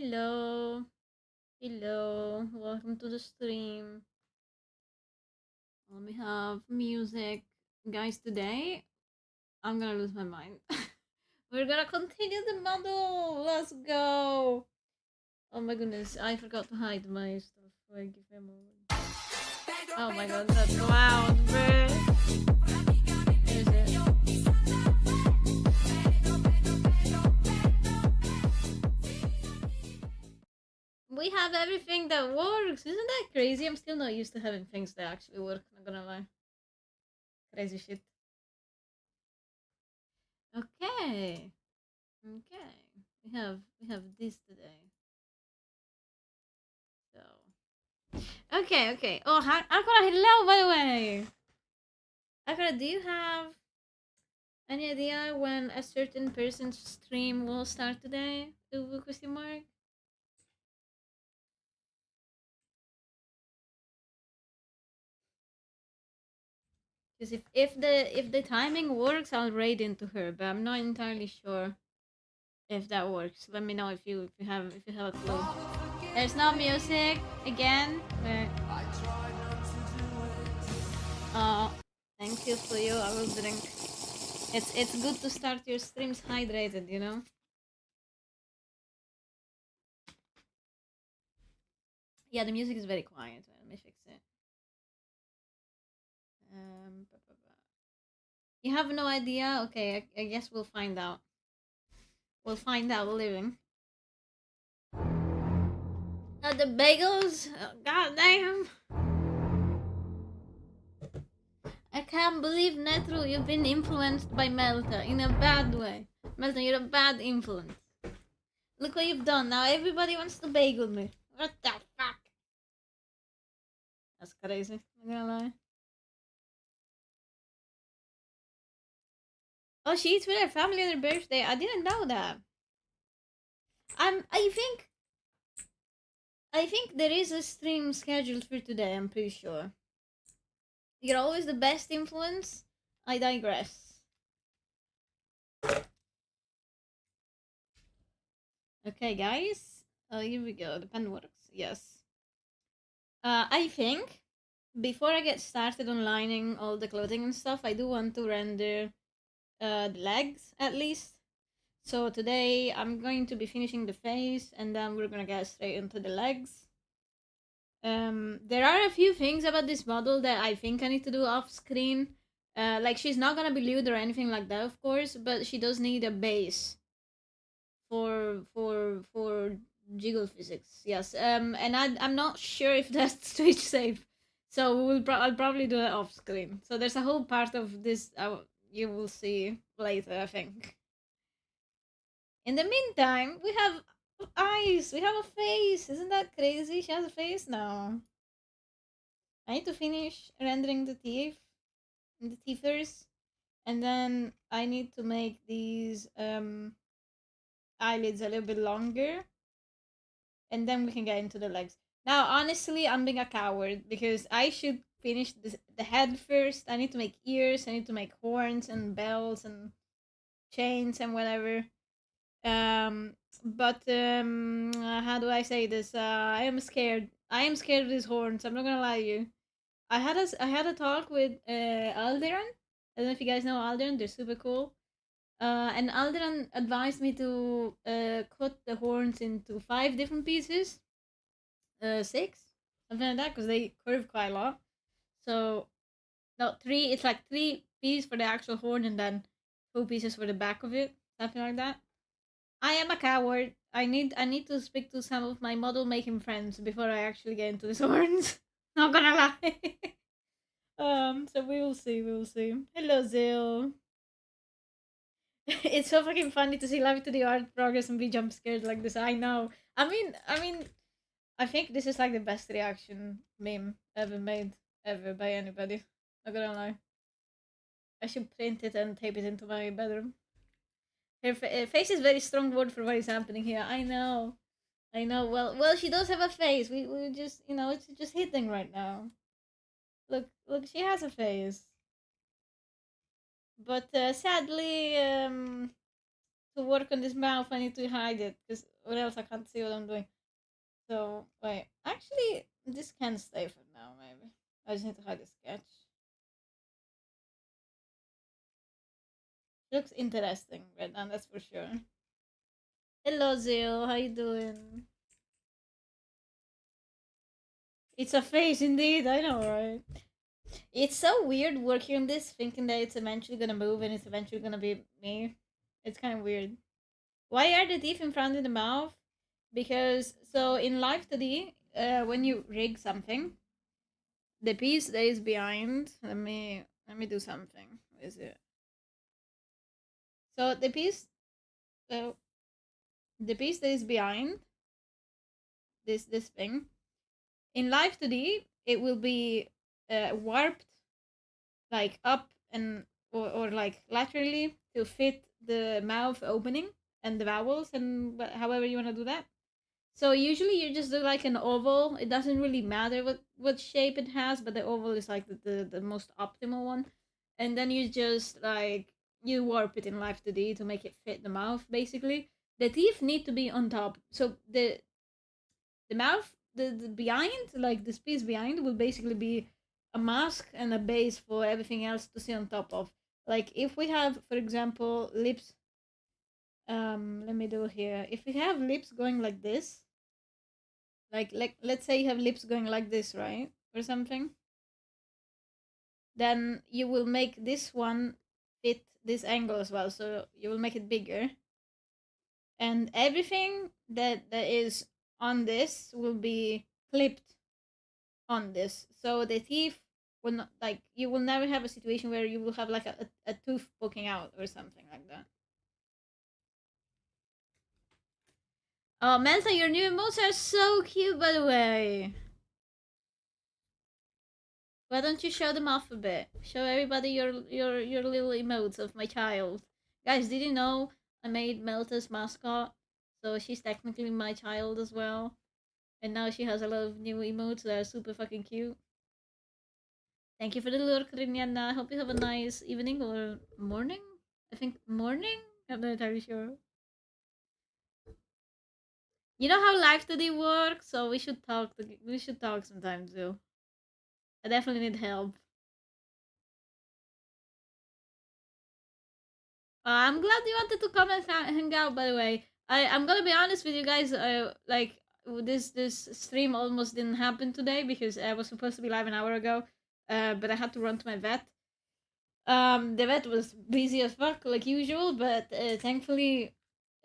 Hello. Hello. Welcome to the stream. Let me have music. Guys, today I'm gonna lose my mind. We're gonna continue the model. Let's go. Oh my goodness, I forgot to hide my stuff. Wait, give me a moment. Oh my god, that's loud, bruh. Is it? We have everything that works. Isn't that crazy? I'm still not used to having things that actually work, not gonna lie. Crazy shit. Okay. Okay. We have this today. So okay. Oh, Akora, hello, by the way. Akora, do you have any idea when a certain person's stream will start today? Question mark. Because if the timing works, I'll raid into her, but I'm not entirely sure if that works. Let me know if you have a clue. There's no music again. Uh, thank you for you. I will drink. It's good to start your streams hydrated, you know. Yeah, the music is very quiet. Let me fix it. Ba, ba, ba. You have no idea? Okay, I guess we'll find out. We'll find out living. The bagels. God damn! I can't believe Netru, you've been influenced by Melta in a bad way. Melta, you're a bad influence. Look what you've done. Now everybody wants to bagel me. What the fuck? That's crazy. I'm not gonna lie. Oh, she eats with her family on her birthday. I didn't know that. I think there is a stream scheduled for today, I'm pretty sure. You're always the best influence. I digress. Okay, guys. Here we go. The pen works. Yes. I think before I get started on lining all the clothing and stuff, I do want to render the legs at least. So today I'm going to be finishing the face and then we're gonna get straight into the legs. There are a few things about this model that I think I need to do off screen. Like she's not gonna be lewd or anything like that, of course, but she does need a base for jiggle physics. Yes. And I'm not sure if that's Twitch safe, so I'll probably do it off screen. So there's a whole part of this you will see later, I think. In the meantime, we have eyes. We have a face. Isn't that crazy? She has a face now. I need to finish rendering the teethers, and then I need to make these eyelids a little bit longer, and then we can get into the legs. Now, honestly, I'm being a coward because I should finish the head first. I need to make ears. I need to make horns and bells and chains and whatever. But how do I say this? I am scared. I am scared of these horns. I'm not gonna lie to you. I had a talk with Alderan. I don't know if you guys know Alderan. They're super cool. And Alderan advised me to cut the horns into 5 different pieces. Six, something like that, because they curve quite a lot. So no, three. It's like 3 pieces for the actual horn, and then 2 pieces for the back of it, something like that. I am a coward. I need to speak to some of my model making friends before I actually get into these horns. Not gonna lie. So we will see. We will see. Hello, Zil. It's so fucking funny to see Live to the art progress and be jump scared like this. I know. I mean, I think this is like the best reaction meme ever made ever by anybody. Not gonna lie. I should print it and tape it into my bedroom. Her face is very strong word for what is happening here. I know. I know. Well, she does have a face. We just, it's just hitting right now. Look, she has a face. But sadly, to work on this mouth, I need to hide it because or else I can't see what I'm doing. So wait, actually, this can stay for now. Maybe I just need to hide the sketch. Looks interesting right now, that's for sure. Hello, Zil. How you doing? It's a face, indeed. I know, right? It's so weird working on this, thinking that it's eventually gonna move and it's eventually gonna be me. It's kind of weird. Why are the teeth in front of the mouth? Because so in Live 2D, when you rig something, the piece that is behind. Let me do something. What is it? So uh, the piece that is behind this thing in Live 2D, it will be warped like up and or like laterally to fit the mouth opening and the vowels and however you want to do that. So usually you just do like an oval. It doesn't really matter what shape it has, but the oval is like the most optimal one. And then you just like you warp it in Live 2D to make it fit the mouth basically. The teeth need to be on top. So the mouth the behind like this piece behind will basically be a mask and a base for everything else to see on top of. Like if we have, for example, lips, let me do here. If we have lips going like this, like let's say you have lips going like this, right? Or something, then you will make this one fit this angle as well. So you will make it bigger. And everything that is on this will be clipped on this. So the teeth will not like you will never have a situation where you will have like a tooth poking out or something like that. Oh, Melta, your new emotes are so cute, by the way. Why don't you show them off a bit? Show everybody your little emotes of my child. Guys, did you know I made Melta's mascot? So she's technically my child as well. And now she has a lot of new emotes that are super fucking cute. Thank you for the lurk, Rinyana. I hope you have a nice evening or morning. I think morning? I'm not entirely sure. You know how life today works, so we should talk. We should talk sometime too. I definitely need help. I'm glad you wanted to come and hang out. By the way, I'm gonna be honest with you guys. Like this stream almost didn't happen today because I was supposed to be live an hour ago, but I had to run to my vet. The vet was busy as fuck like usual, but thankfully,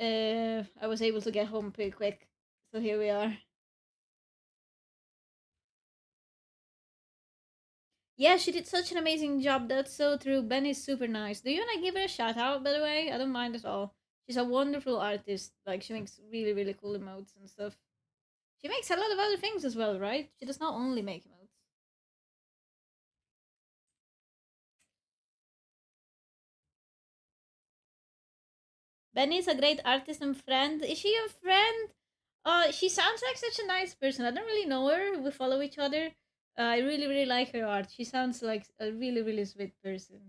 I was able to get home pretty quick. So here we are. Yeah, she did such an amazing job. That's so true. Ben is super nice. Do you want to give her a shout out, by the way? I don't mind at all. She's a wonderful artist. Like, she makes really, really cool emotes and stuff. She makes a lot of other things as well, right? She does not only make emotes. Benny's a great artist and friend. Is she your friend? She sounds like such a nice person. I don't really know her. We follow each other. I really, really like her art. She sounds like a really, really sweet person.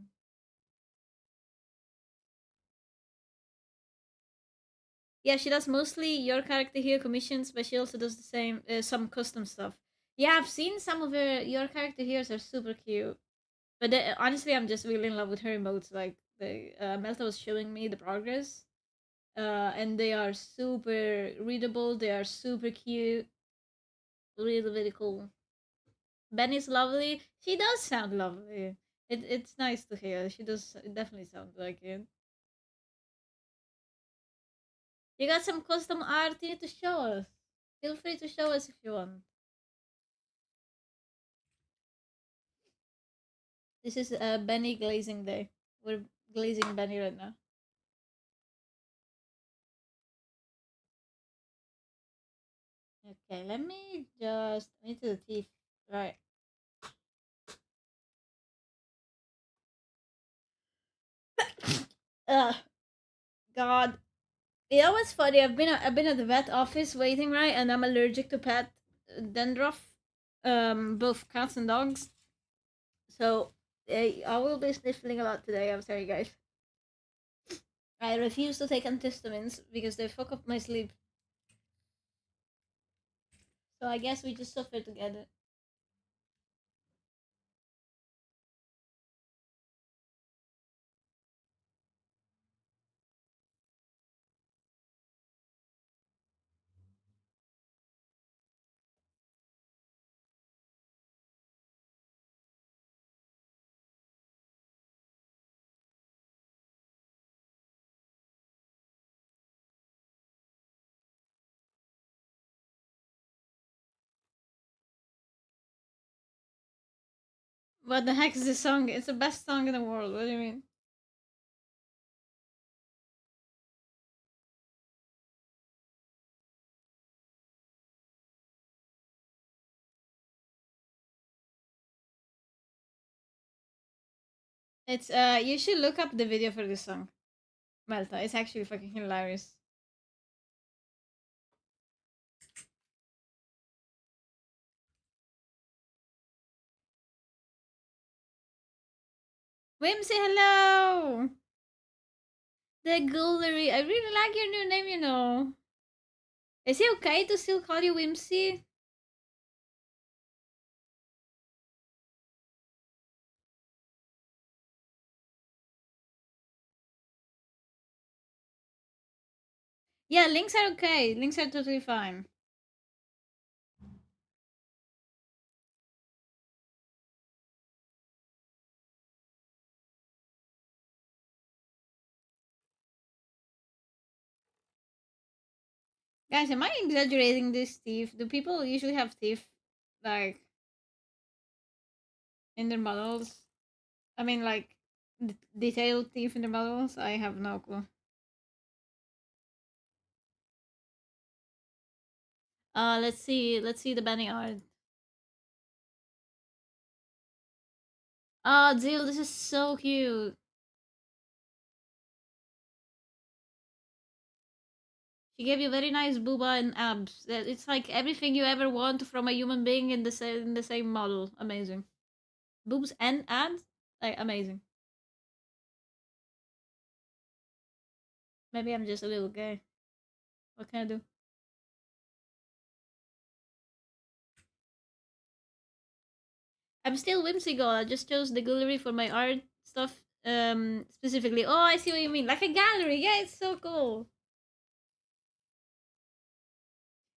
Yeah, she does mostly your character here commissions, but she also does the same some custom stuff. Yeah, I've seen some of her your character here's are super cute. But honestly, I'm just really in love with her emotes. Like the Melta was showing me the progress, and they are super readable. They are super cute. Really, really cool. Benny's lovely. She does sound lovely. It's nice to hear. She does it definitely sounds like it. You got some custom art you need to show us. Feel free to show us if you want. This is Benny glazing day. We're glazing Benny right now. Okay, let me just into the teeth. Right. Ugh, God. You know what's funny? I've been at the vet office waiting, right, and I'm allergic to pet dandruff, both cats and dogs. So I will be sniffling a lot today. I'm sorry, guys. I refuse to take antihistamines because they fuck up my sleep. So I guess we just suffer together. What the heck is this song? It's the best song in the world. What do you mean? It's you should look up the video for this song. Melta. It's actually fucking hilarious. Whimsy, hello! The Gullery. I really like your new name, you know. Is it okay to still call you Whimsy? Yeah, links are okay. Links are totally fine. Guys, am I exaggerating this teeth? Do people usually have teeth like in their models? I mean, like detailed teeth in their models? I have no clue. Let's see. Let's see the Benny art. Oh, Zil, this is so cute. She gave you very nice booba and abs. It's like everything you ever want from a human being in the same model. Amazing. Boobs and abs, like amazing. Maybe I'm just a little gay. What can I do? I'm still whimsical. I just chose the gallery for my art stuff. Specifically. Oh, I see what you mean. Like a gallery. Yeah, it's so cool.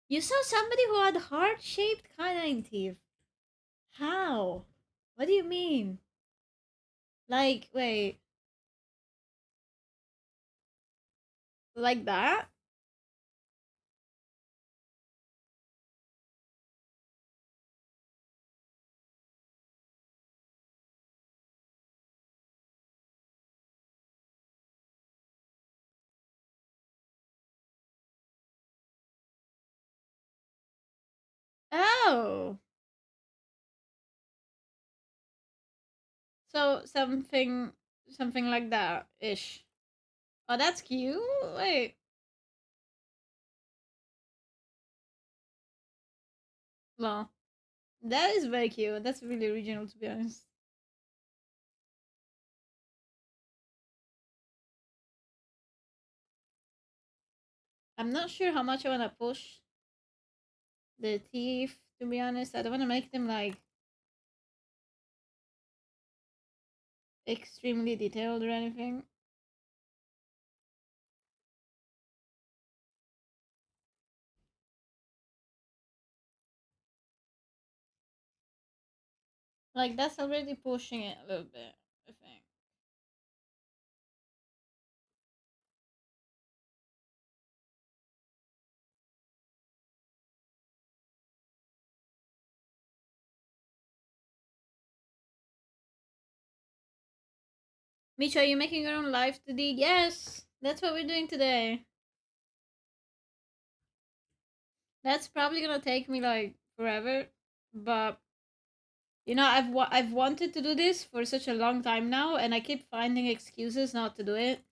You saw somebody who had heart-shaped canine teeth. How? What do you mean? Like, wait, like that? Oh, so something like that ish. Oh, that's cute. Wait, well, that is very cute. That's really original, to be honest. I'm not sure how much I want to push the teeth. To be honest, I don't want to make them like extremely detailed or anything. Like that's already pushing it a little bit. I think. Micho, are you making your own live today? Yes, that's what we're doing today. That's probably gonna take me like forever, but you know, I've wanted to do this for such a long time now, and I keep finding excuses not to do it.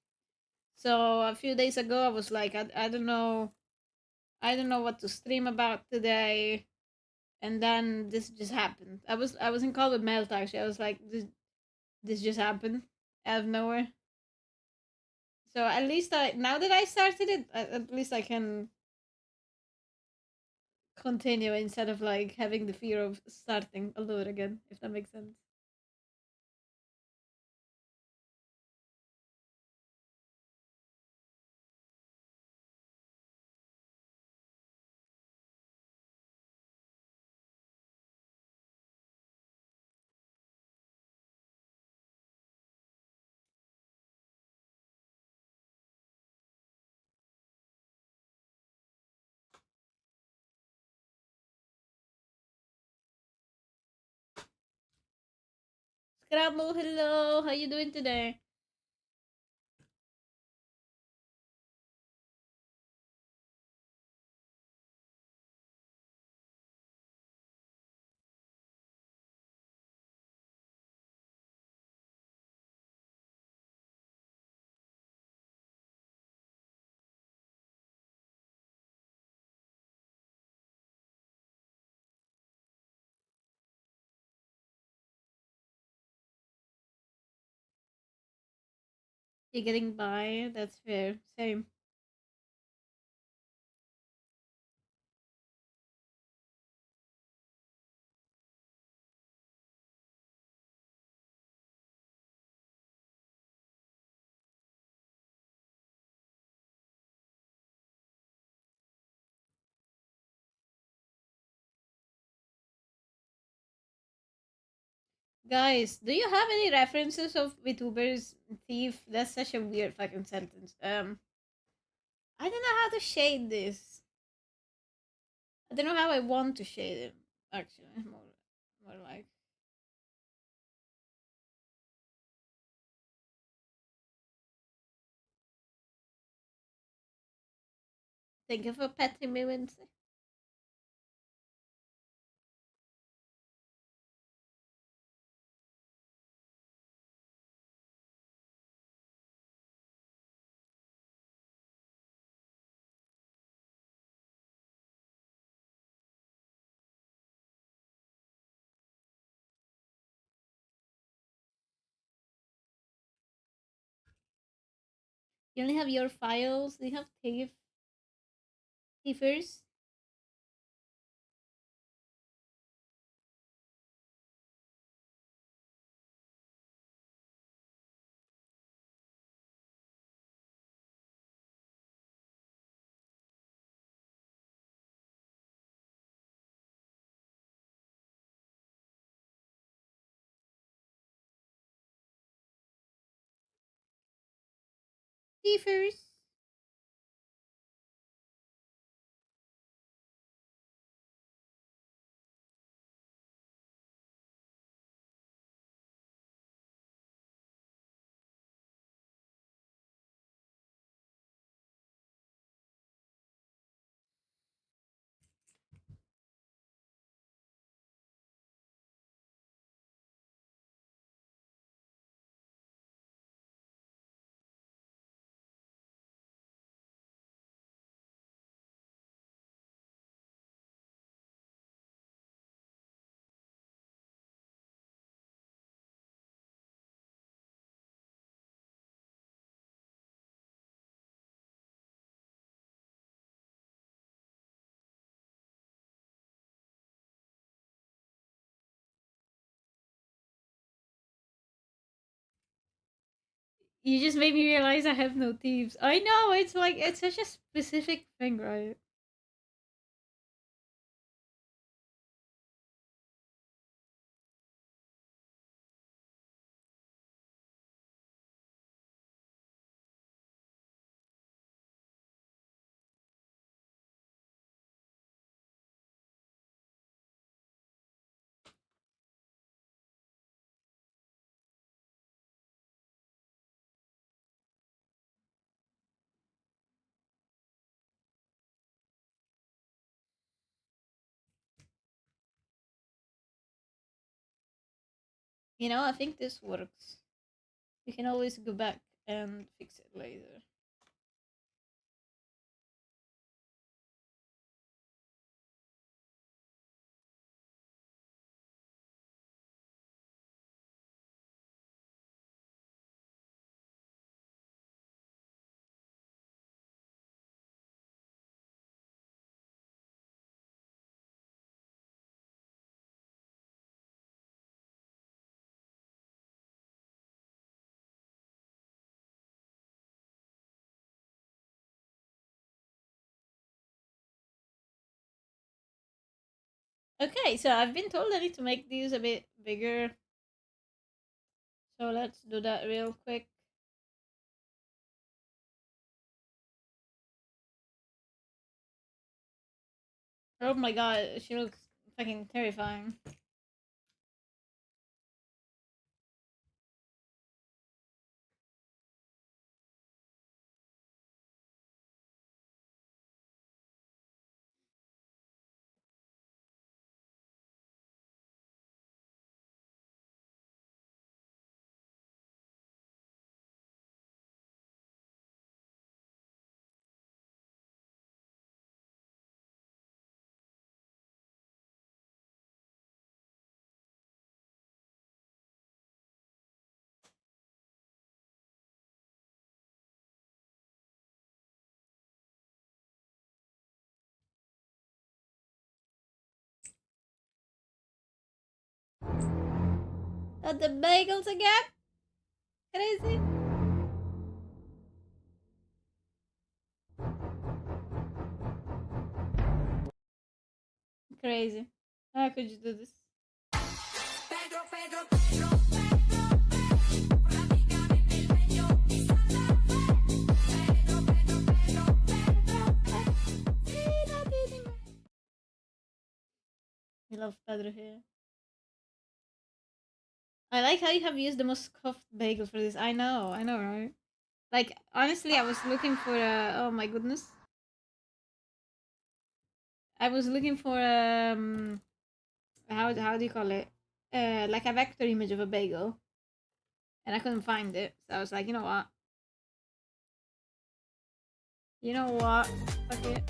So a few days ago, I was like, I don't know what to stream about today, and then this just happened. I was in call with Melt actually. I was like, this just happened out of nowhere. So at least I now that I started it, at least I can continue instead of like having the fear of starting all over again, if that makes sense. Scrabble, hello, how you doing today? You're getting by, that's fair. Same. Guys, do you have any references of VTubers thief? That's such a weird fucking sentence. I don't know how to shade this. I don't know how I want to shade it. Actually, more like think of a petty moment. You only have your files. Do you have thiefers? Thiefers. You just made me realize I have no thieves. I know, it's like, it's such a specific thing, right? You know, I think this works. We can always go back and fix it later. Okay, so I've been told I need to make these a bit bigger. So let's do that real quick. Oh my god, she looks fucking terrifying. The bagels again? Crazy. Crazy. How could you do this? We love Pedro here. I like how you have used the most scuffed bagel for this. I know, right? Like, honestly, I was looking for a. Oh my goodness. I was looking for how do you call it? Like a vector image of a bagel, and I couldn't find it. So I was like, you know what? You know what? Fuck it.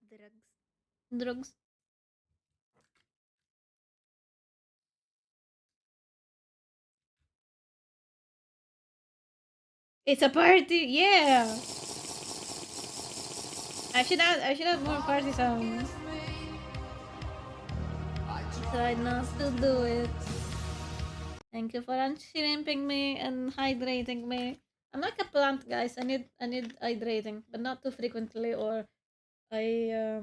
Drugs. Drugs. It's a party. Yeah. I should have more party songs. Decide not to do it. Thank you for unshrimping me and hydrating me. I'm like a plant, guys. I need hydrating, but not too frequently. Or I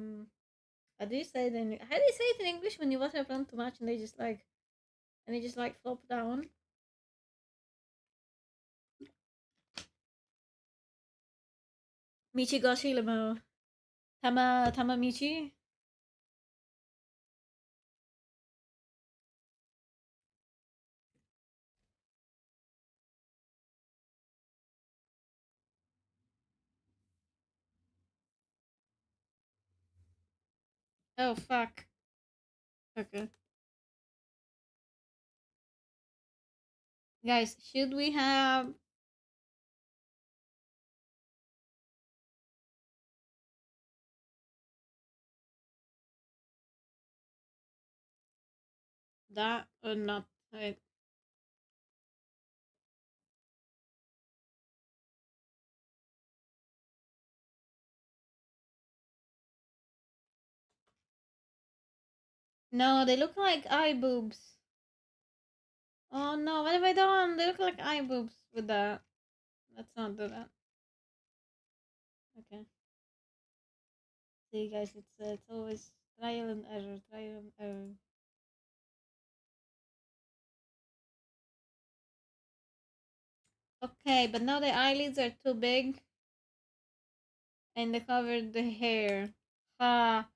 how do you say it in how do you say it in English when you water a plant too much and they just like flop down? Michi goshi limo. Tama Michi. Oh fuck. Okay. Guys, should we have that or not? Wait. No, they look like eye boobs. Oh no, what have I done? They look like eye boobs with that. Let's not do that. Okay. See, guys, it's always trial and error, trial and error. Okay, but now the eyelids are too big and they covered the hair. Ah,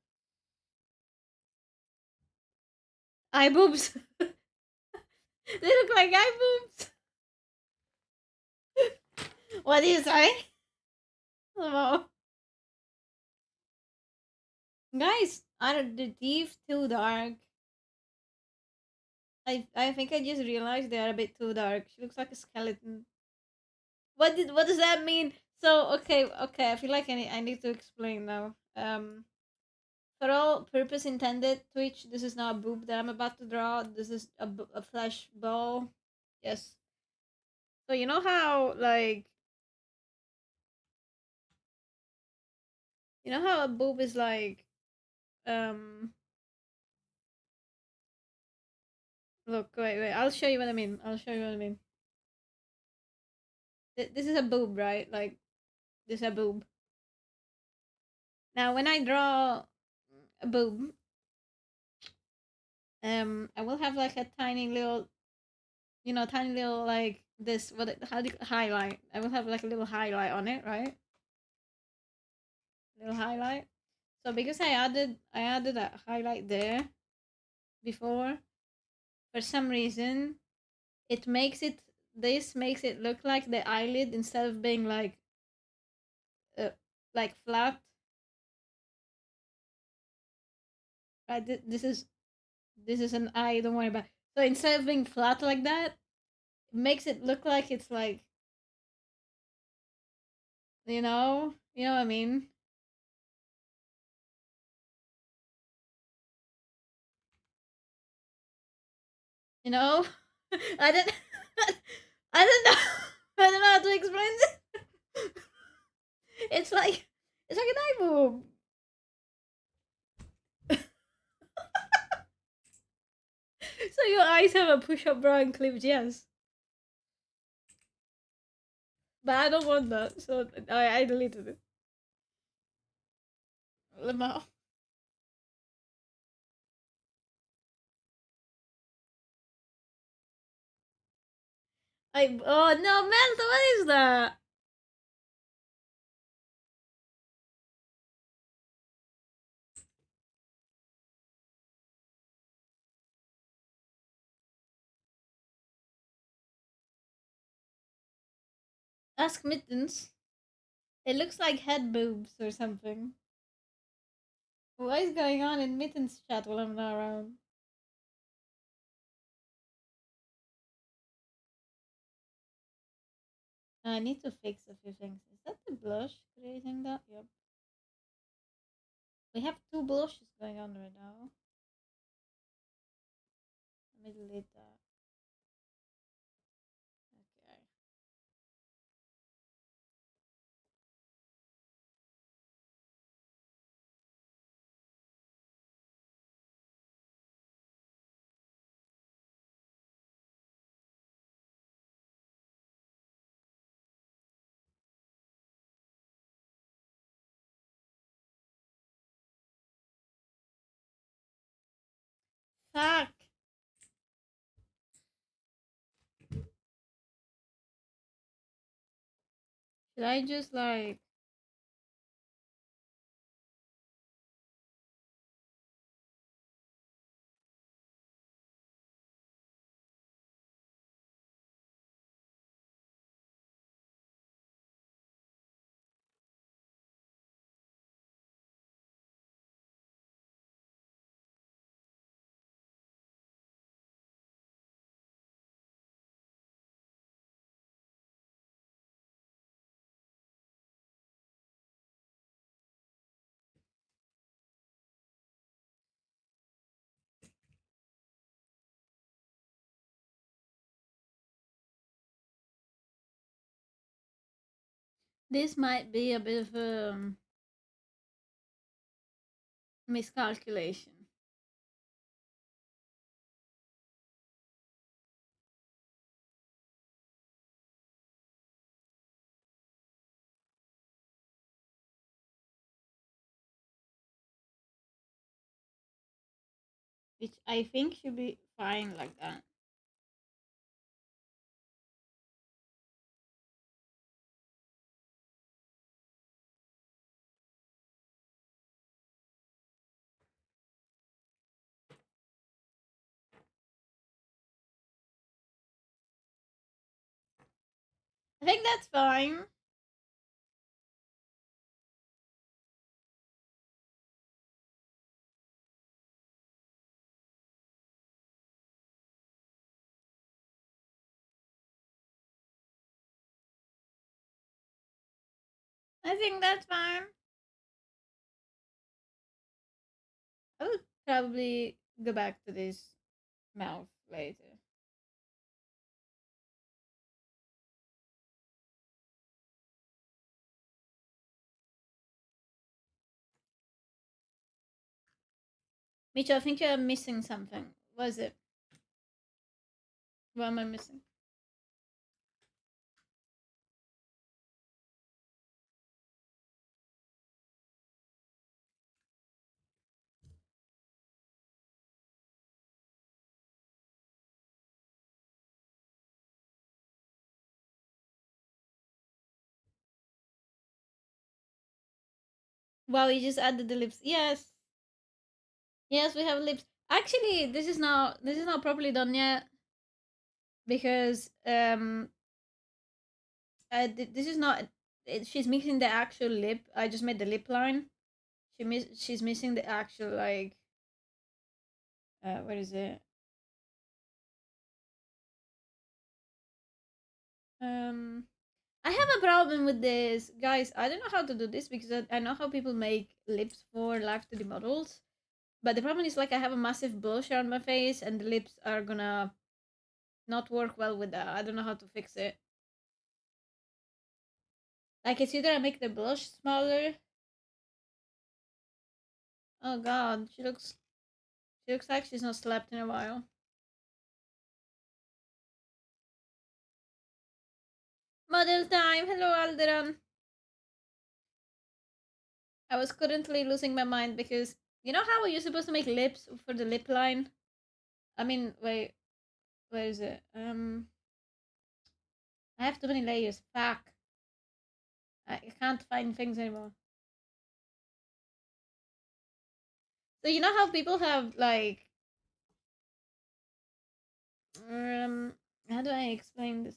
eye boobs. They look like eye boobs. What do you say? Oh. Guys, are the teeth too dark? I think I just realized they are a bit too dark. She looks like a skeleton. What does that mean? So okay, I feel like I need to explain now. For all purpose intended, Twitch, this is not a boob that I'm about to draw. This is a flesh ball. Yes. So you know how a boob is um Look, wait, wait. I'll show you what I mean. I'll show you what I mean. This is a boob, right? Like, this is a boob. Now, when I draw a boob, I will have like a tiny little, tiny little like this. How do you highlight? I will have like a little highlight on it, right? Little highlight. So because I added a highlight there before, for some reason, it makes it this makes it look like the eyelid instead of being uh, like flat. Right? This is an eye. Don't worry about. It. So instead of being flat like that, it makes it look like it's like you know what I mean. You know, I didn't. I don't know. I don't know how to explain this. It's like an eye boob. So your eyes have a push-up bra and clips, yes. But I don't want that, so I deleted it. Lemao. Oh no, Melta, what is that? Ask Mittens. It looks like head boobs or something. What is going on in Mittens chat while I'm not around? I need to fix a few things. Is that the blush creating that? Yep. We have two blushes going on right now. Let me delete that. Okay. Fuck! Should I just like. This might be a bit of a miscalculation. Which I think should be fine like that. I think that's fine. I think that's fine. I would probably go back to this mouth later. Mitch, I think you're missing something. What is it? What am I missing? Wow, you just added the lips. Yes, yes, we have lips. Actually, this is not properly done yet because this is not. She's missing the actual lip. I just made the lip line. She's missing the actual like. What is it? Um, I have a problem with this, guys. I don't know how to do this because I know how people make lips for live 2D models, but the problem is like I have a massive blush on my face, and the lips are gonna not work well with that. I don't know how to fix it. Like it's either I make the blush smaller. Oh god, she looks like she's not slept in a while. Model time. Hello, Alderan. I was currently losing my mind because you know how you're supposed to make lips for the lip line. I mean, wait, where is it? I have too many layers. Fuck. I can't find things anymore. So you know how people have like um how do I explain this?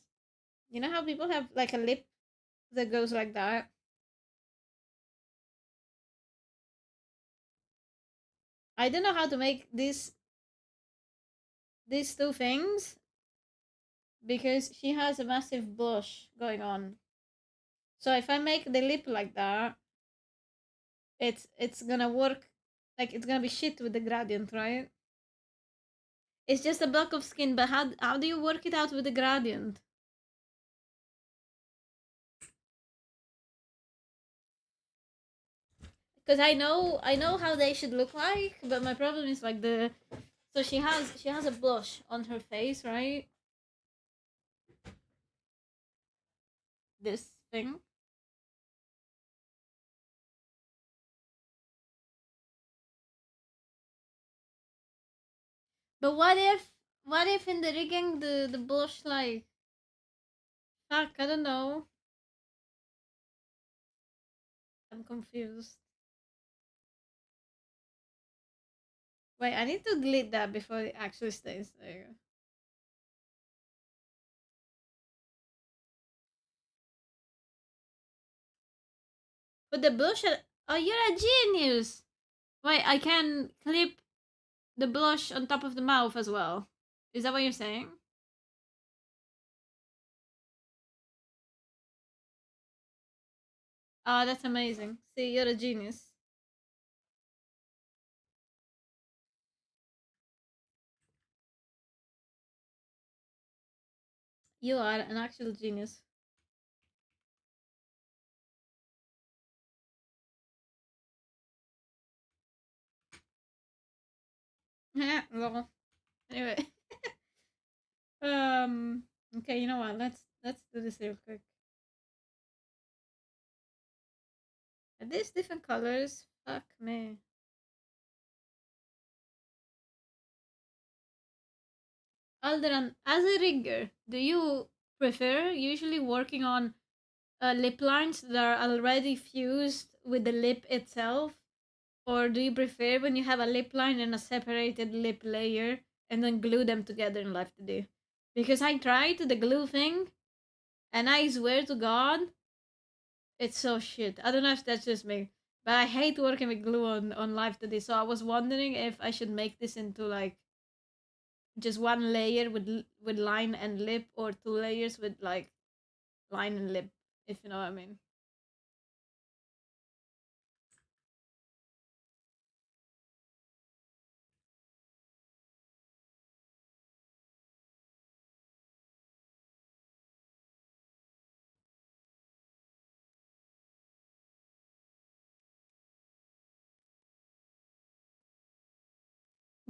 You know how people have like a lip that goes like that? I don't know how to make these two things because she has a massive blush going on. So if I make the lip like that, it's gonna work like it's gonna be shit with the gradient, right? It's just a block of skin, but how do you work it out with the gradient? Because I know how they should look like, but my problem is like the so she has a blush on her face, right? This thing. But what if in the rigging the blush like fuck, I don't know. I'm confused. Wait, I need to delete that before it actually stays there. But the blush oh, you're a genius. Wait, I can clip the blush on top of the mouth as well. Is that what you're saying? Oh, that's amazing. See, you're a genius. You are an actual genius. Yeah, well, anyway. Um. Okay, you know what? Let's do this real quick. Are these different colors? Fuck me. Alderan, as a rigger, do you prefer usually working on lip lines that are already fused with the lip itself? Or do you prefer when you have a lip line and a separated lip layer and then glue them together in Life to Do? Because I tried the glue thing and I swear to God, it's so shit. I don't know if that's just me, but I hate working with glue on Live Today. So I was wondering if I should make this into like just one layer with line and lip, or two layers with like line and lip, if you know what I mean.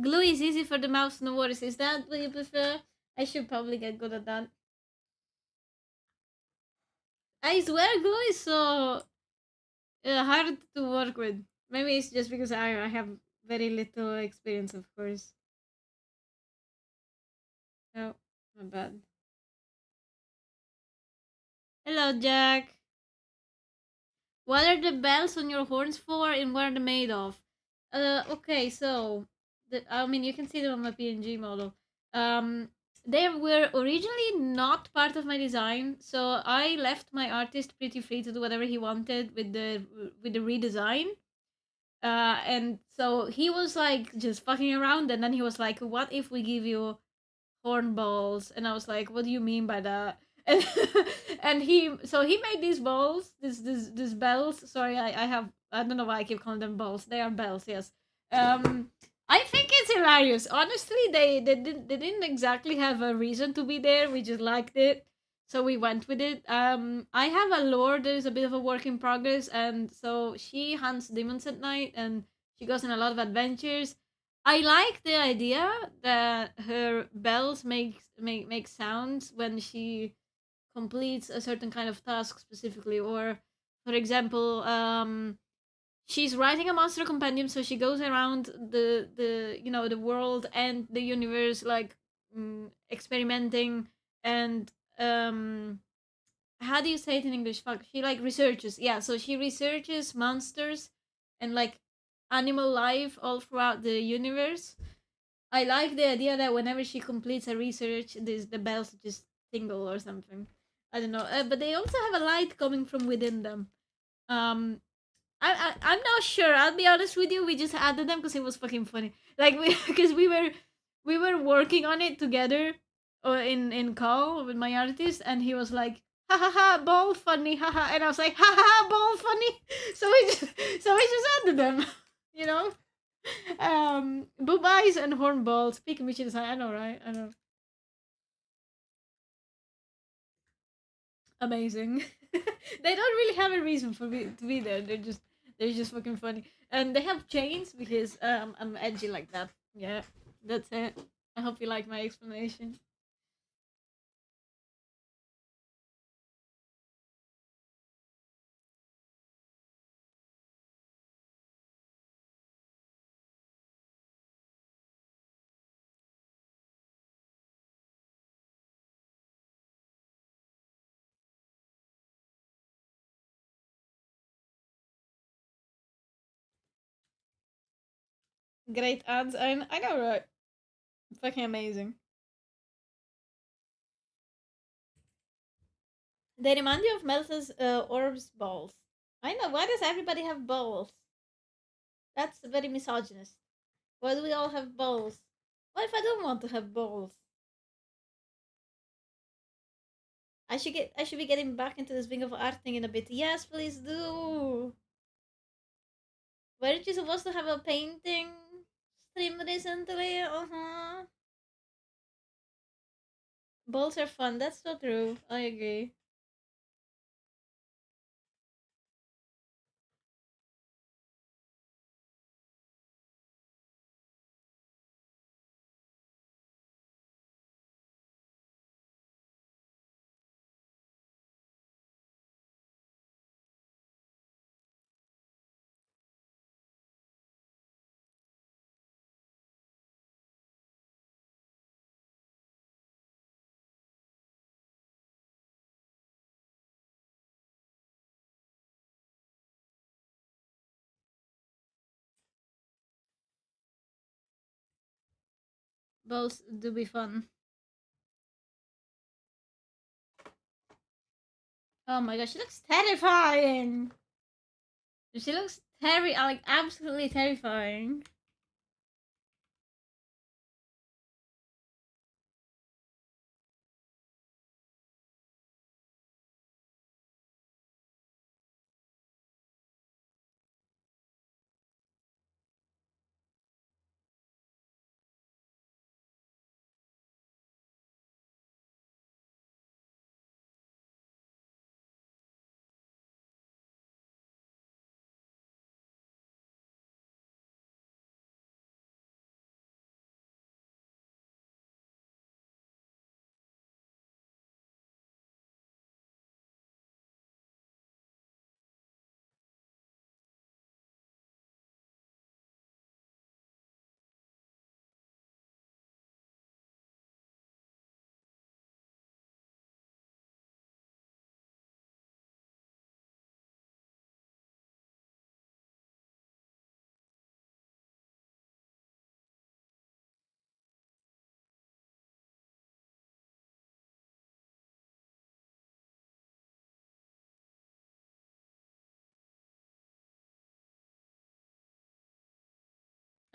Glue is easy for the mouse, no worries. Is that what you prefer? I should probably get good at that. I swear glue is so hard to work with. Maybe it's just because I have very little experience, of course. Oh, my bad. Hello, Jack. What are the bells on your horns for, and what are they made of? Okay, so I mean, you can see them on my PNG model. Um, they were originally not part of my design, so I left my artist pretty free to do whatever he wanted with the redesign. And so he was like just fucking around, and then he was like, "What if we give you hornballs?" And I was like, "What do you mean by that?" And and he made these balls, this bells. Sorry, I don't know why I keep calling them balls. They are bells, yes. Um, I think it's hilarious. Honestly, they didn't exactly have a reason to be there. We just liked it, so we went with it. I have a lore that is a bit of a work in progress, and so she hunts demons at night, and she goes on a lot of adventures. I like the idea that her bells make sounds when she completes a certain kind of task specifically, or for example, she's writing a monster compendium, so she goes around the world and the universe, like experimenting and how do you say it in English? Fuck. She like researches. Yeah, so she researches monsters and like animal life all throughout the universe. I like the idea that whenever she completes a research, the bells just tingle or something. I don't know, but they also have a light coming from within them. Um, I'm not sure. I'll be honest with you. We just added them because it was fucking funny. Like we because we were working on it together, in call with my artist, and he was like, "Ha ha ha, ball funny, ha ha," and I was like, "Ha ha ha, ball funny." So we just added them, you know. Boob eyes and hornballs. Speaking which is, I know, right? I know. Amazing. They don't really have a reason for me to be there. They're just fucking funny, and they have chains because I'm edgy like that. Yeah, that's it. I hope you like my explanation. Great ads. I know, right? Fucking amazing. They remind you of Melta's orbs balls. I know. Why does everybody have balls? That's very misogynist. Why do we all have balls? What if I don't want to have balls? I should be getting back into this thing of art thing in a bit. Yes, please do. Weren't you supposed to have a painting stream recently? Uh-huh. Balls are fun. That's so true. I agree. Balls do be fun. Oh my gosh, she looks terrifying. She looks like absolutely terrifying.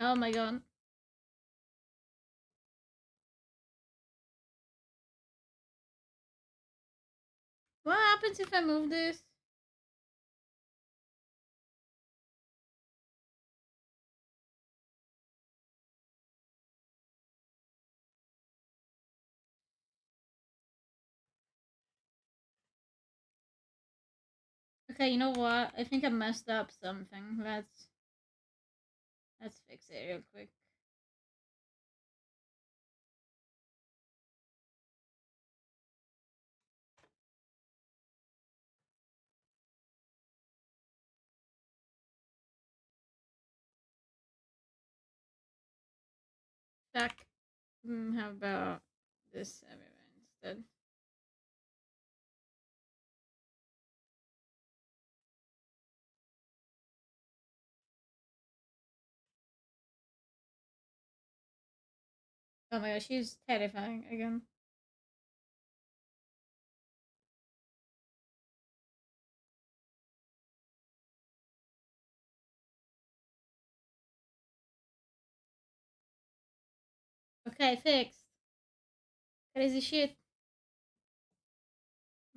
Oh my god. What happens if I move this? Okay, you know what? I think I messed up something. Let's fix it real quick. Back. How about this everywhere instead? Oh my gosh, she's terrifying again. Okay, fixed. Crazy shit.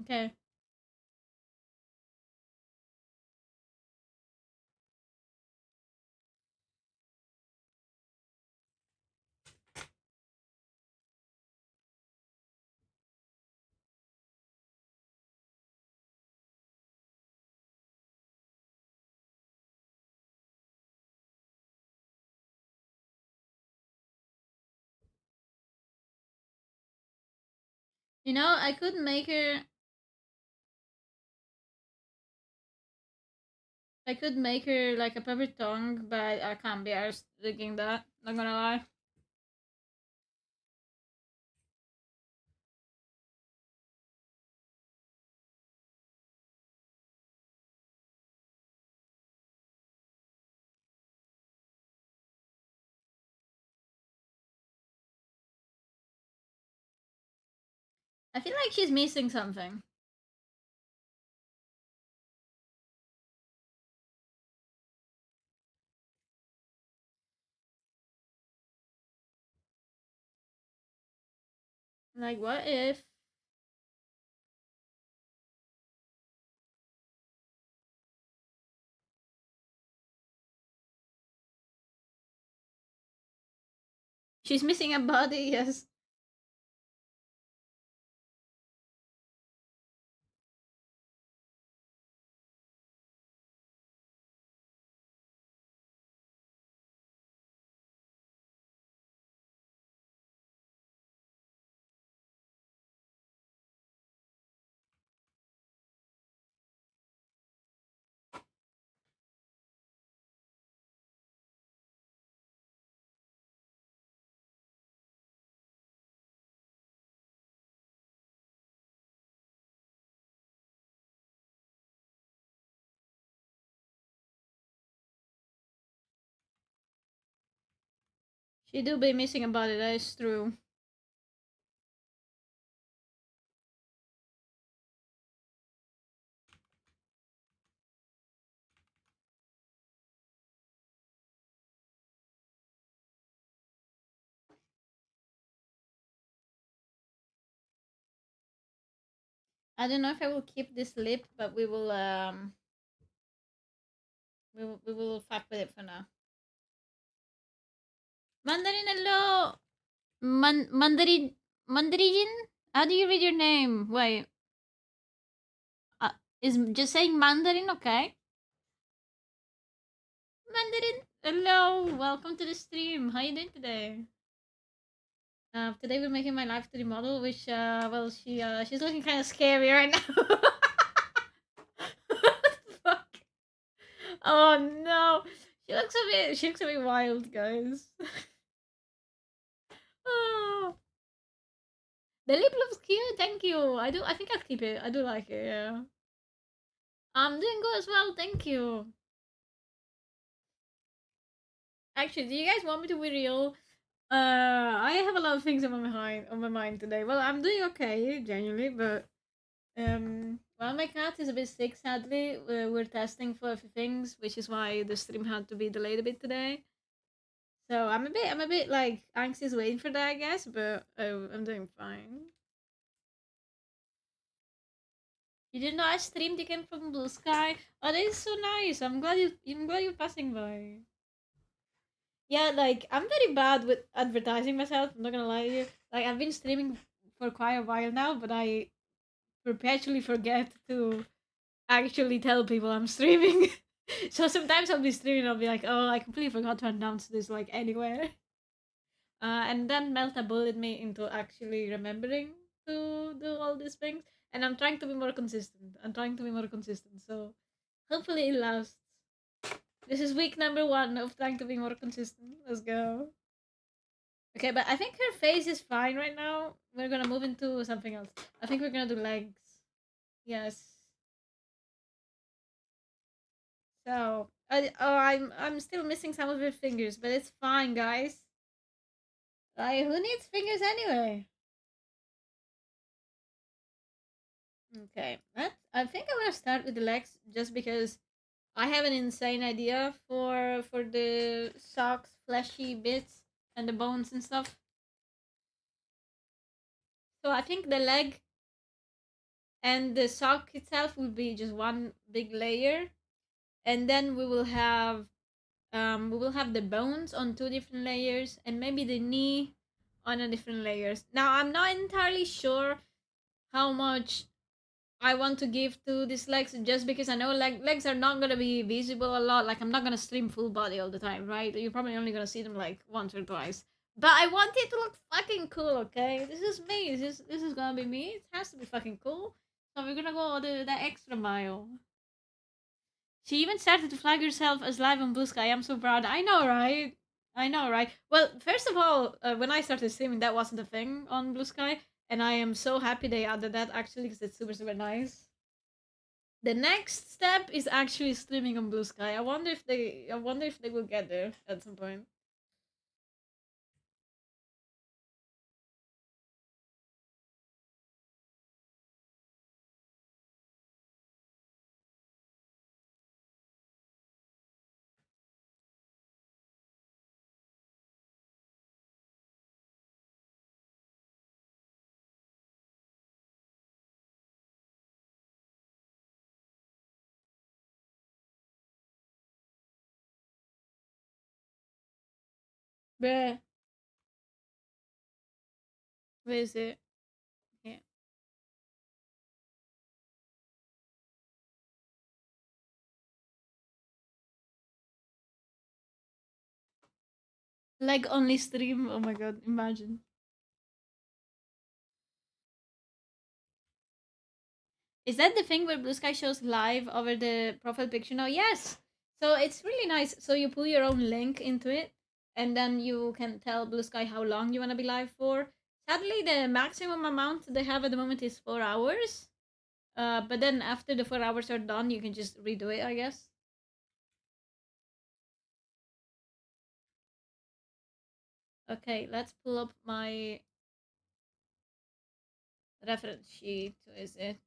Okay. You know, I could make her. I could make her like a pepper tongue, but I can't be arsed doing that. Not gonna lie. I feel like she's missing something. Like, what if she's missing a body? Yes. She do be missing a body, that is true. I don't know if I will keep this lip, but we will fuck with it for now. Mandarin, hello. Mandarin. How do you read your name? Wait, uh, is just saying Mandarin okay? Mandarin, hello. Welcome to the stream. How you doing today? Today we're making my live 3D model, which well she's looking kind of scary right now. What the fuck? Oh no, she looks a bit wild, guys. Oh, the lip looks cute. Thank you. I think I'll keep it. I do like it. Yeah. I'm doing good as well. Thank you. Actually, do you guys want me to be real? I have a lot of things on my mind today. Well, I'm doing okay, genuinely, but well, my cat is a bit sick. Sadly, we're testing for a few things, which is why the stream had to be delayed a bit today. So I'm a bit like anxious waiting for that, I guess, but I'm doing fine. You didn't know I streamed again from Blue Sky? Oh, that is so nice. I'm glad you're passing by. Yeah, like I'm very bad with advertising myself. I'm not gonna lie to you. Like I've been streaming for quite a while now, but I perpetually forget to actually tell people I'm streaming. So sometimes I'll be streaming, I'll be like, oh, I completely forgot to announce this like anywhere. And then Melta bullied me into actually remembering to do all these things. And I'm trying to be more consistent. I'm trying to be more consistent. So hopefully it lasts. This is week number 1 of trying to be more consistent. Let's go. Okay, but I think her face is fine right now. We're gonna move into something else. I think we're gonna do legs. Yes. So I'm still missing some of her fingers, but it's fine, guys. Like who needs fingers anyway? Okay, I think I want to start with the legs just because I have an insane idea for the socks, fleshy bits, and the bones and stuff. So I think the leg and the sock itself will be just one big layer, and then we will have the bones on two different layers, and maybe the knee on a different layers. Now I'm not entirely sure how much I want to give to these legs just because I know legs are not gonna be visible a lot. Like I'm not gonna stream full body all the time, right? You're probably only gonna see them like once or twice. But I want it to look fucking cool, okay? This is me. This is gonna be me. It has to be fucking cool. So we're gonna go the extra mile. She even started to flag herself as live on Blue Sky. I'm so proud. I know, right? I know, right? Well, first of all, when I started streaming, that wasn't a thing on Blue Sky, and I am so happy they added that actually because it's super super nice. The next step is actually streaming on Blue Sky. I wonder if they will get there at some point. Bruh, where is it? Yeah. Like only stream. Oh my god, imagine. Is that the thing where Blue Sky shows live over the profile picture now? Yes. So it's really nice. So you put your own link into it, and then you can tell Blue Sky how long you want to be live for. Sadly, the maximum amount they have at the moment is 4 hours. But then after the 4 hours are done, you can just redo it, I guess. Okay, let's pull up my reference sheet. Is it?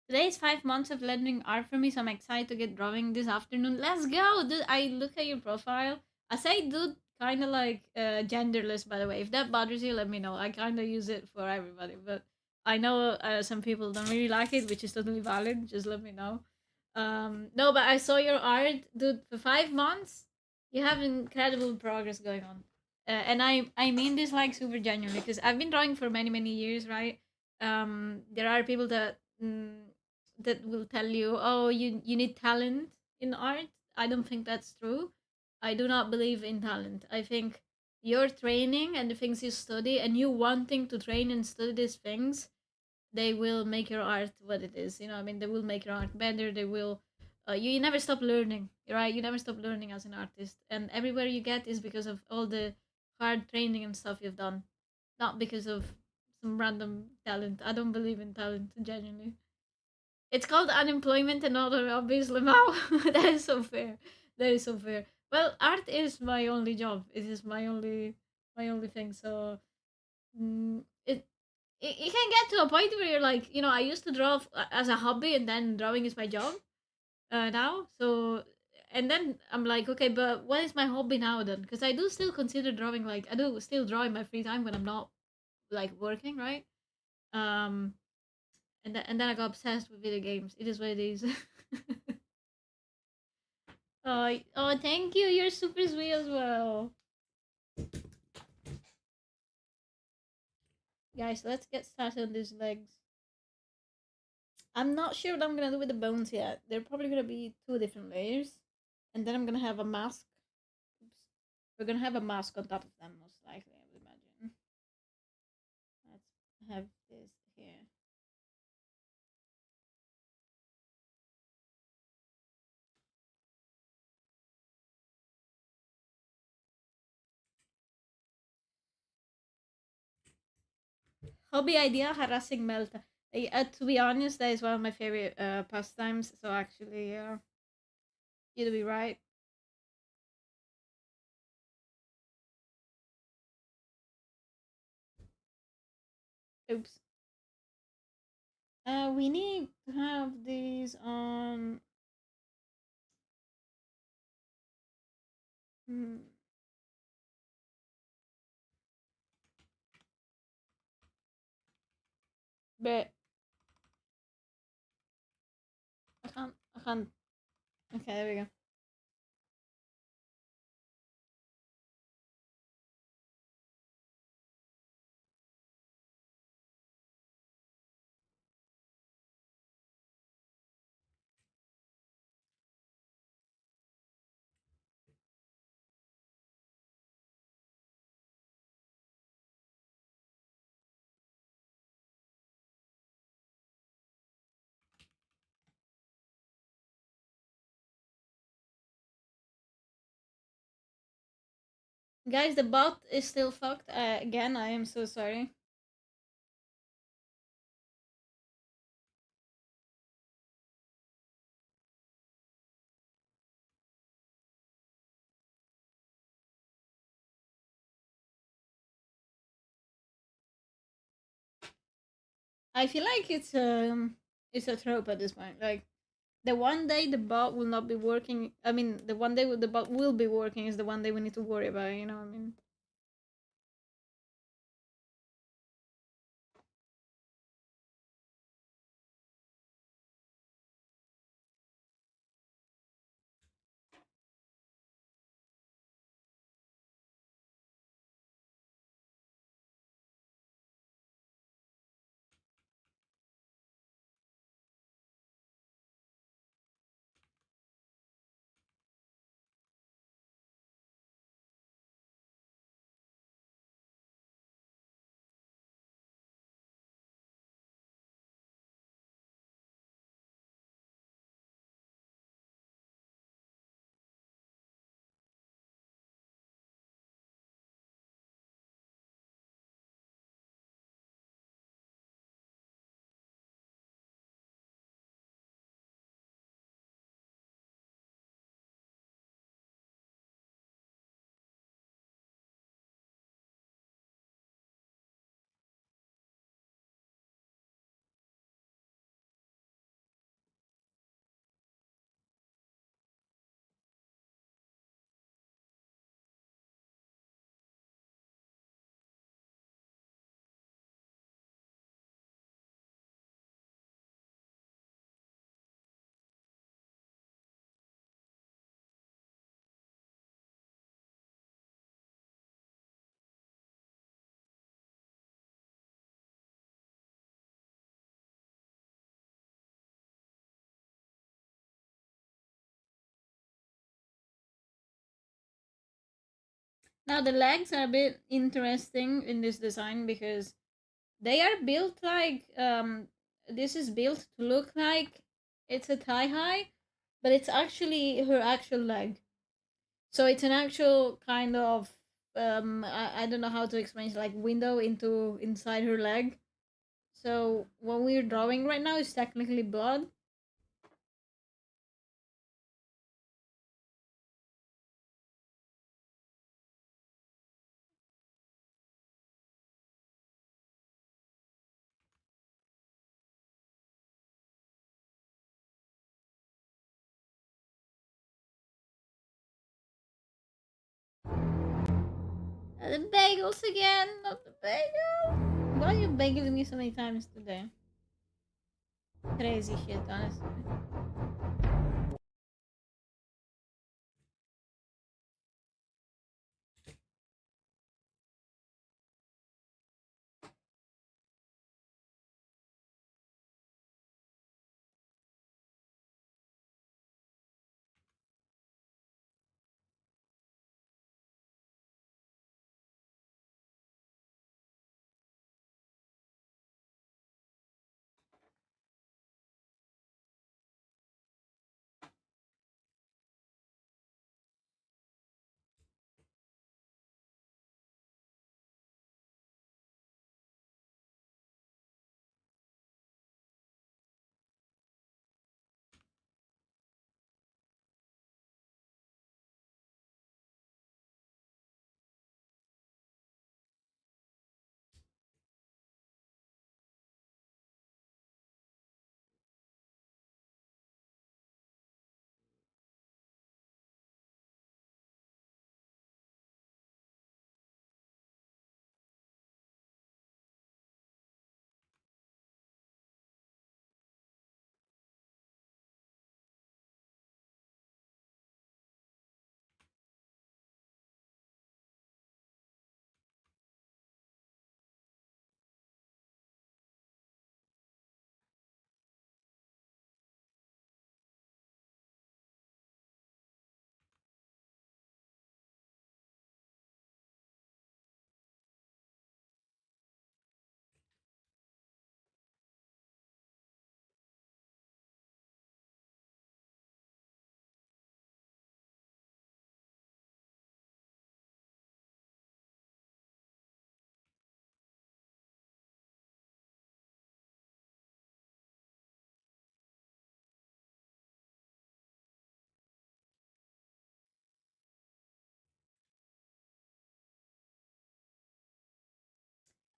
Today is 5 months of learning art for me, so I'm excited to get drawing this afternoon. Let's go, dude! I look at your profile. I say, dude, kind of like genderless, by the way. If that bothers you, let me know. I kind of use it for everybody, but I know some people don't really like it, which is totally valid. Just let me know. No, but I saw your art, dude. For 5 months, you have incredible progress going on, and I mean this like super genuinely because I've been drawing for many years, right? There are people that will tell you, oh, you need talent in art. I don't think that's true. I do not believe in talent. I think your training and the things you study and you wanting to train and study these things, they will make your art what it is. I mean, they will make your art better. They will you never stop learning, right? You never stop learning as an artist, and everywhere you get is because of all the hard training and stuff you've done, not because of some random talent. I don't believe in talent, genuinely. It's called unemployment and other hobbies, Limau. That is so fair. That is so fair. Well, art is my only job. It is my only thing. So it can get to a point where you're like, I used to draw as a hobby, and then drawing is my job now. So, and then I'm like, okay, but what is my hobby now then? Because I do still consider drawing, like I do still draw in my free time when I'm not like working, right? Um, and then I got obsessed with video games. It is what it is. Oh, thank you. You're super sweet as well. Guys, let's get started on these legs. I'm not sure what I'm gonna do with the bones yet. They're probably gonna be two different layers. And then I'm gonna have a mask. Oops. We're gonna have a mask on top of them, most likely, I would imagine. Let's have this here. Hobby idea, harassing Melta. To be honest, that is one of my favorite pastimes. So actually, you'd be right. Oops. We need to have these on. Hmm, but I can't. I can't. Okay, there we go. Guys, the bot is still fucked. Again, I am so sorry. I feel like it's a trope at this point. Like the one day the bot will not be working. I mean, the one day the bot will be working is the one day we need to worry about. You know what I mean? Now the legs are a bit interesting in this design because they are built like this is built to look like it's a thigh high, but it's actually her actual leg. So it's an actual kind of I don't know how to explain it, like window into inside her leg. So what we're drawing right now is technically blood. The bagels again, not the bagel. Why are you bageling me so many times today? Crazy shit, honestly.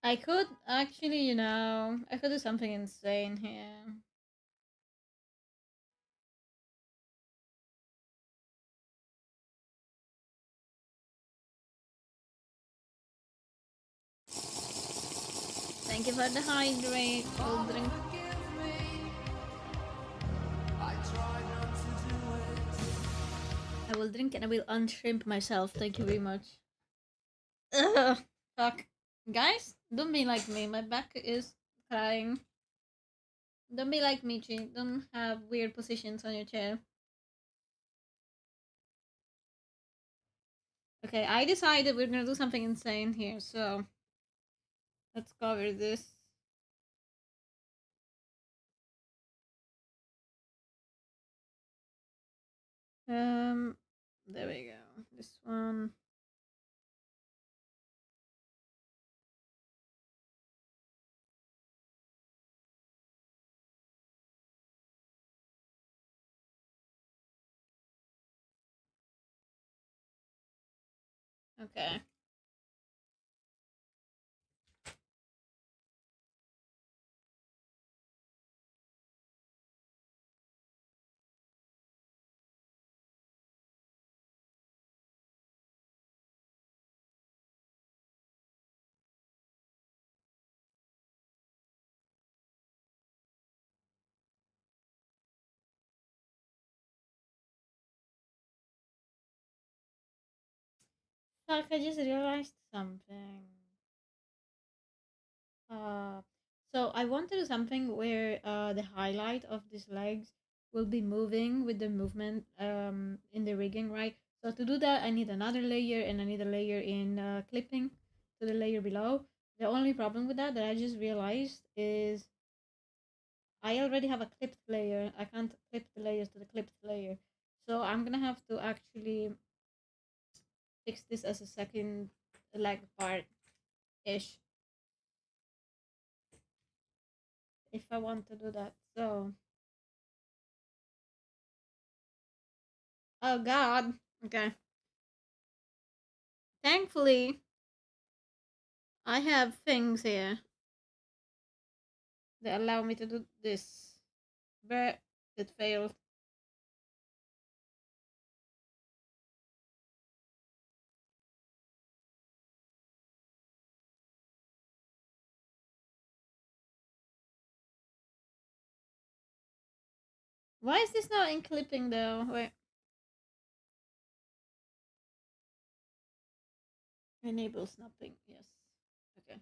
I could actually, I could do something insane here. Thank you for the hydrate. I'll drink. I will drink and I will unshrimp myself. Thank you very much. Ugh, fuck. Guys, don't be like me. My back is crying. Don't be like Michi. Don't have weird positions on your chair. Okay, I decided we're gonna do something insane here, so let's cover this. Um, there we go. This one. Okay. Fuck, I just realized something. Uh, so I want to do something where the highlight of these legs will be moving with the movement in the rigging, right? So to do that, I need another layer and I need a layer in clipping to the layer below. The only problem with that I just realized is I already have a clipped layer. I can't clip the layers to the clipped layer. So I'm gonna have to actually fix this as a second leg part ish if I want to do that. So, oh god. Okay. Thankfully, I have things here that allow me to do this. But it failed. Why is this not in clipping though? Wait. Enable snapping. Yes. Okay.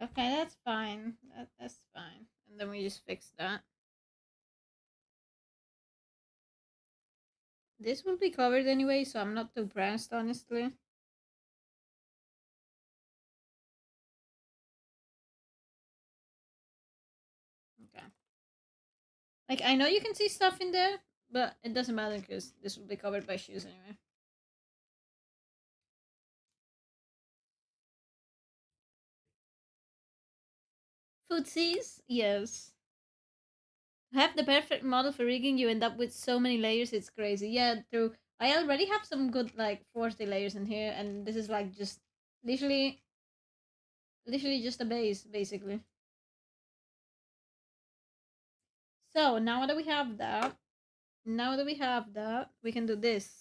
Okay, that's fine. That's fine. And then we just fix that. This will be covered anyway, so I'm not too pressed, honestly. Okay. Like, I know you can see stuff in there, but it doesn't matter because this will be covered by shoes anyway. Footsies? Yes. To have the perfect model for rigging, you end up with so many layers, it's crazy. Yeah, true. I already have some good, like, 40 layers in here, and this is, like, just literally, literally just a base, basically. So, now that we have that, we can do this.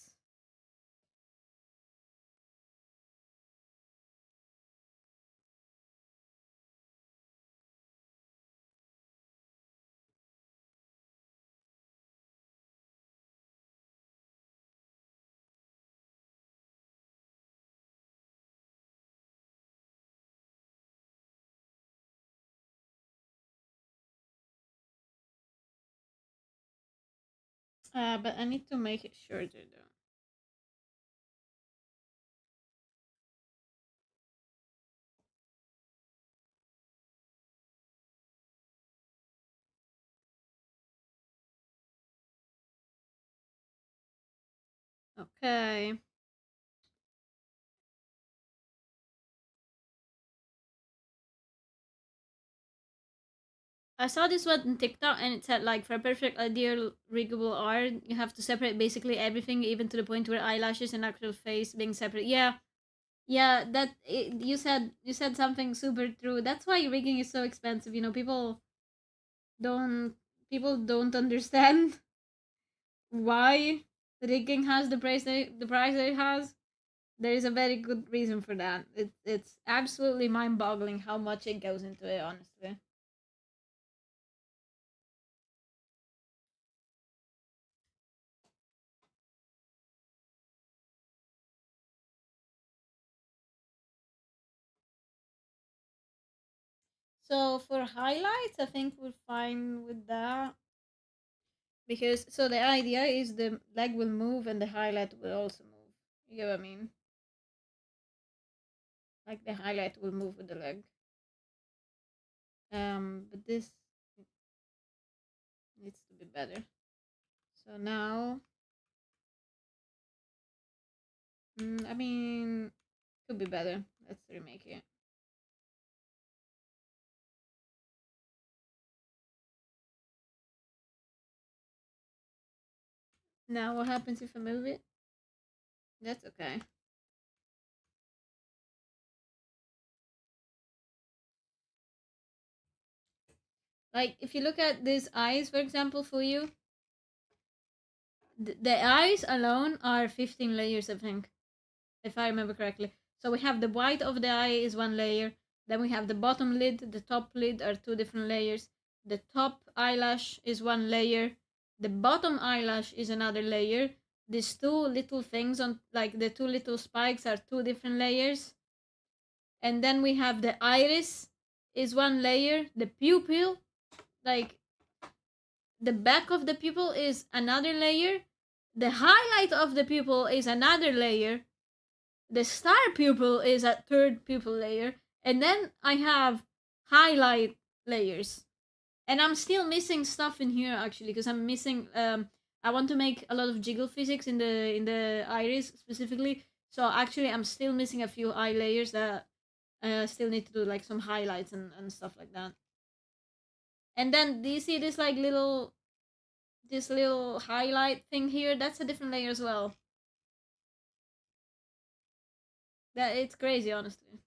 But I need to make it shorter, though. Okay. I saw this one on TikTok and it said like for a perfect ideal riggable art, you have to separate basically everything, even to the point where eyelashes and actual face being separate. Yeah, yeah. You said something super true. That's why rigging is so expensive. Don't people don't understand why rigging has the price that it has. There is a very good reason for that. It's absolutely mind boggling how much it goes into it. Honestly. So for highlights, I think we're fine with that because so the idea is the leg will move and the highlight will also move. You get what I mean? Like the highlight will move with the leg. But this needs to be better. So now, I mean, could be better. Let's remake it. Now, what happens if I move it? That's okay. Like if you look at these eyes, for example, for you, the eyes alone are 15 layers, I think, if I remember correctly. So we have the white of the eye is one layer. Then we have the bottom lid, the top lid are two different layers. The top eyelash is one layer. The bottom eyelash is another layer. These two little things on like the two little spikes are two different layers. And then we have the iris is one layer. The pupil, like the back of the pupil is another layer. The highlight of the pupil is another layer. The star pupil is a third pupil layer. And then I have highlight layers. And I'm still missing stuff in here actually because I'm missing I want to make a lot of jiggle physics in the iris specifically. So actually I'm still missing a few eye layers that still need to do like some highlights and stuff like that. And then do you see this little highlight thing here? That's a different layer as well. That it's crazy honestly.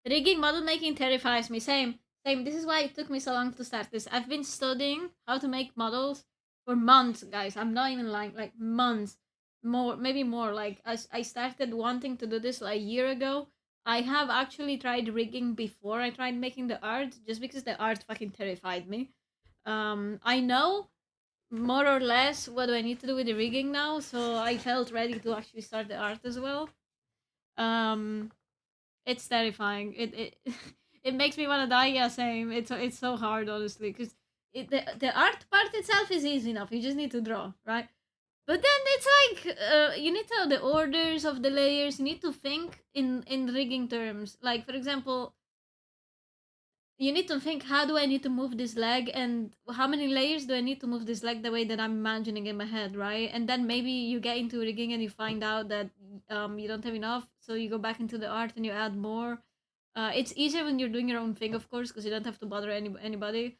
Rigging model making terrifies me. Same. Same. This is why it took me so long to start this. I've been studying how to make models for months, guys. I'm not even lying. Like months. More, maybe more. Like I started wanting to do this like a year ago. I have actually tried rigging before I tried making the art, just because the art fucking terrified me. I know more or less what do I need to do with the rigging now, so I felt ready to actually start the art as well. Um, it's terrifying. It it makes me want to die. Yeah, same. It's so hard, honestly, because the art part itself is easy enough. You just need to draw, right? But then it's like you need to know the orders of the layers. You need to think in rigging terms. Like for example, you need to think, how do I need to move this leg, and how many layers do I need to move this leg the way that I'm imagining in my head, right? And then maybe you get into rigging and you find out that you don't have enough, so you go back into the art and you add more. It's easier when you're doing your own thing, of course, because you don't have to bother anybody.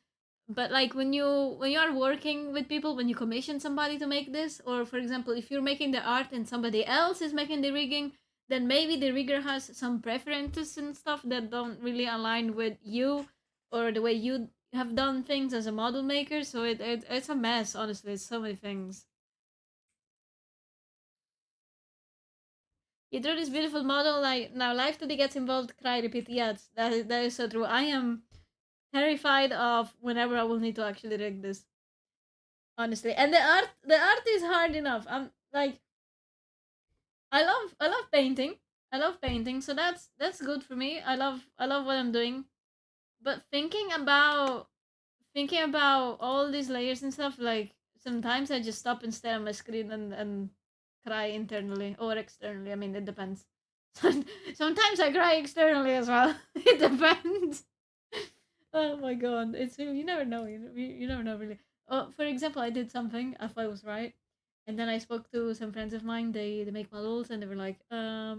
But like when you are working with people, when you commission somebody to make this, or for example, if you're making the art and somebody else is making the rigging, then maybe the rigger has some preferences and stuff that don't really align with you or the way you have done things as a model maker. So it's a mess, honestly. It's so many things. You drew this beautiful model, like now life today gets involved, cry, repeat. Yes, that is so true. I am terrified of whenever I will need to actually rig this. Honestly. And the art is hard enough. I'm like I love painting. I love painting, so that's good for me. I love what I'm doing. But thinking about all these layers and stuff, like sometimes I just stop and stare at my screen and cry internally or externally. I mean, it depends. Sometimes I cry externally as well. It depends. Oh my god, it's you never know. You never know really. For example, I did something I thought was right, and then I spoke to some friends of mine. They make models, and they were like, yeah,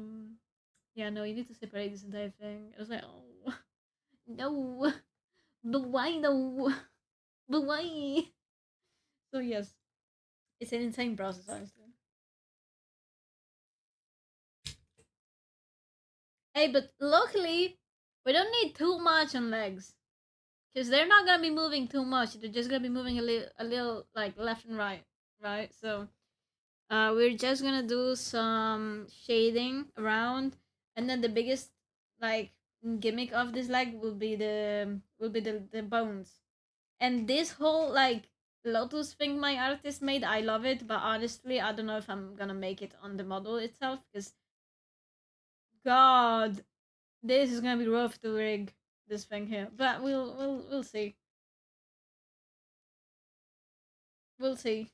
no, you need to separate this entire thing. I was like, oh, no, but why no? But why? So yes, it's an insane process, honestly. Hey, but luckily, we don't need too much on legs, because they're not gonna be moving too much. They're just gonna be moving a little like left and right, right? So, we're just gonna do some shading around, and then the biggest like gimmick of this leg will be the bones. And this whole like lotus thing my artist made, I love it, but honestly, I don't know if I'm gonna make it on the model itself because God, this is gonna be rough to rig this thing here. But we'll see. We'll see.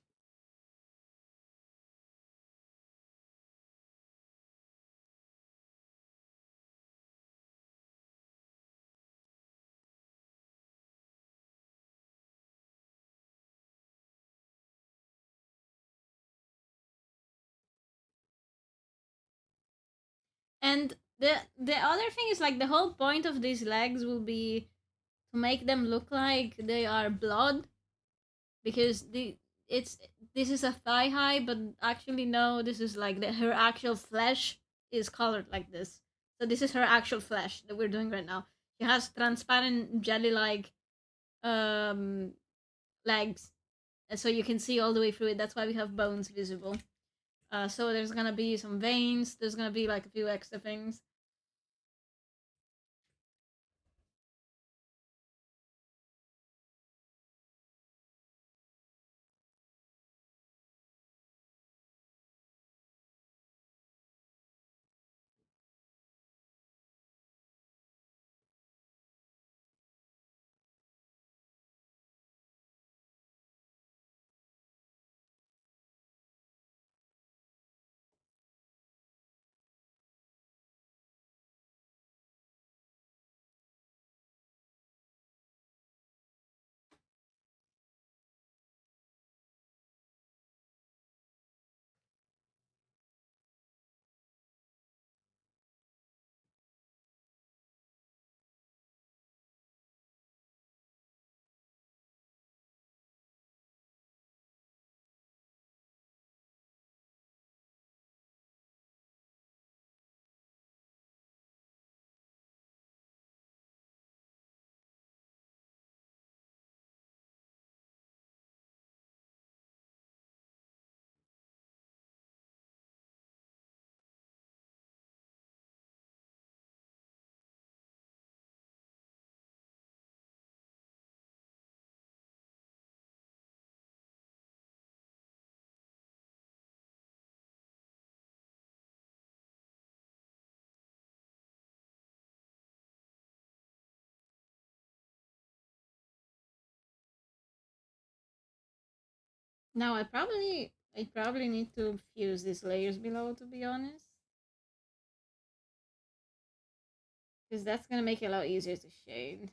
And the other thing is like the whole point of these legs will be to make them look like they are blood, because it's this is a thigh high, but actually no, this is like her actual flesh is colored like this. So this is her actual flesh that we're doing right now. She has transparent jelly like um legs, and so you can see all the way through it. That's why we have bones visible. So there's gonna be some veins. There's gonna be like a few extra things. Now I probably need to fuse these layers below, to be honest, because that's gonna make it a lot easier to shade.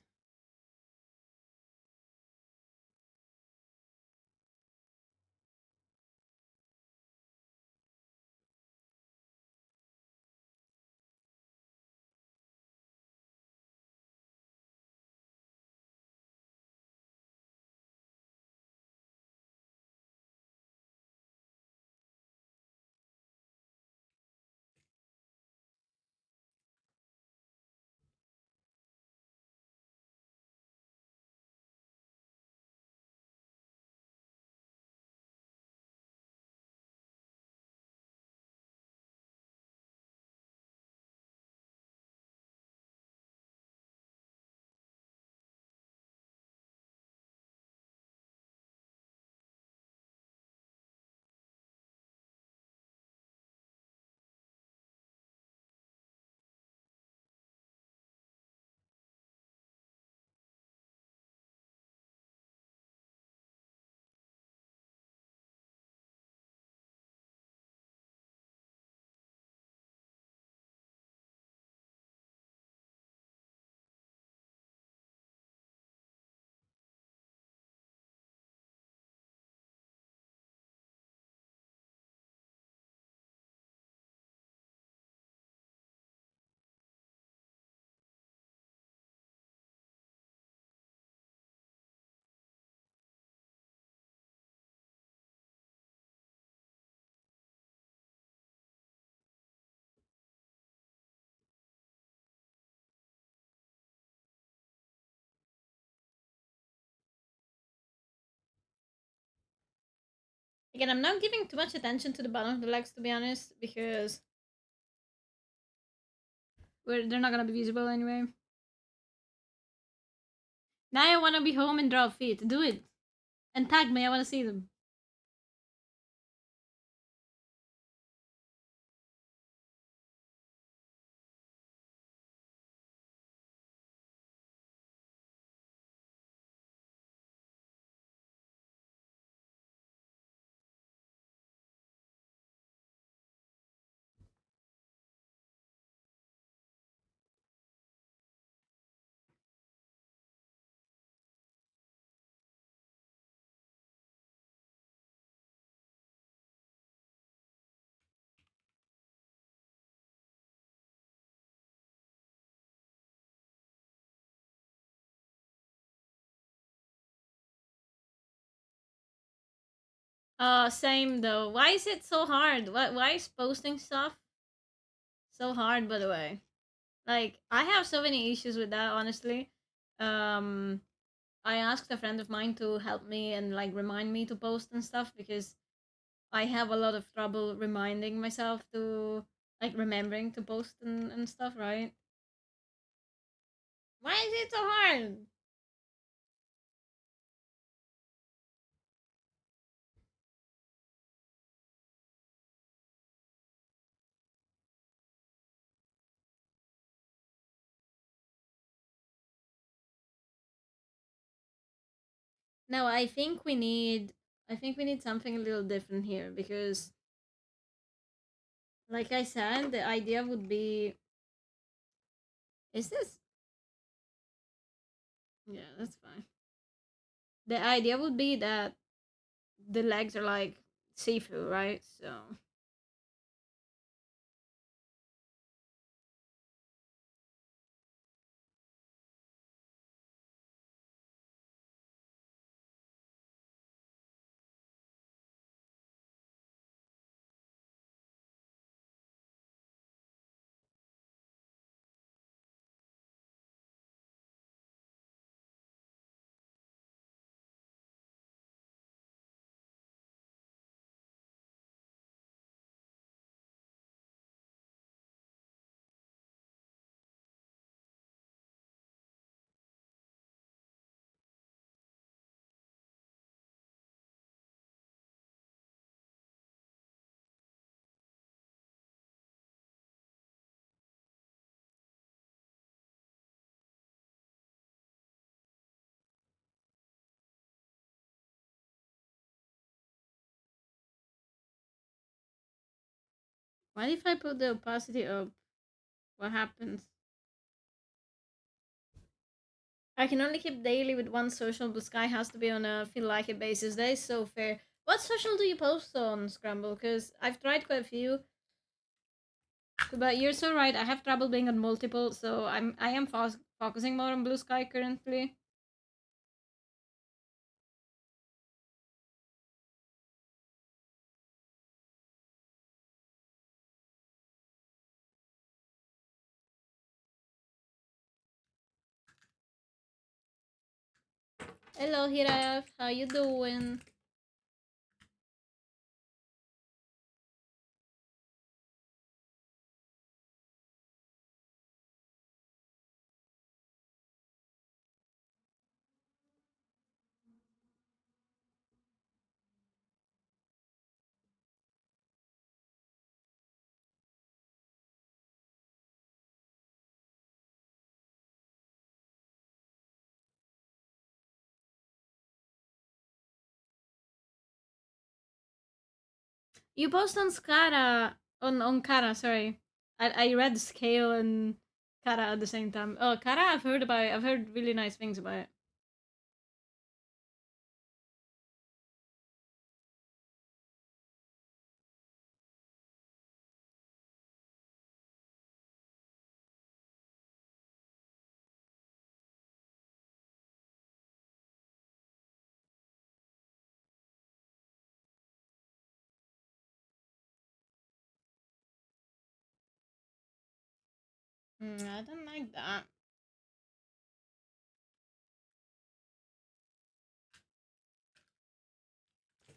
Again, I'm not giving too much attention to the bottom of the legs, to be honest, because they're not gonna be visible anyway. Now I wanna be home and draw feet. Do it and tag me. I wanna see them. Same though. Why is it so hard? Why is posting stuff so hard? By the way, like I have so many issues with that. Honestly, um, I asked a friend of mine to help me and like remind me to post and stuff because I have a lot of trouble reminding myself to like remembering to post and stuff. Right? Why is it so hard? No, I think we need something a little different here because like I said, the idea would be is this yeah, that's fine. The idea would be that the legs are like see-through, right? So What if I put the opacity up? What happens? I can only keep daily with one social, but Sky has to be on a feel like it basis. That is so fair. What social do you post on Scramble? Because I've tried quite a few, but you're so right. I have trouble being on multiple, so I am focusing more on Blue Sky currently. Hello, Hiraf. How you doing? You post on Skara on Kara. Sorry, I read Scale and Kara at the same time. Oh, Kara, I've heard about it. I've heard really nice things about it. I don't like that.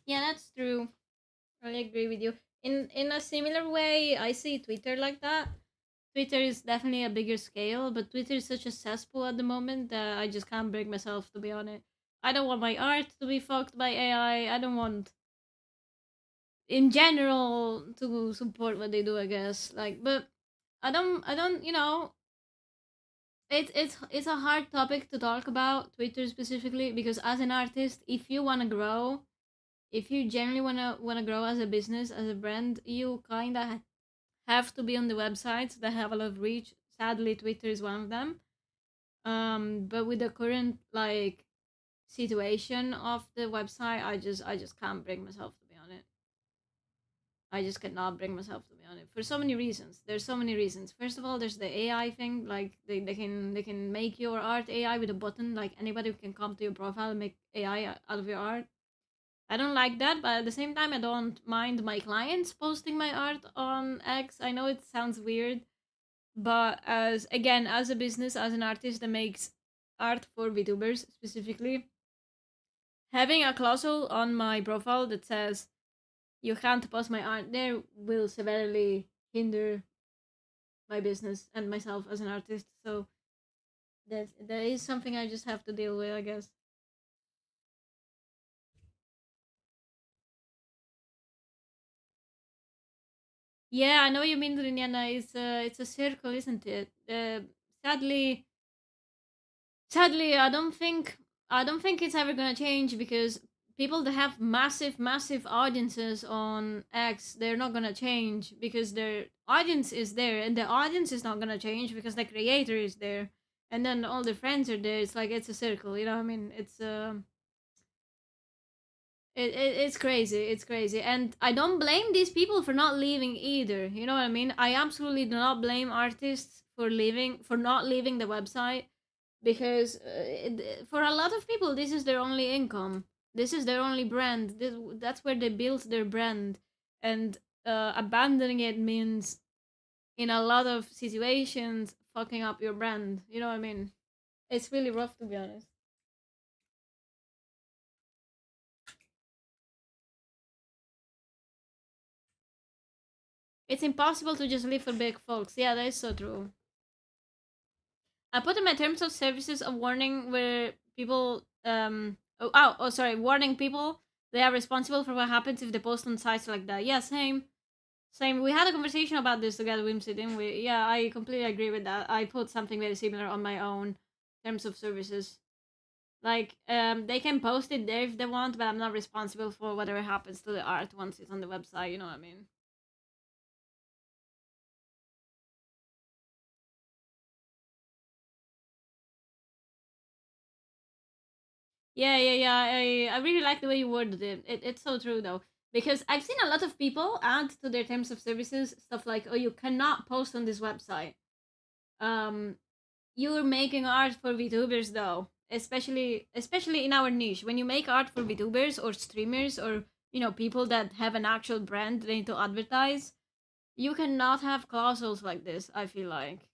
Yeah, that's true. I agree with you. In a similar way, I see Twitter like that. Twitter is definitely a bigger scale, but Twitter is such a cesspool at the moment that I just can't bring myself to be on it. I don't want my art to be fucked by AI. I don't want, in general, to support what they do. I guess but I don't. It's a hard topic to talk about Twitter specifically because as an artist, if you want to grow, if you generally wanna grow as a business, as a brand, you kind of have to be on the websites that have a lot of reach. Sadly, Twitter is one of them. But with the current situation of the website, I just can't bring myself to be on it. I just cannot bring myself to be on it for so many reasons. There's so many reasons. First of all, there's the AI thing. Like they can make your art AI with a button. Like anybody can come to your profile and make AI out of your art. I don't like that, but at the same time, I don't mind my clients posting my art on X. I know it sounds weird, but as a business, as an artist that makes art for VTubers specifically, having a clause on my profile that says you can't post my art there will severely hinder my business and myself as an artist. So that is something I just have to deal with, I guess. Yeah, I know what you mean, Riniana. It's a circle, isn't it? Sadly, sadly, I don't think it's ever gonna change because people that have massive audiences on X, they're not gonna change because their audience is there, and the audience is not gonna change because the creator is there, and then all the friends are there. It's like it's a circle, you know what I mean? It's crazy. It's crazy. And I don't blame these people for not leaving either. You know what I mean? I absolutely do not blame artists for not leaving the website because for a lot of people this is their only income. This is their only brand. That's where they built their brand. And abandoning it means in a lot of situations fucking up your brand. You know what I mean? It's really rough to be honest. It's impossible to just live for big folks. Yeah, that is so true. I put in my terms of services a warning where people sorry, warning people they are responsible for what happens if they post on sites like that. Yeah, same. Same. We had a conversation about this together, Wimsy, didn't we? Yeah, I completely agree with that. I put something very similar on my own terms of services. Like, they can post it there if they want, but I'm not responsible for whatever happens to the art once it's on the website, you know what I mean? Yeah, yeah, yeah. I really like the way you worded it. It's so true though, because I've seen a lot of people add to their terms of services stuff like, "Oh, you cannot post on this website." Um, you're making art for VTubers though, especially in our niche. When you make art for VTubers or streamers or people that have an actual brand they need to advertise, you cannot have clauses like this. I feel like.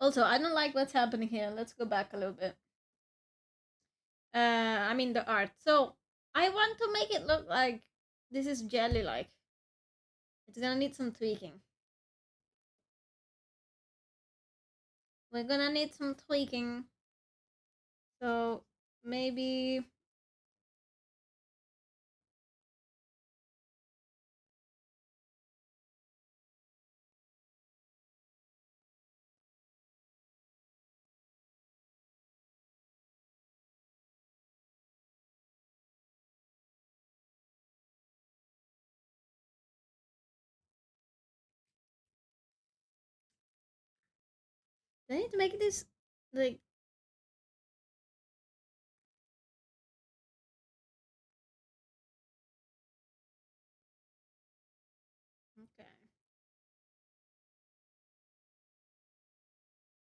Also, I don't like what's happening here. Let's go back a little bit. I mean the art. So I want to make it look like this is jelly like. It's gonna need some tweaking. We're gonna need some tweaking. So maybe I need to make this like okay.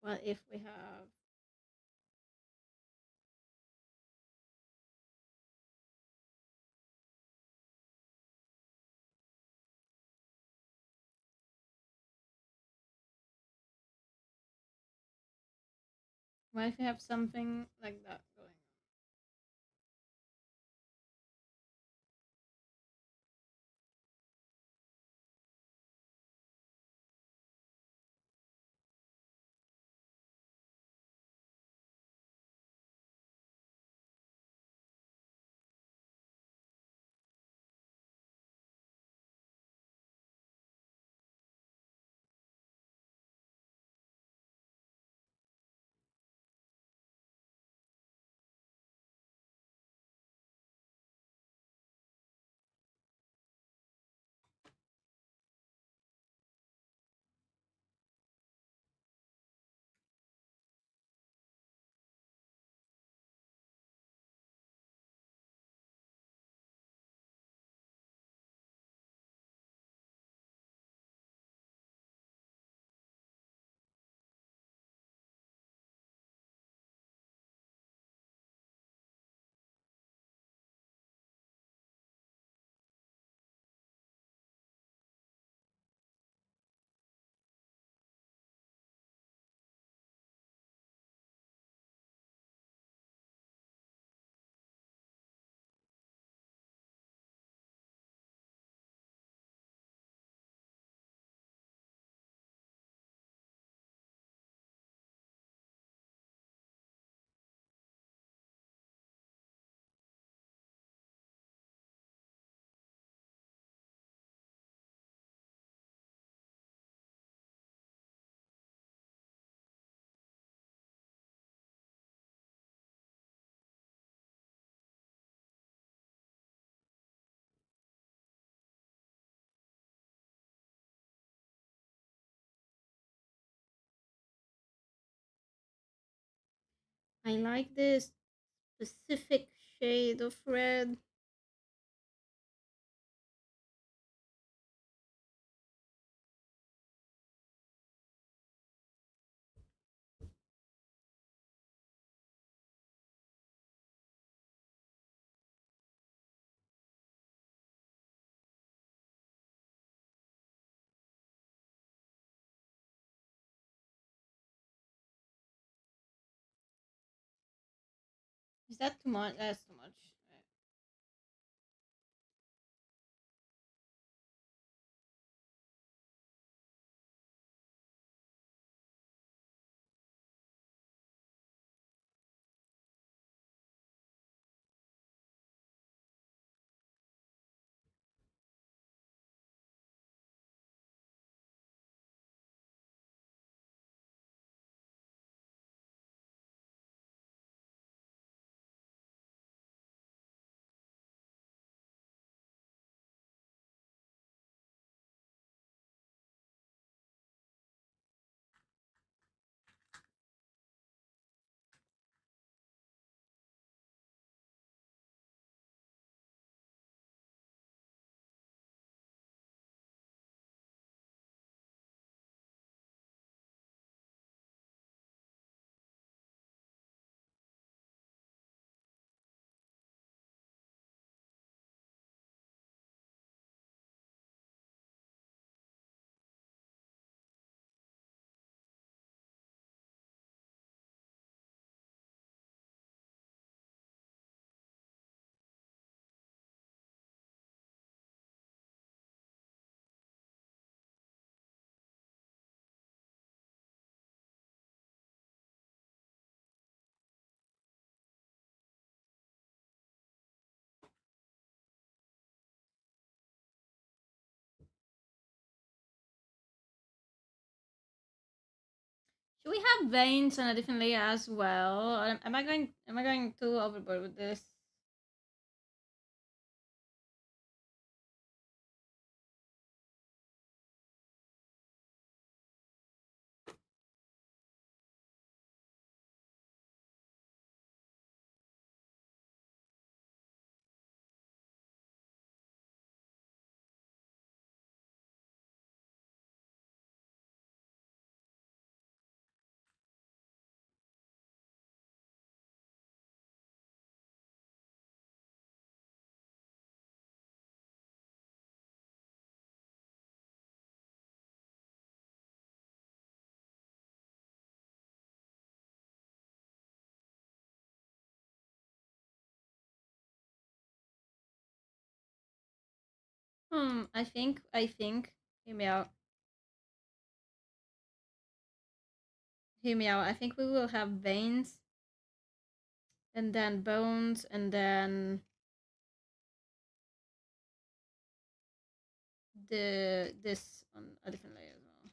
Well, if we have what if we have something like that going on? I like this specific shade of red. Is that too much? That's too much. Should we have veins on a different layer as well? Or am I going too overboard with this? I think. Hear me out. Hear me out. I think we will have veins, and then bones, and then this on a different layer as well.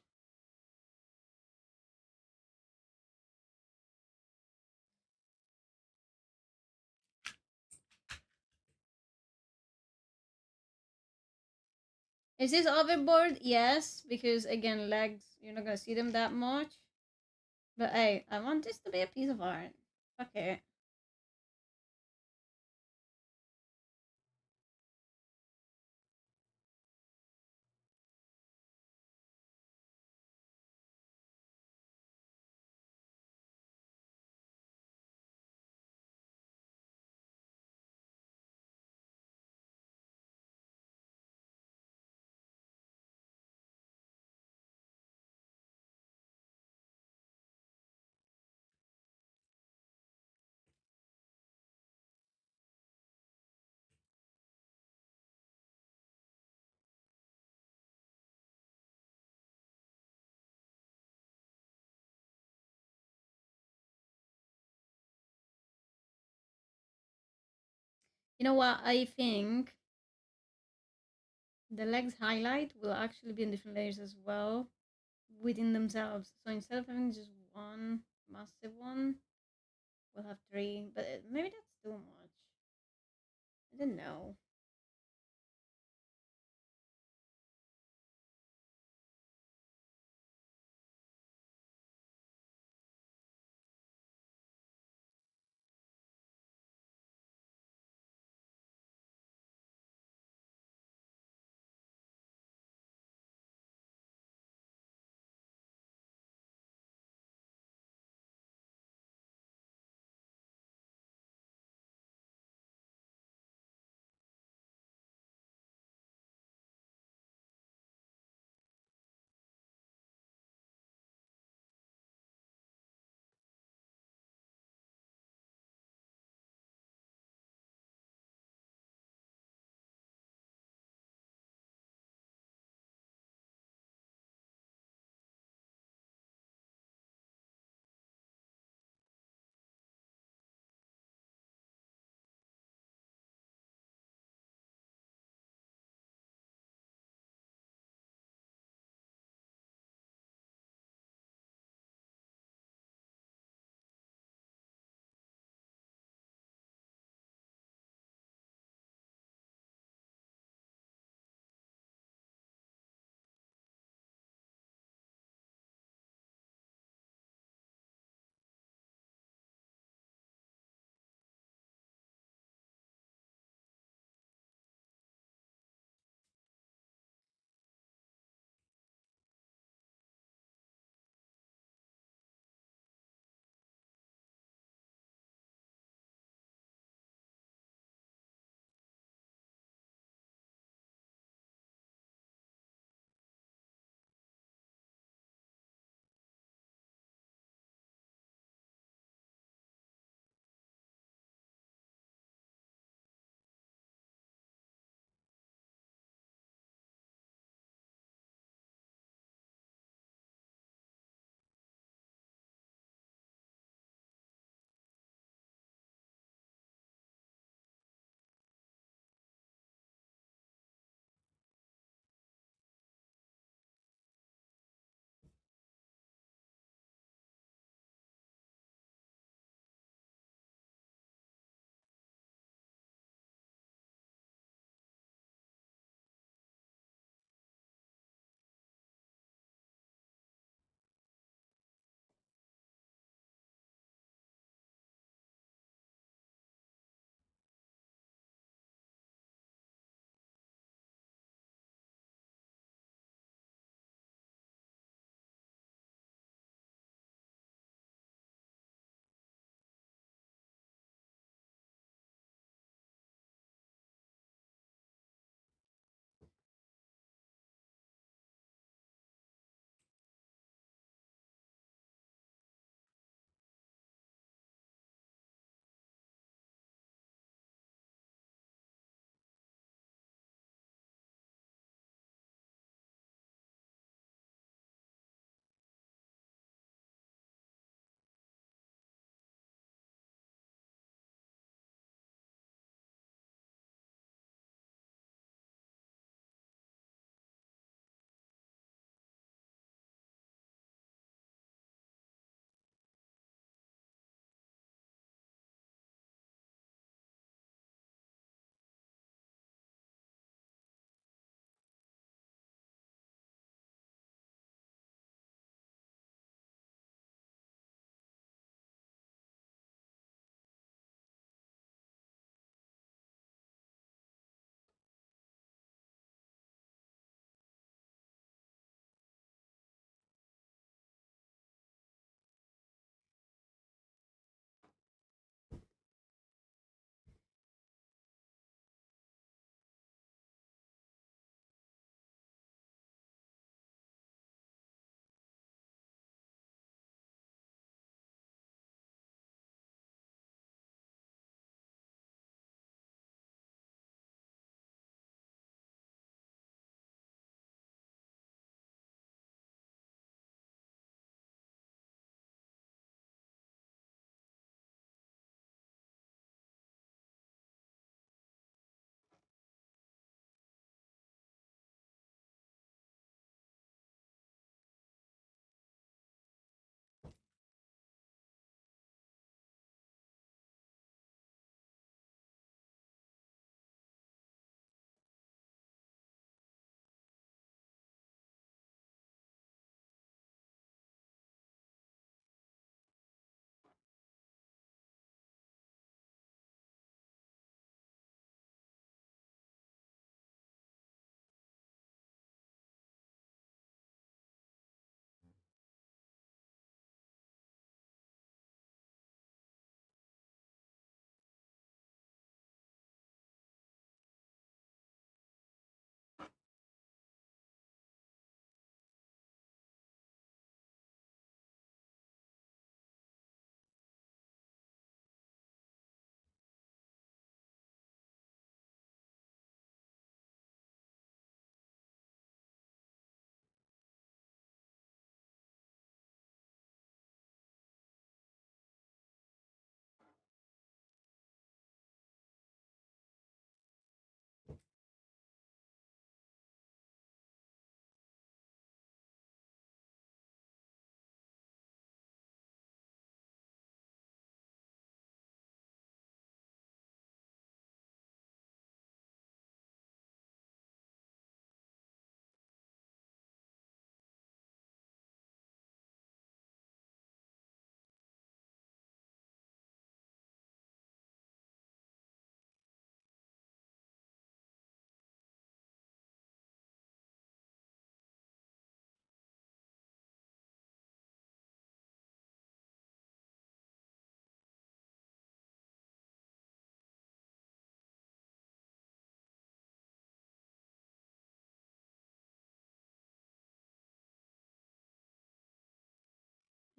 Is this overboard? Yes, because again, legs, you're not gonna see them that much. But hey, I want this to be a piece of art. Okay. You know what? I think the legs highlight will actually be in different layers as well within themselves. So instead of having just one massive one, we'll have three. But maybe that's too much. I don't know.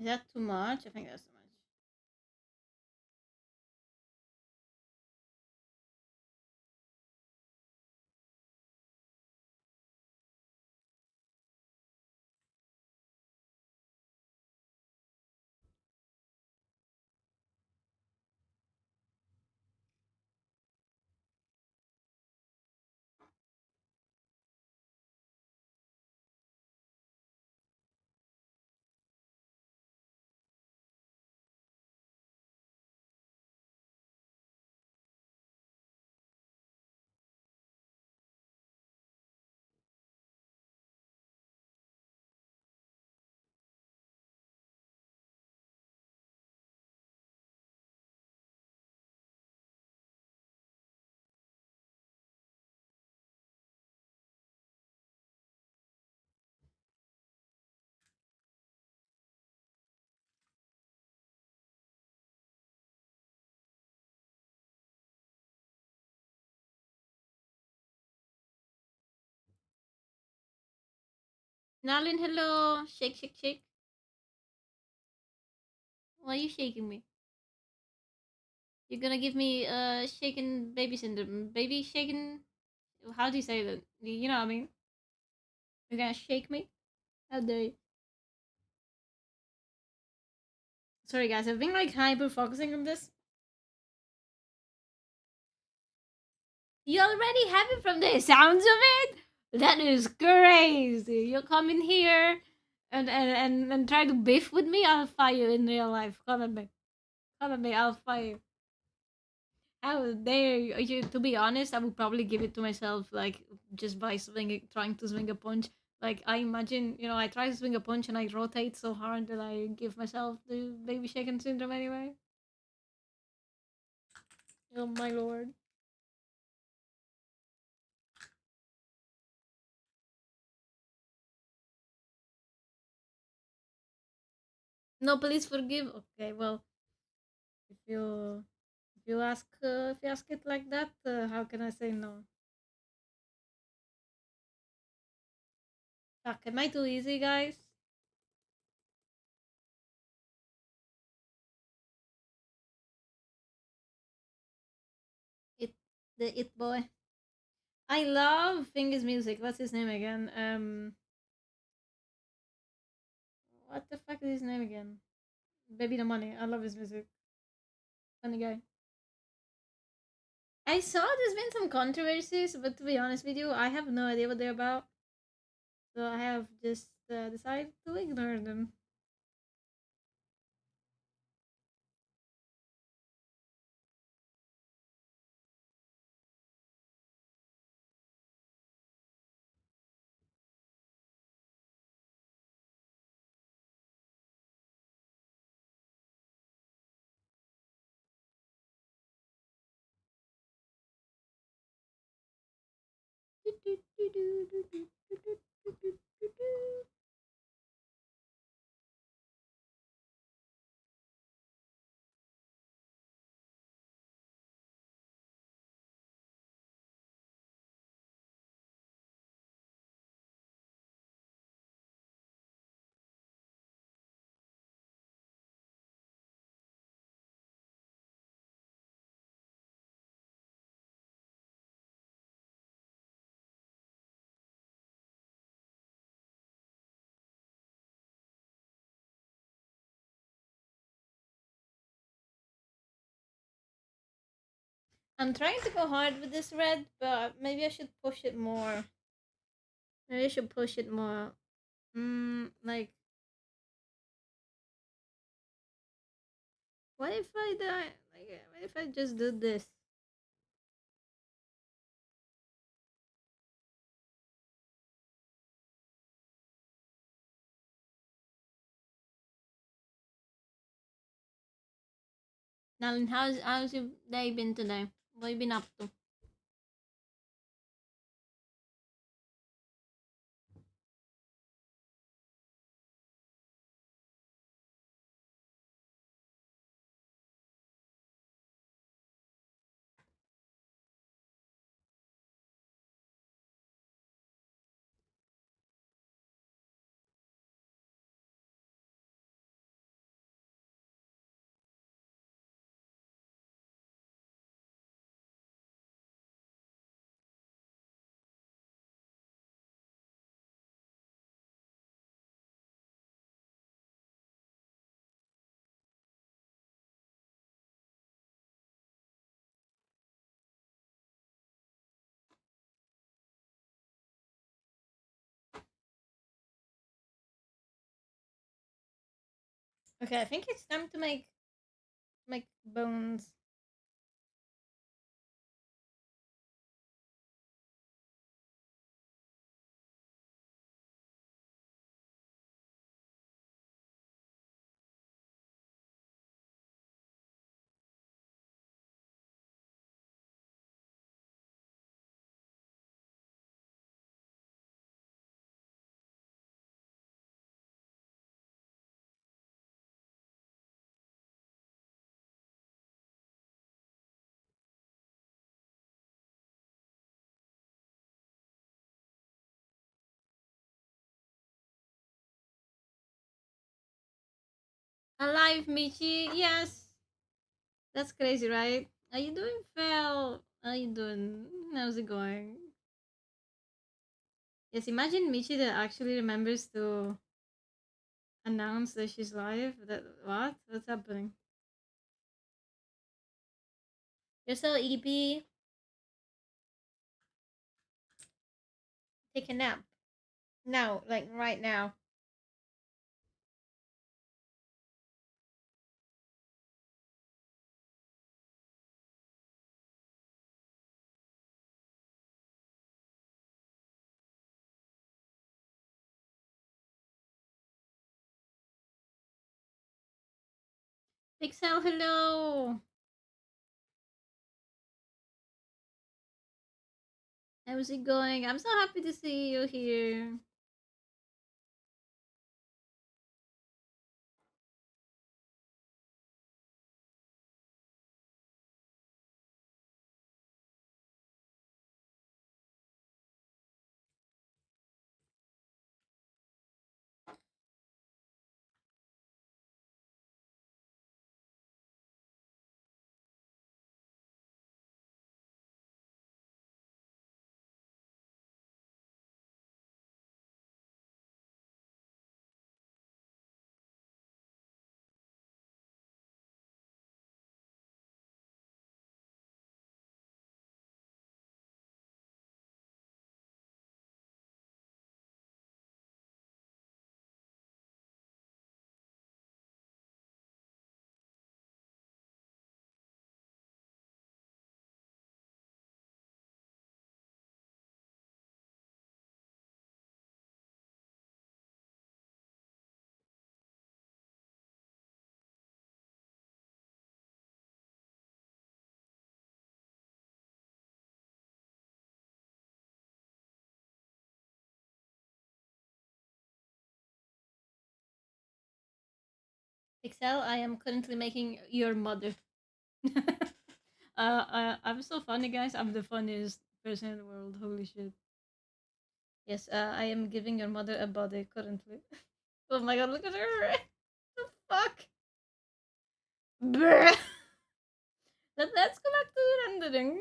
Is that too much? I think that's too much. Nalin, hello. Shake, shake, shake. Why are you shaking me? You're gonna give me shaken baby syndrome. Baby shaken. How do you say that? You know what I mean? You're gonna shake me? How dare you? Sorry, guys. I've been like hyper focusing on this. You already have it from the sounds of it? That is crazy. You come in here and try to beef with me? I'll fire you in real life. Come at me. Come at me. I'll fire you. How dare you? To be honest, I would probably give it to myself, like just by swinging, trying to swing a punch. Like I imagine, I try to swing a punch and I rotate so hard that I give myself the baby shaken syndrome anyway. Oh my lord! No, please forgive. Okay, well, if you if you ask it like that, how can I say no? Fuck, am I too easy, guys? It the it boy. I love Finger's music. What's his name again? What the fuck is his name again? Baby the Money. I love his music. Funny guy. I saw there's been some controversies, but to be honest with you, I have no idea what they're about. So I have just decided to ignore them. I'm trying to go hard with this red, but maybe I should push it more. Maybe I should push it more. Like, what if I die? Like, what if I just do this? Nalin, how's your day been today? What have you been up to? Okay, I think it's time to make bones. Alive, Michi. Yes, that's crazy, right? How you doing, Phil? How you doing? How's it going? Yes, imagine Michi that actually remembers to announce that she's live. That what? What's happening? You're so EP. Take a nap. Now, like right now. Pixel, hello. How's it going? I'm so happy to see you here. Pixel, I am currently making your mother. I'm so funny, guys. I'm the funniest person in the world. Holy shit. Yes, I am giving your mother a body currently. Oh my god, look at her. The fuck? Bruh. Let's go back to the rendering.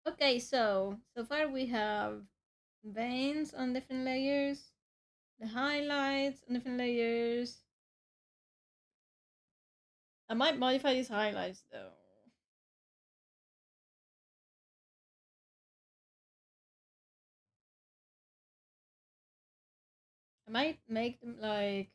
Okay, so far we have veins on different layers, the highlights on different layers. I might modify these highlights though. I might make them like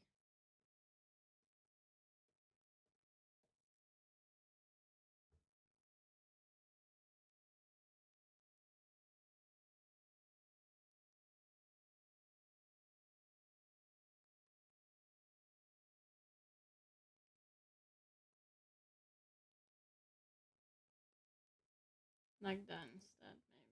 that instead, maybe.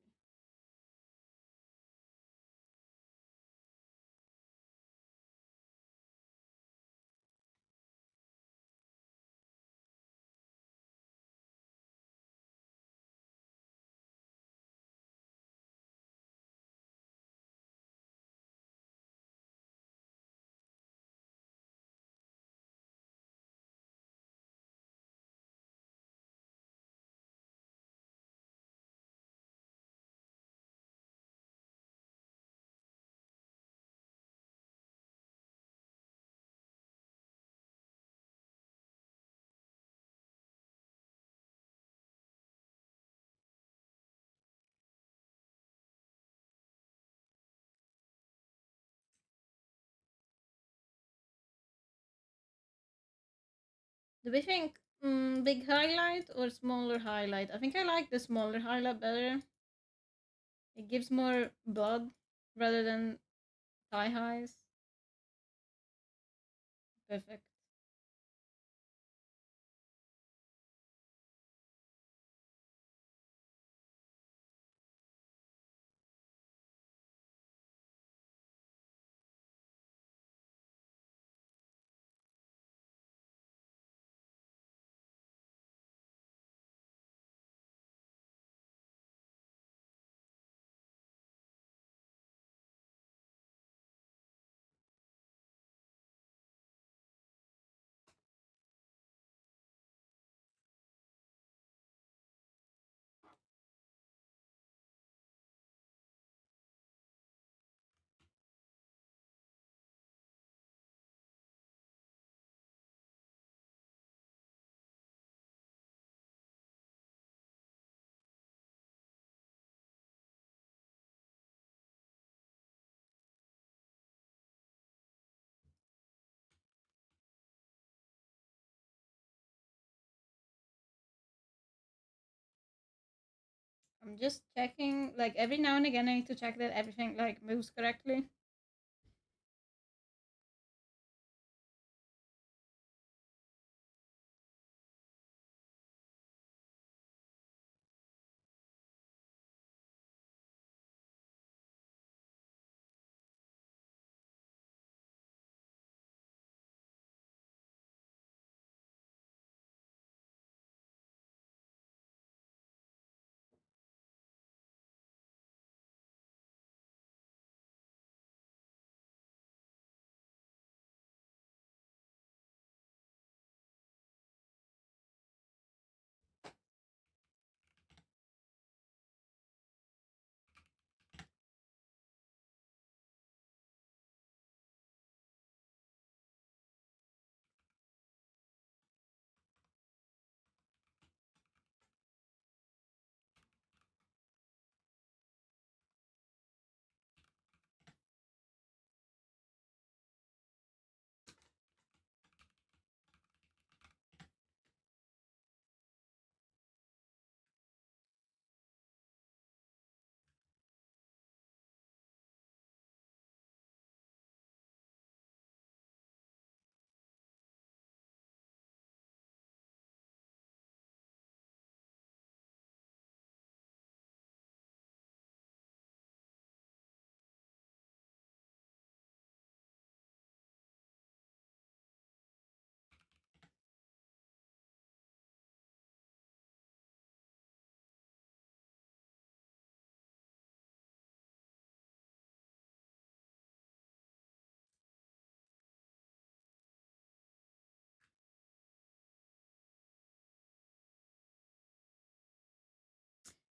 Do we think big highlight or smaller highlight? I think I like the smaller highlight better. It gives more blood rather than thigh highs. Perfect. I'm just checking, like every now and again I need to check that everything like moves correctly.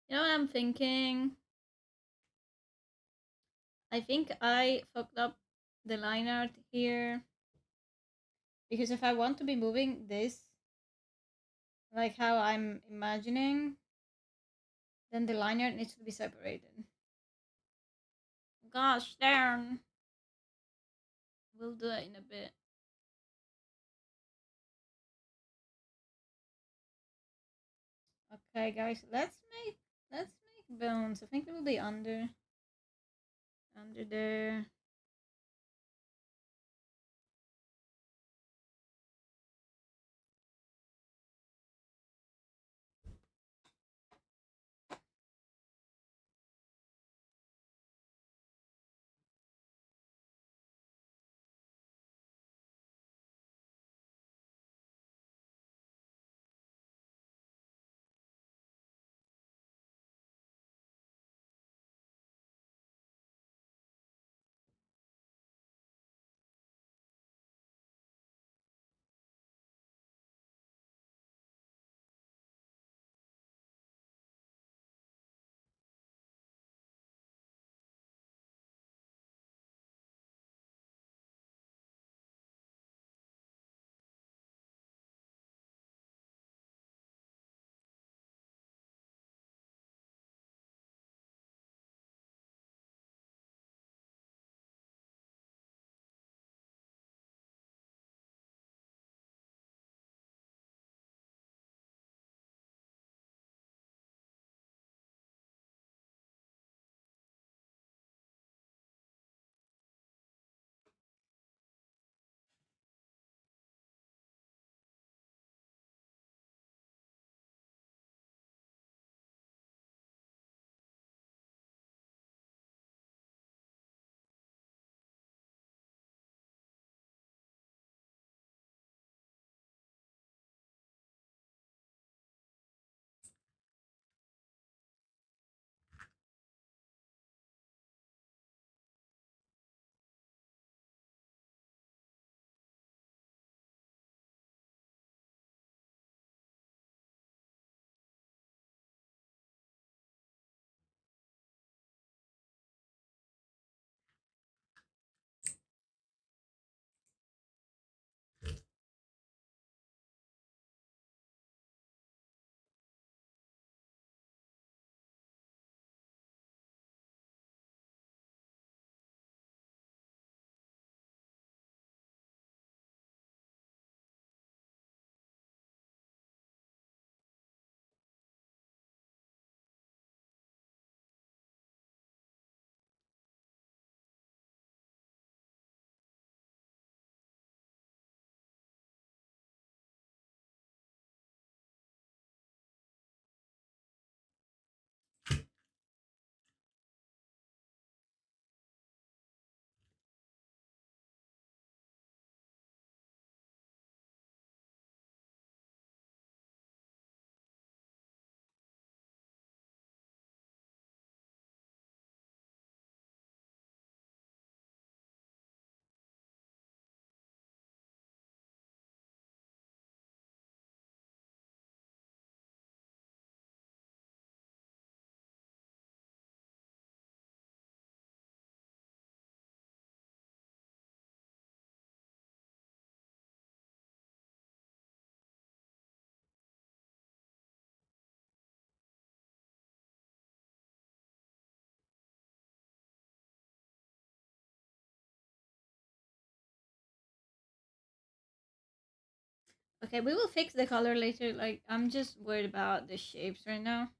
You know what I'm thinking? I think I fucked up the line art here because if I want to be moving this like how I'm imagining, then the line art needs to be separated. Gosh darn. We'll do it in a bit. Okay guys, let's make bones. I think it will be under there. Okay, we will fix the color later. Like, I'm just worried about the shapes right now.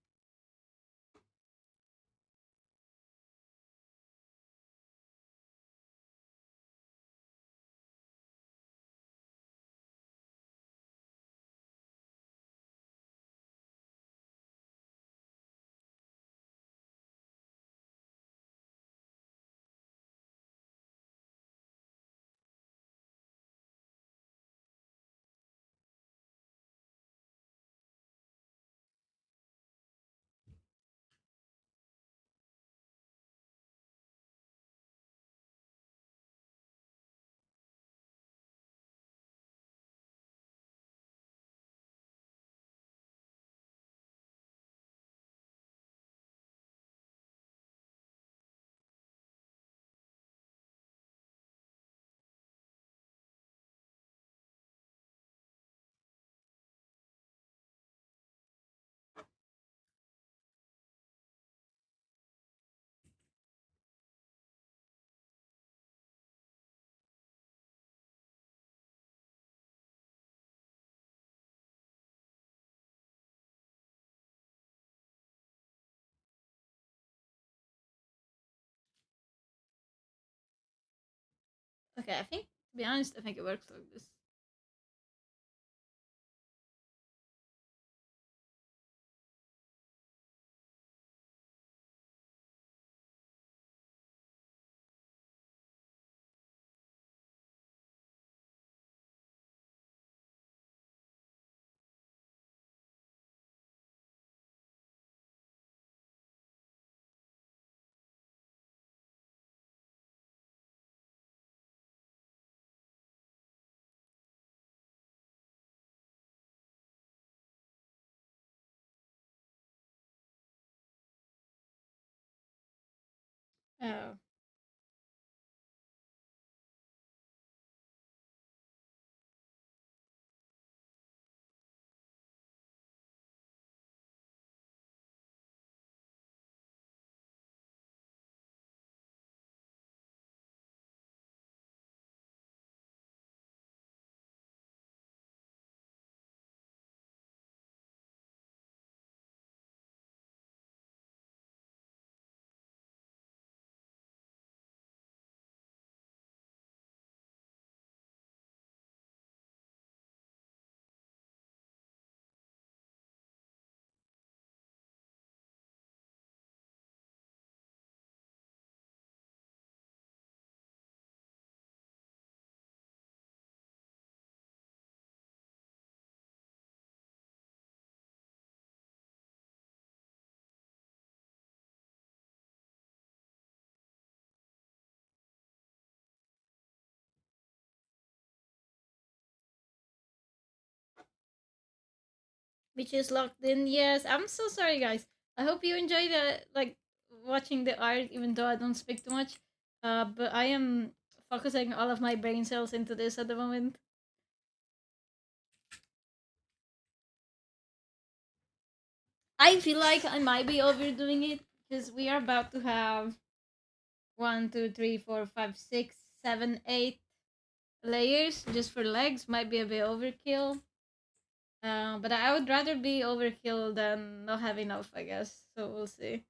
Okay, I think, to be honest, I think it works like this. Oh. Which is locked in. Yes, I'm so sorry, guys. I hope you enjoy the like watching the art, even though I don't speak too much. But I am focusing all of my brain cells into this at the moment. I feel like I might be overdoing it because we are about to have one, two, three, four, five, six, seven, 8 layers just for legs. Might be a bit overkill. But I would rather be overkill than not have enough, I guess. So we'll see.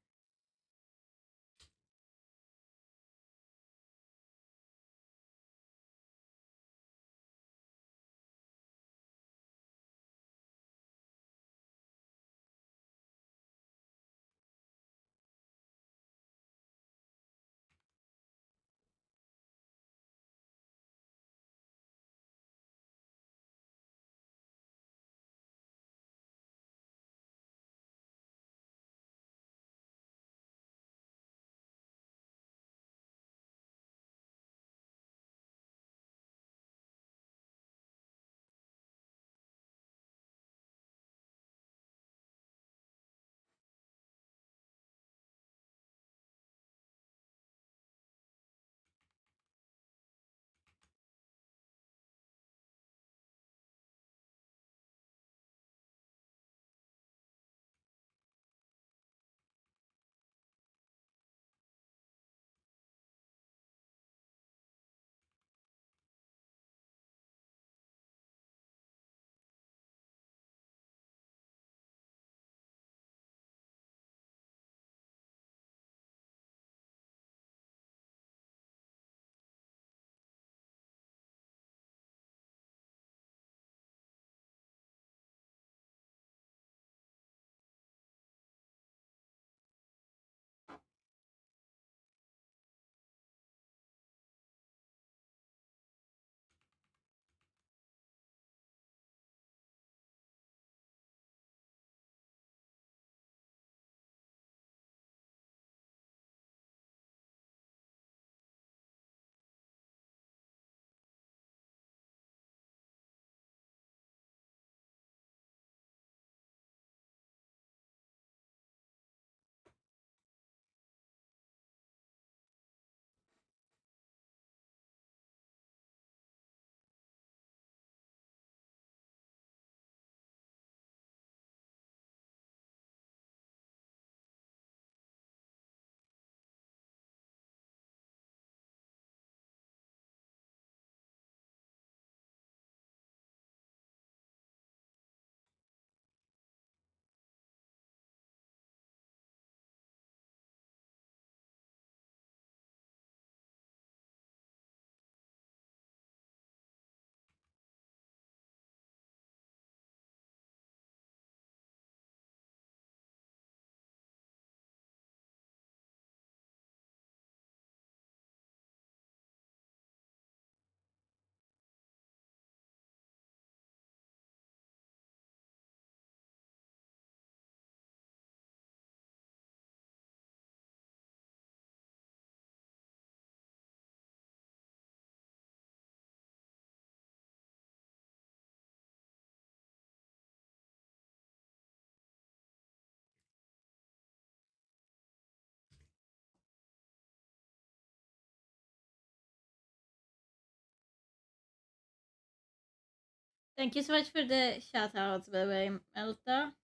Thank you so much for the shout outs, by the way, Melta.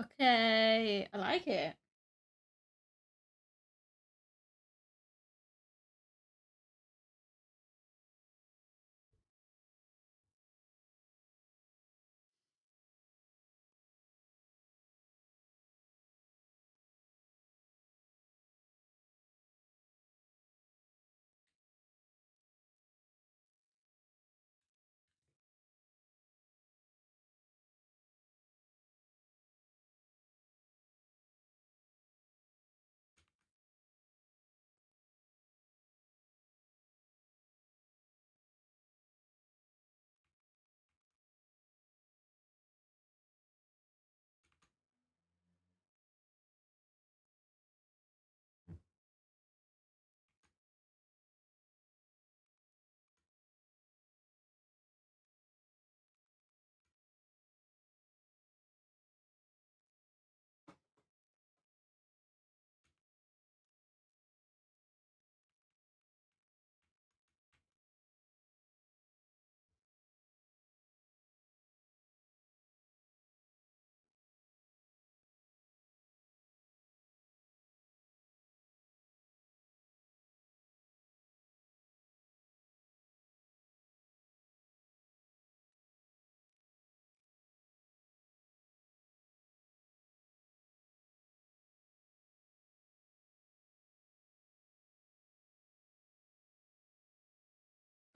Okay, I like it.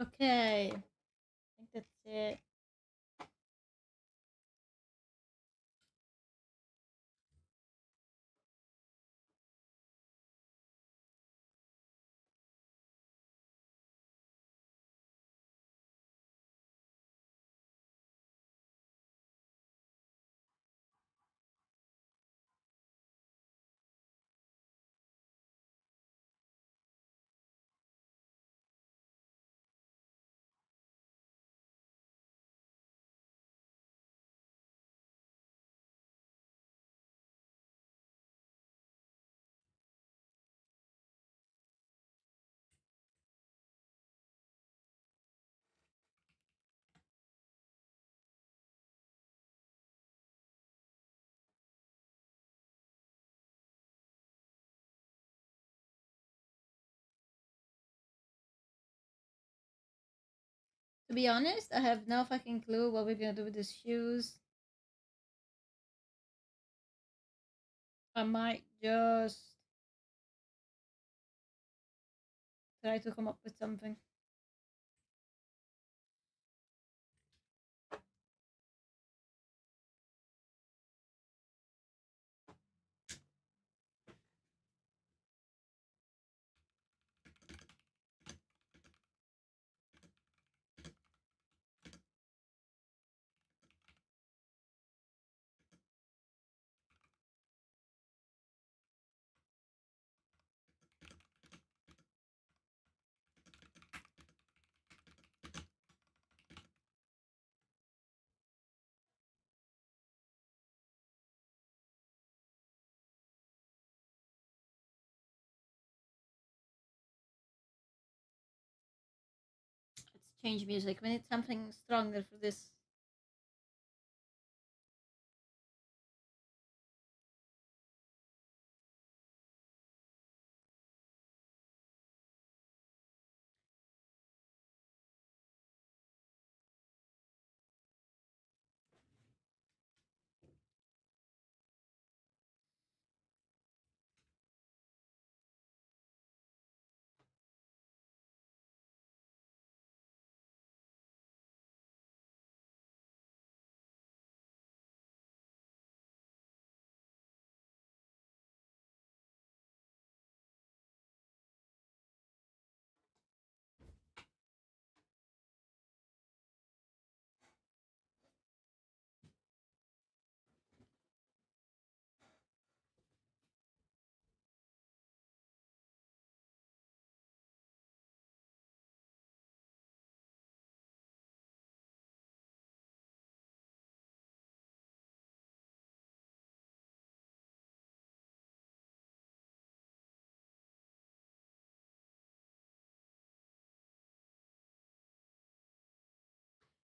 Okay, I think that's it. To be honest, I have no fucking clue what we're gonna do with these shoes. I might just try to come up with something. Let's change music. We need something stronger for this.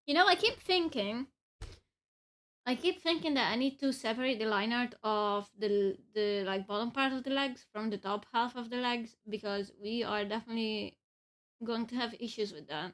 You know, I keep thinking that I need to separate the line art of the like bottom part of the legs from the top half of the legs because we are definitely going to have issues with that.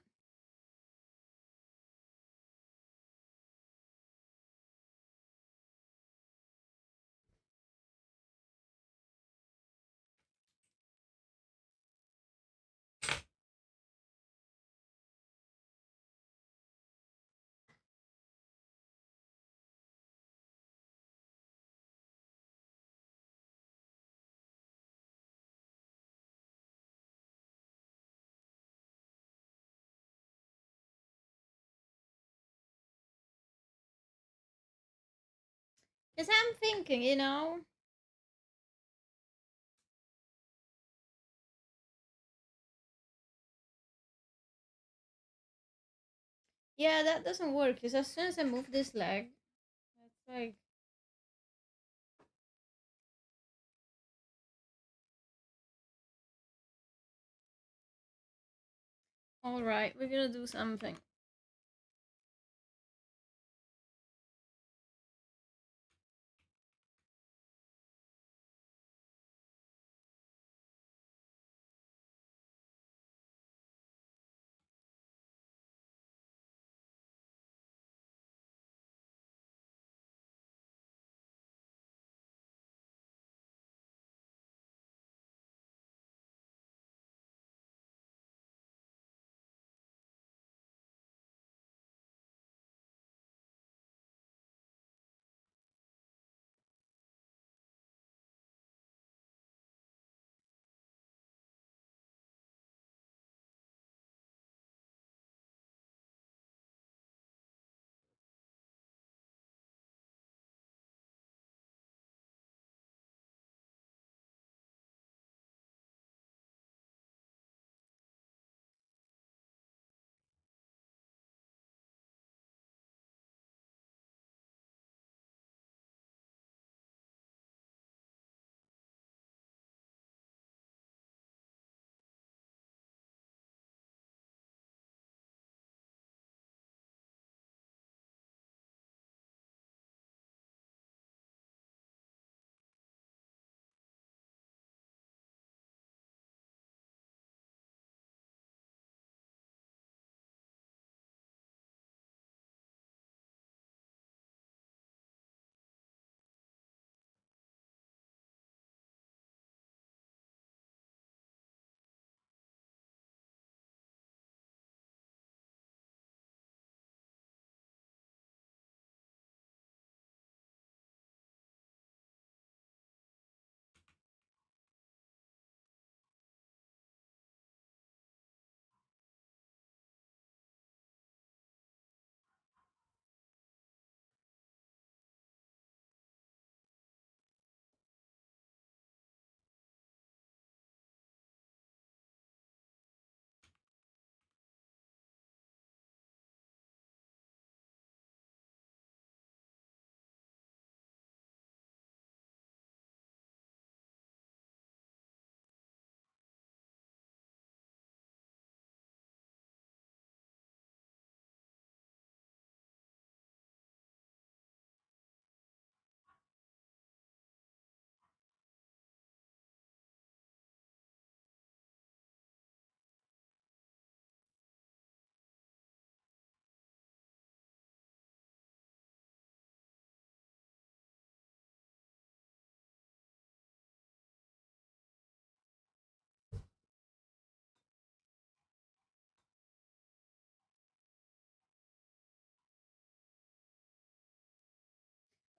Because I'm thinking, you know, yeah, that doesn't work. Because as soon as I move this leg, it's like, all right, we're gonna do something.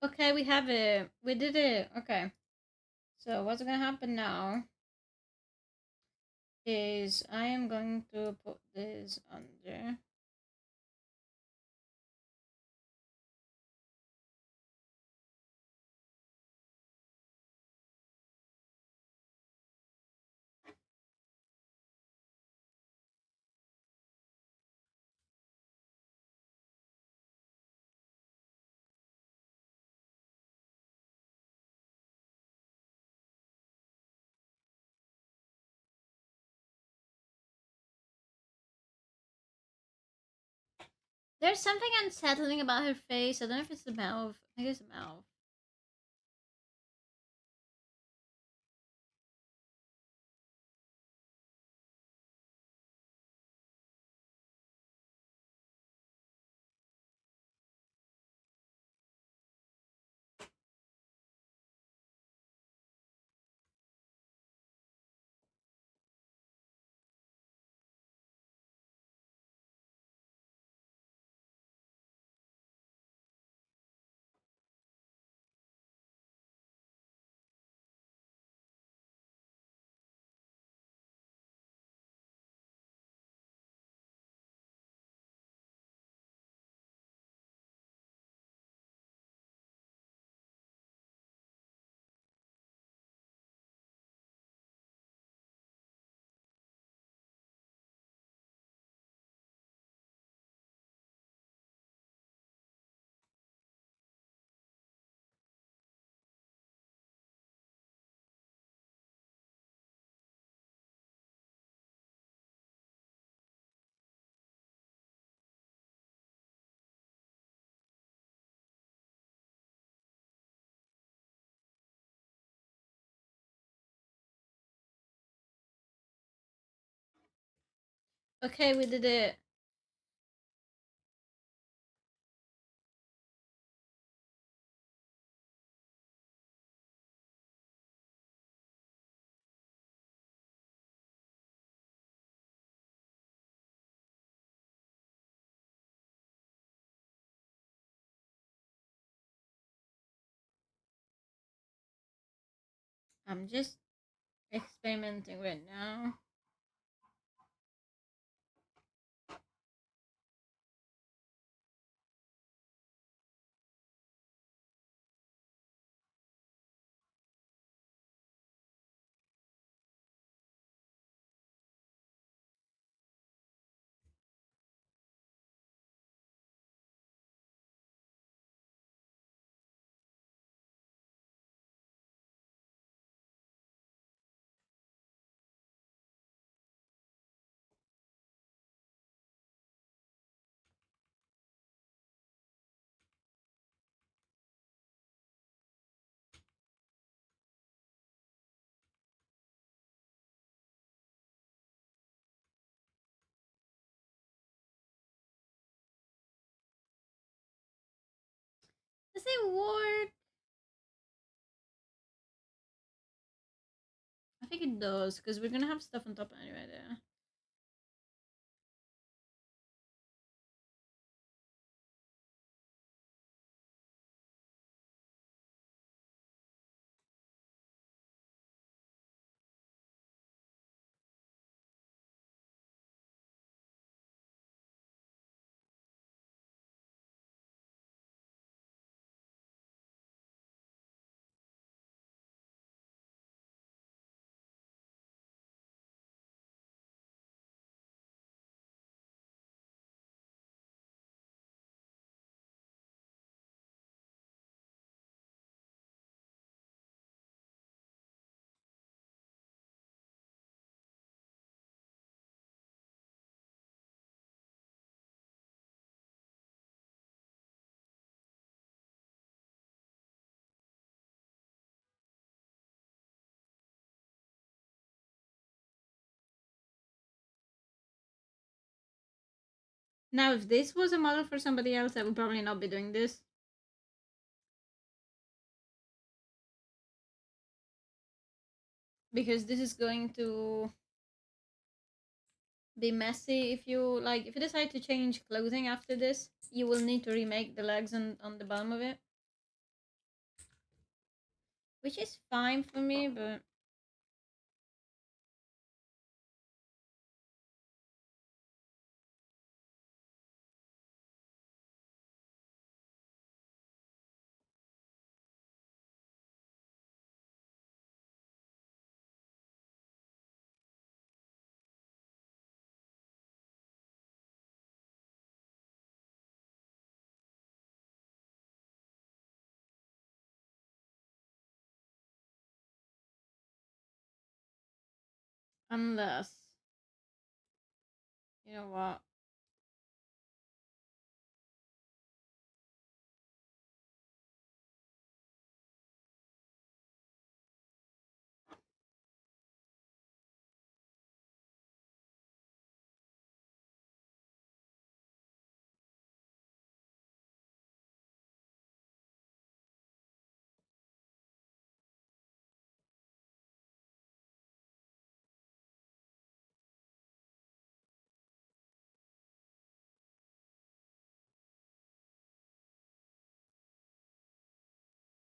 Okay, we have it. We did it. Okay. So what's gonna happen now is I am going to put this under. There's something unsettling about her face. I don't know if it's the mouth. I think it's the mouth. Okay, we did it. I'm just experimenting right now. Does it work? I think it does, because we're gonna have stuff on top anyway there. Now, if this was a model for somebody else, I would probably not be doing this. Because this is going to be messy if you like if you decide to change clothing after this, you will need to remake the legs on the bottom of it. which is fine for me, but unless you know what,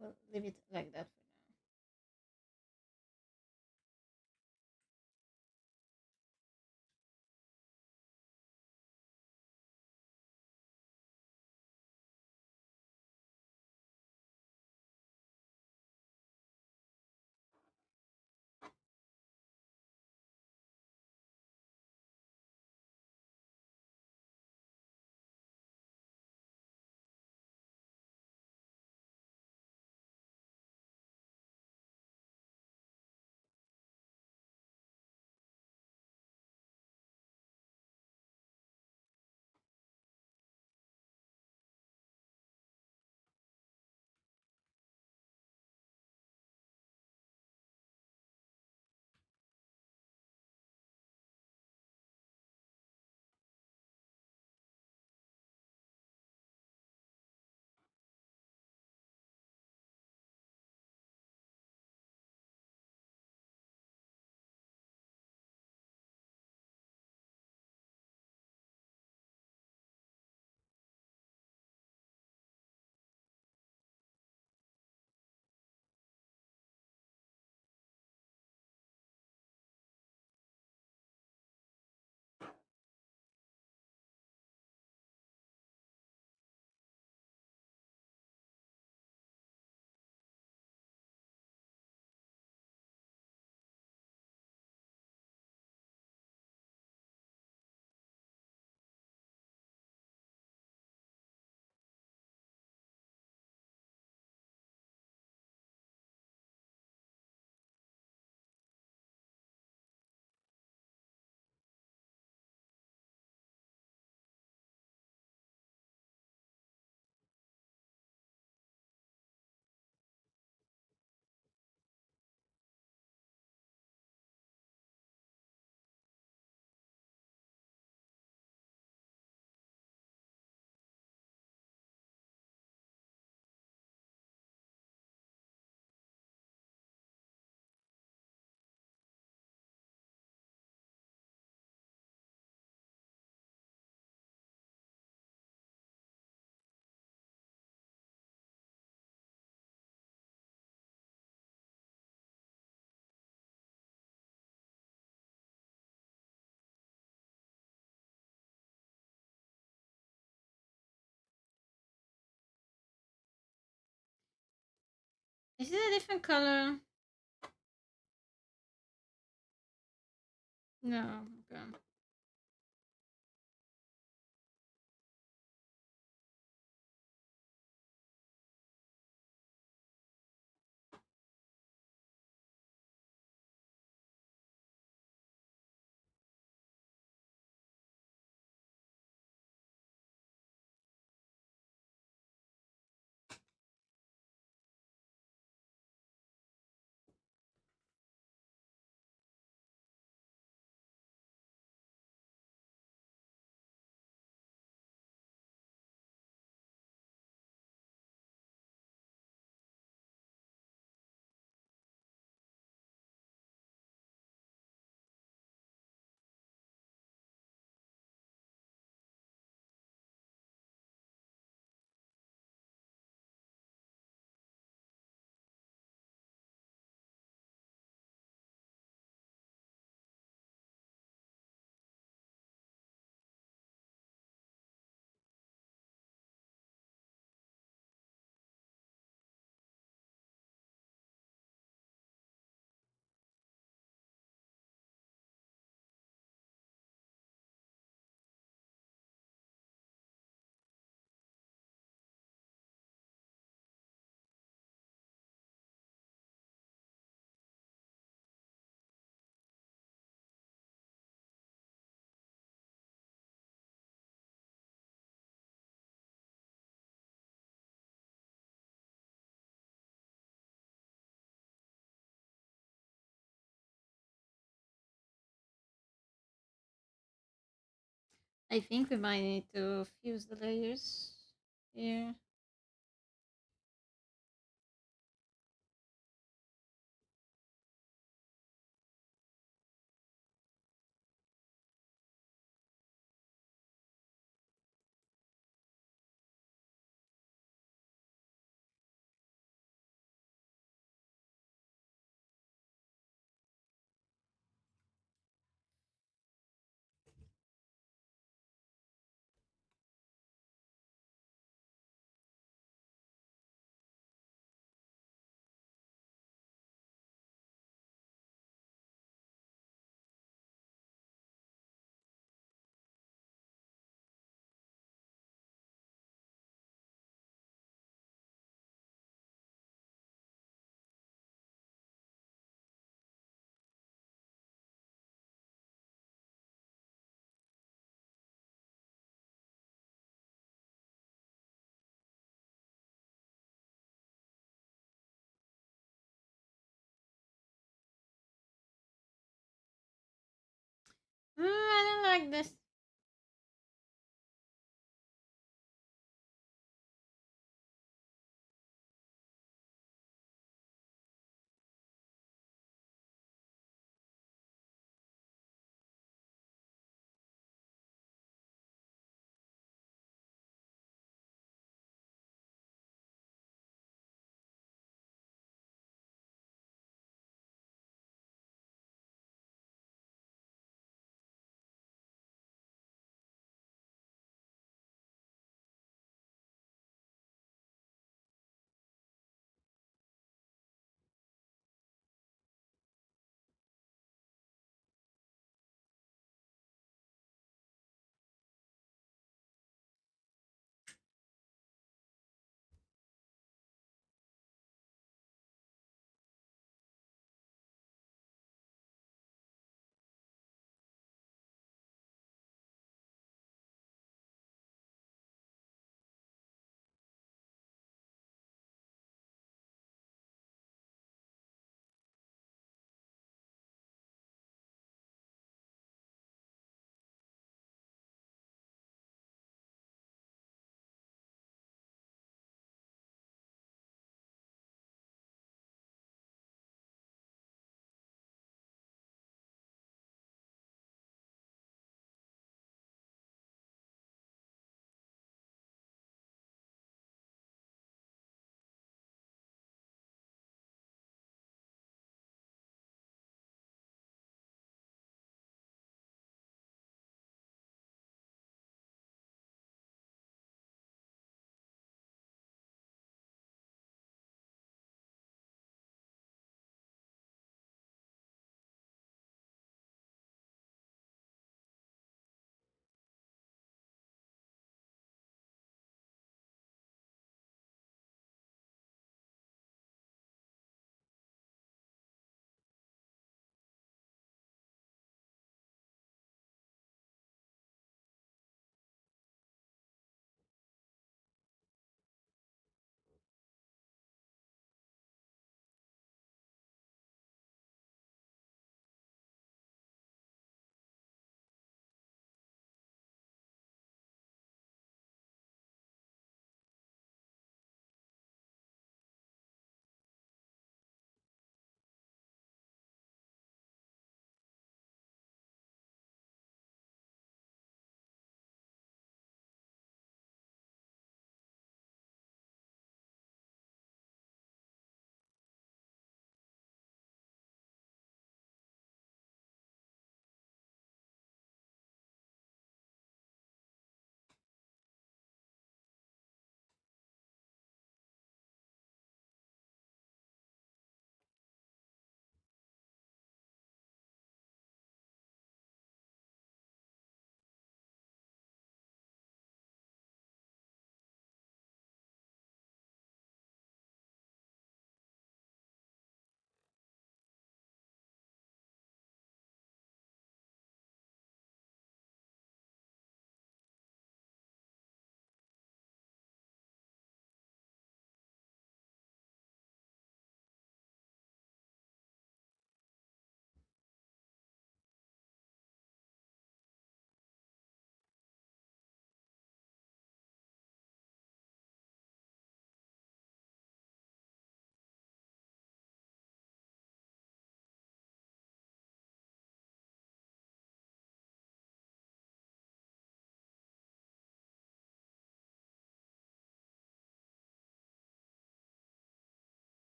we'll leave it like that for now. Is it a different color? No. Okay. I think we might need to fuse the layers here. I don't like this.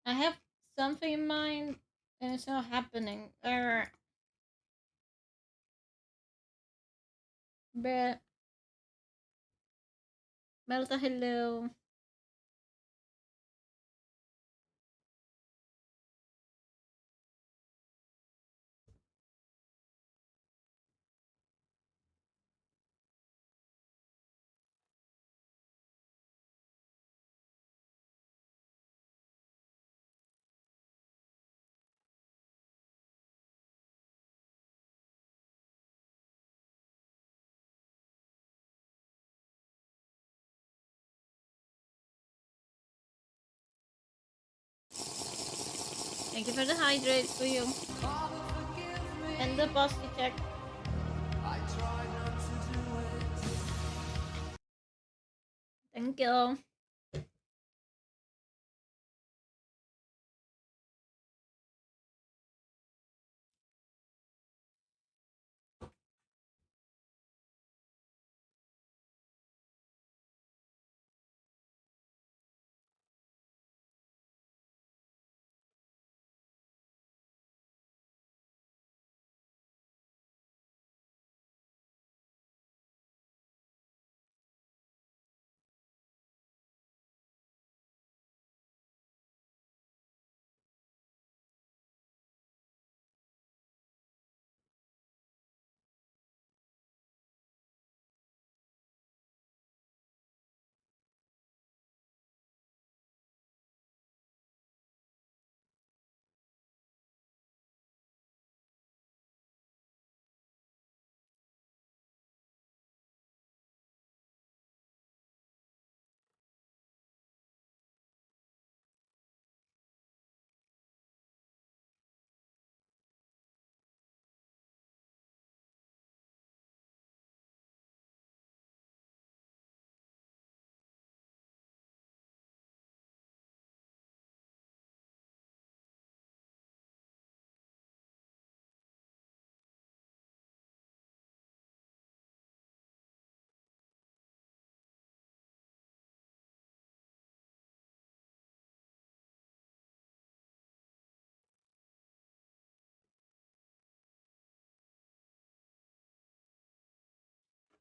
I have something in mind, and it's not happening. But Melta, hello. Thank you for the hydrate for you. And the posty check. Thank you.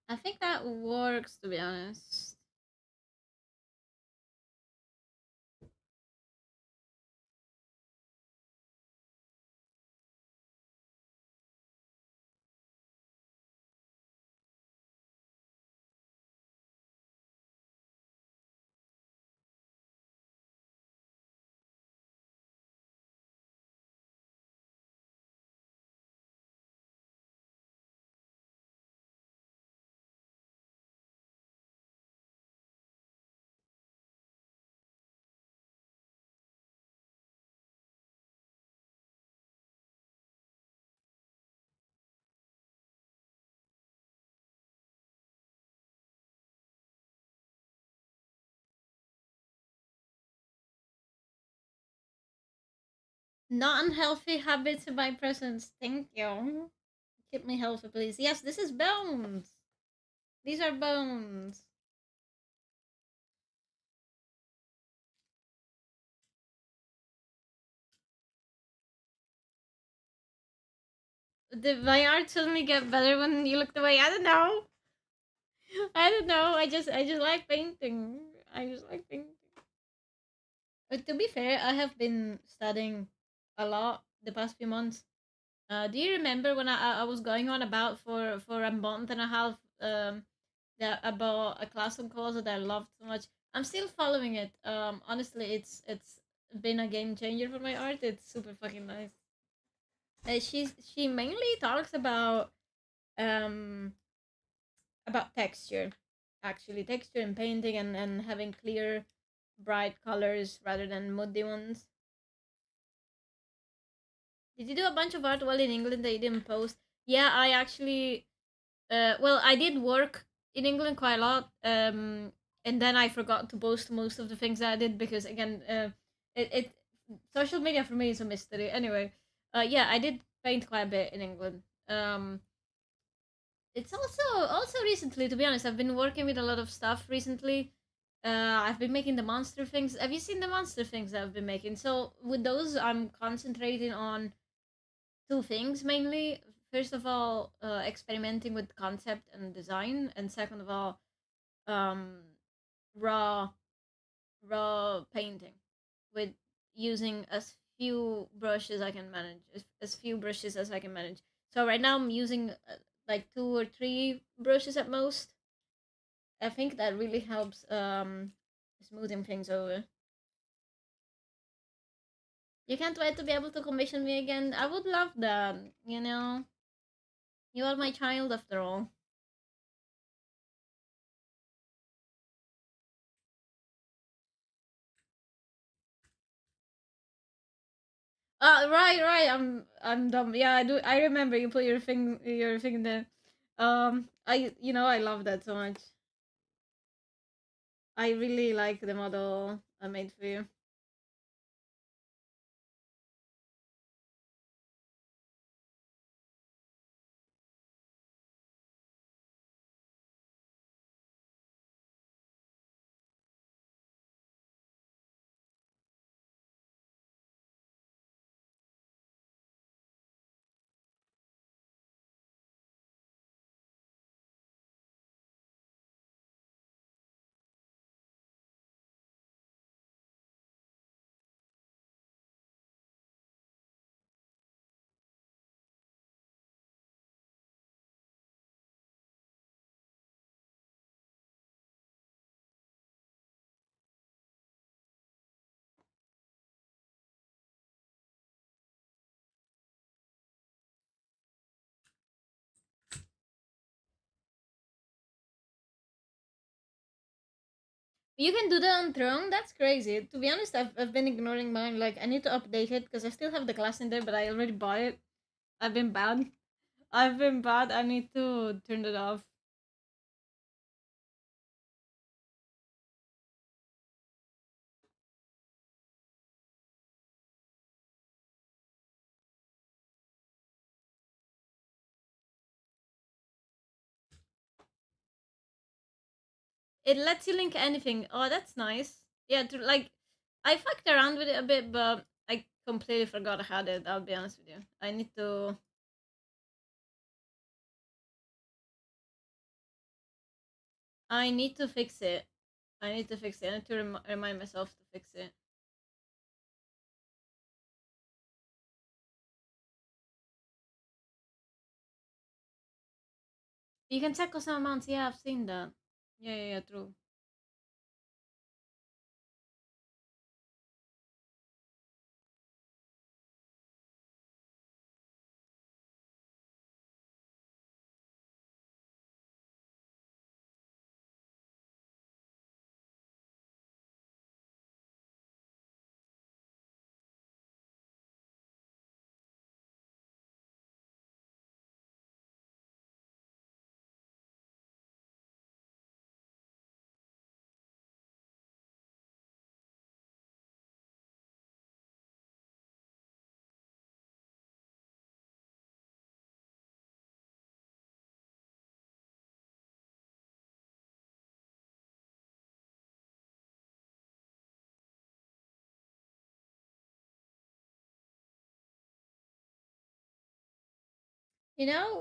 I think that works, to be honest. Not unhealthy habits in my presence. Thank you. Keep me healthy, please. Yes, this is bones. These are bones. Did my art suddenly get better when you looked away? I don't know. I don't know. I just like painting. I just like painting. But to be fair, I have been studying a lot the past few months. Do you remember when I was going on about for a month and a half that about a classical course that I loved so much? I'm still following it. Honestly, it's been a game changer for my art. It's super fucking nice. She mainly talks um about texture, actually texture and painting and having clear, bright colors rather than muddy ones. Did you do a bunch of art while in England that you didn't post? Yeah, I actually well, I did work in England quite a lot, and then I forgot to post most of the things that I did because again, it social media for me is a mystery. Anyway, yeah, I did paint quite a bit in England. It's also recently, to be honest, I've been working with a lot of stuff recently. I've been making the monster things. Have you seen the monster things that I've been making? So with those, I'm concentrating on two things mainly. First of all, experimenting with concept and design, and second of all, um, raw raw painting with using as few brushes I can manage, as few brushes as I can manage. So right now I'm using like two or three brushes at most. I think that really helps smoothing things over. You can't wait to be able to commission me again. I would love that. You are my child after all. Right, right. I'm dumb. Yeah, I do. I remember you put your thing there. I love that so much. I really like the model I made for you. You can do that on Throne. That's crazy. To be honest, I've been ignoring mine. Like I need to update it because I still have the class in there, but I already bought it. I've been bad. I've been bad. I need to turn it off. It lets you link anything. Oh, that's nice. Yeah, I fucked around with it a bit, but I completely forgot I had it. I'll be honest with you. I need to fix it. I need to fix it. I need to remind myself to fix it. You can check custom amounts. Yeah, I've seen that. Yeah, yeah, yeah, true.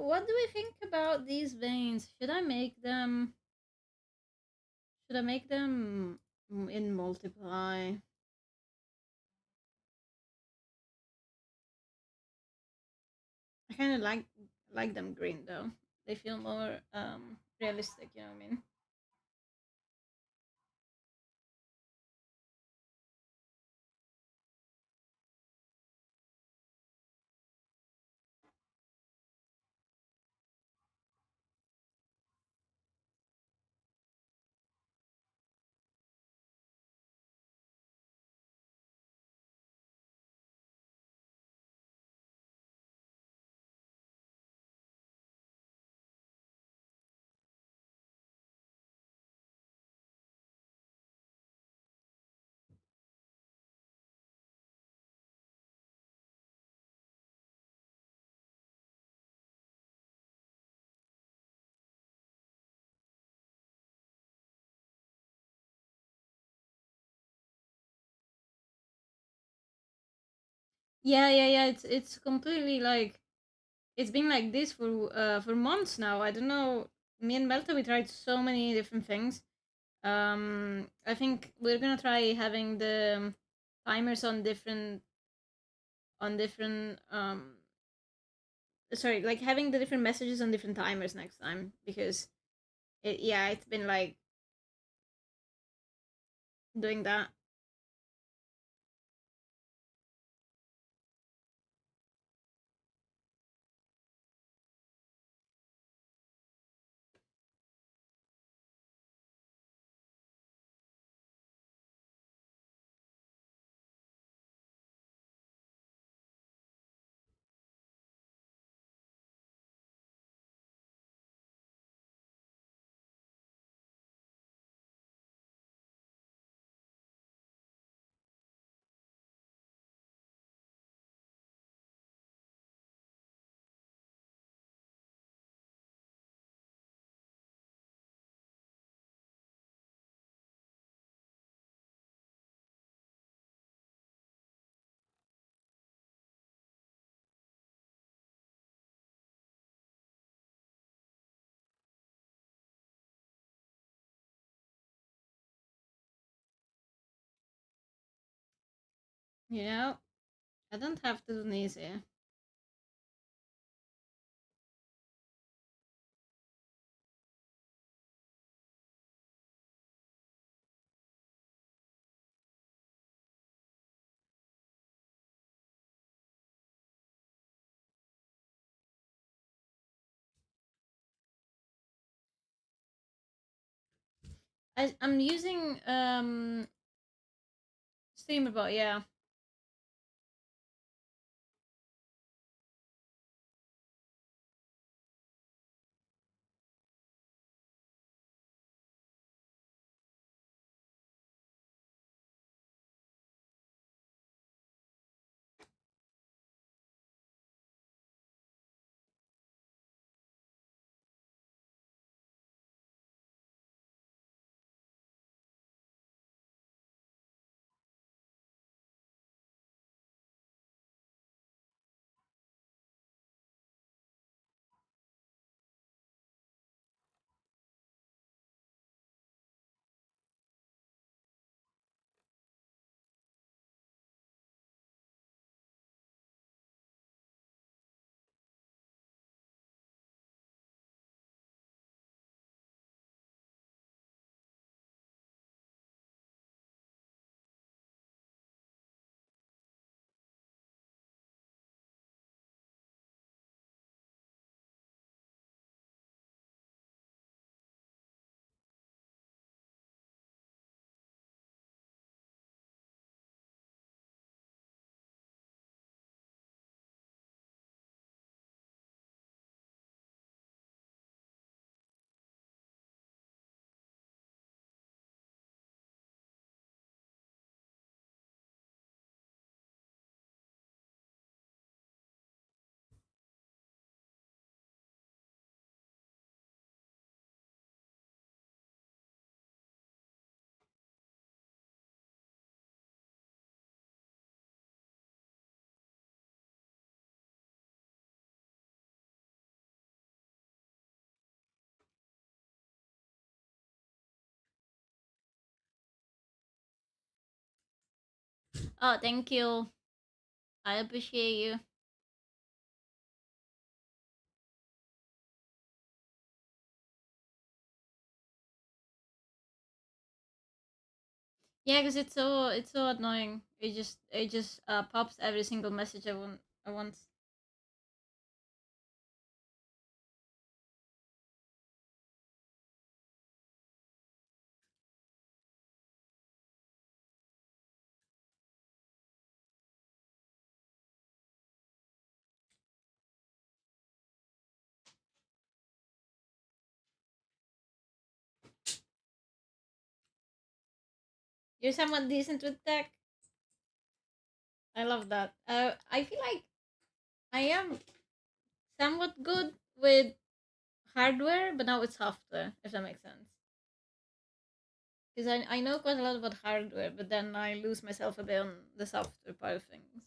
What do we think about these veins? Should I make them in multiply? I kind of like them green though. They feel more realistic. You know what I mean? Yeah. It's completely like it's been like this for months now. I don't know. Me and Melta, we tried so many different things. I think we're gonna try having the timers on different sorry, like having the different messages on different timers next time, because yeah, it's been like doing that. You know, I don't have to do easy. I'm using Steamable, yeah. Oh, thank you. I appreciate you. Yeah, because it's so annoying. It just pops every single message I want. You're somewhat decent with tech. I love that. I feel like I am somewhat good with hardware, but not with software, if that makes sense. Because I know quite a lot about hardware, but then I lose myself a bit on the software part of things.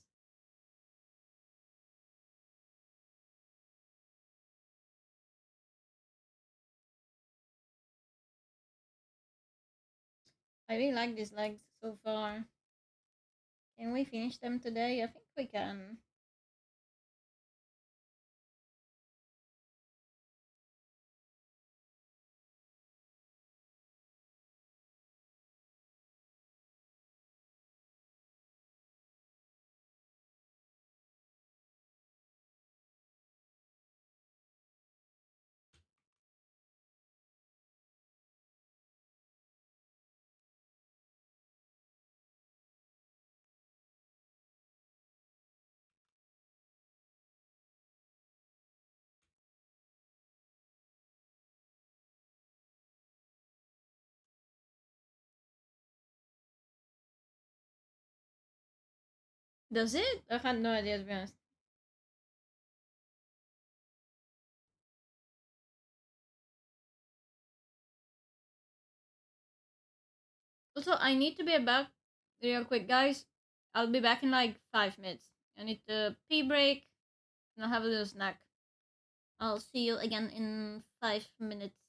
I really like these legs so far. Can we finish them today? I think we can. Does it? I had no idea to be honest. Also, I need to be back real quick, guys. I'll be back in like 5 minutes. I need to pee break and I'll have a little snack. I'll see you again in 5 minutes.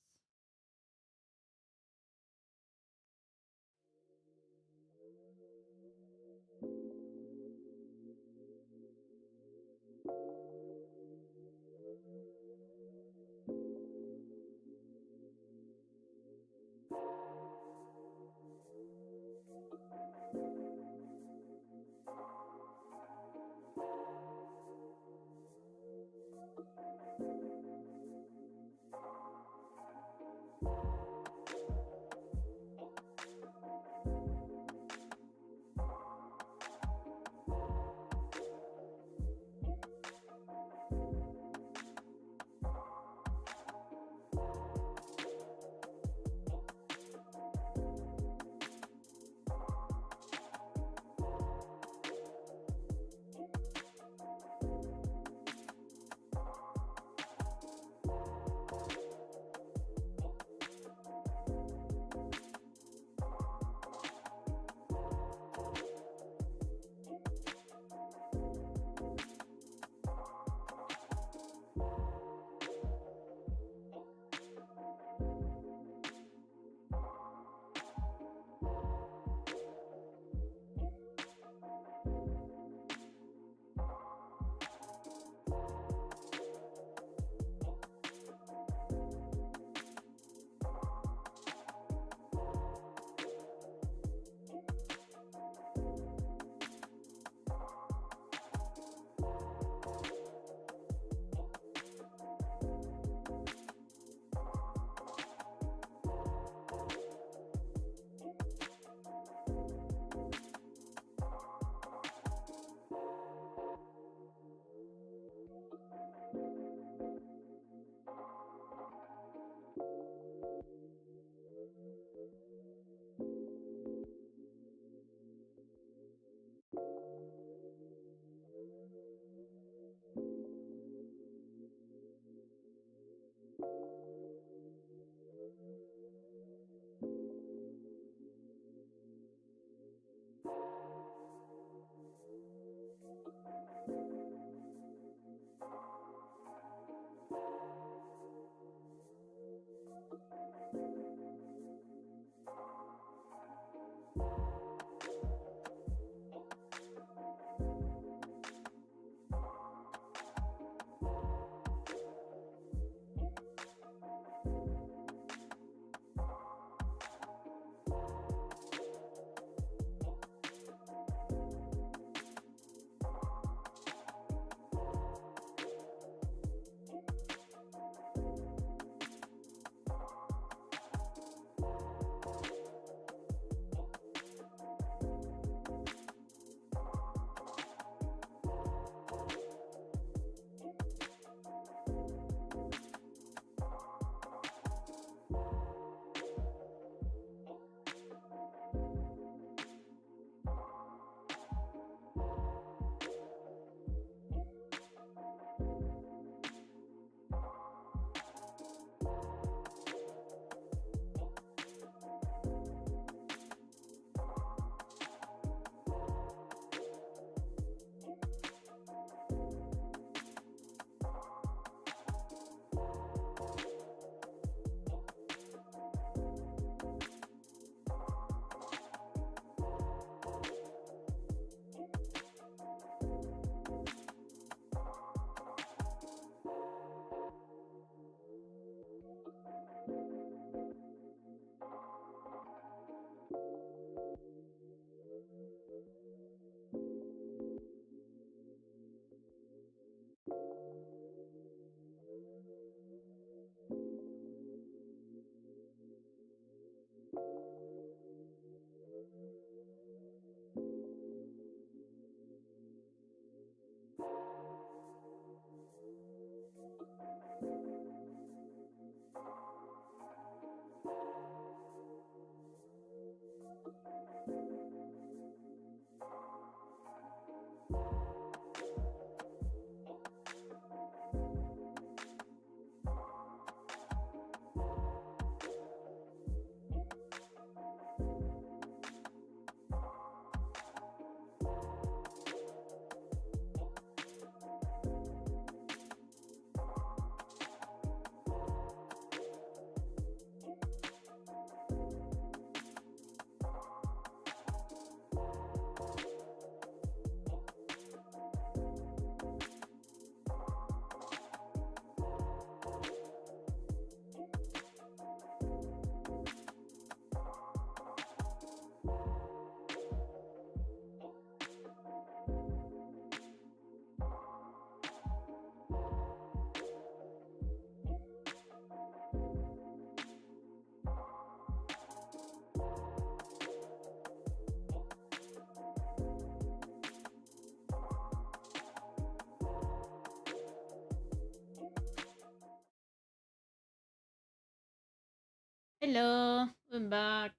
Hello, I'm back.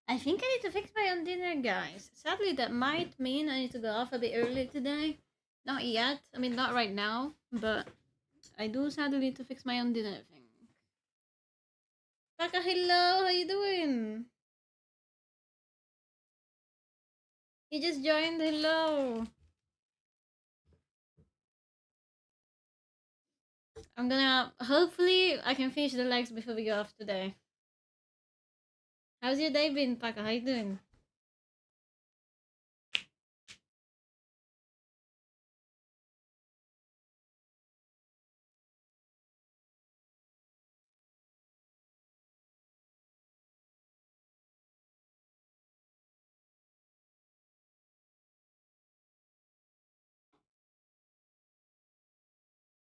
I think I need to fix my own dinner, guys. Sadly, that might mean I need to go off a bit early today. Not yet. I mean, not right now, but I do sadly need to fix my own dinner thing. Baka, hello, how you doing? You just joined, hello. I'm gonna, hopefully, I can finish the legs before we go off today. How's your day been, Paka? How you doing?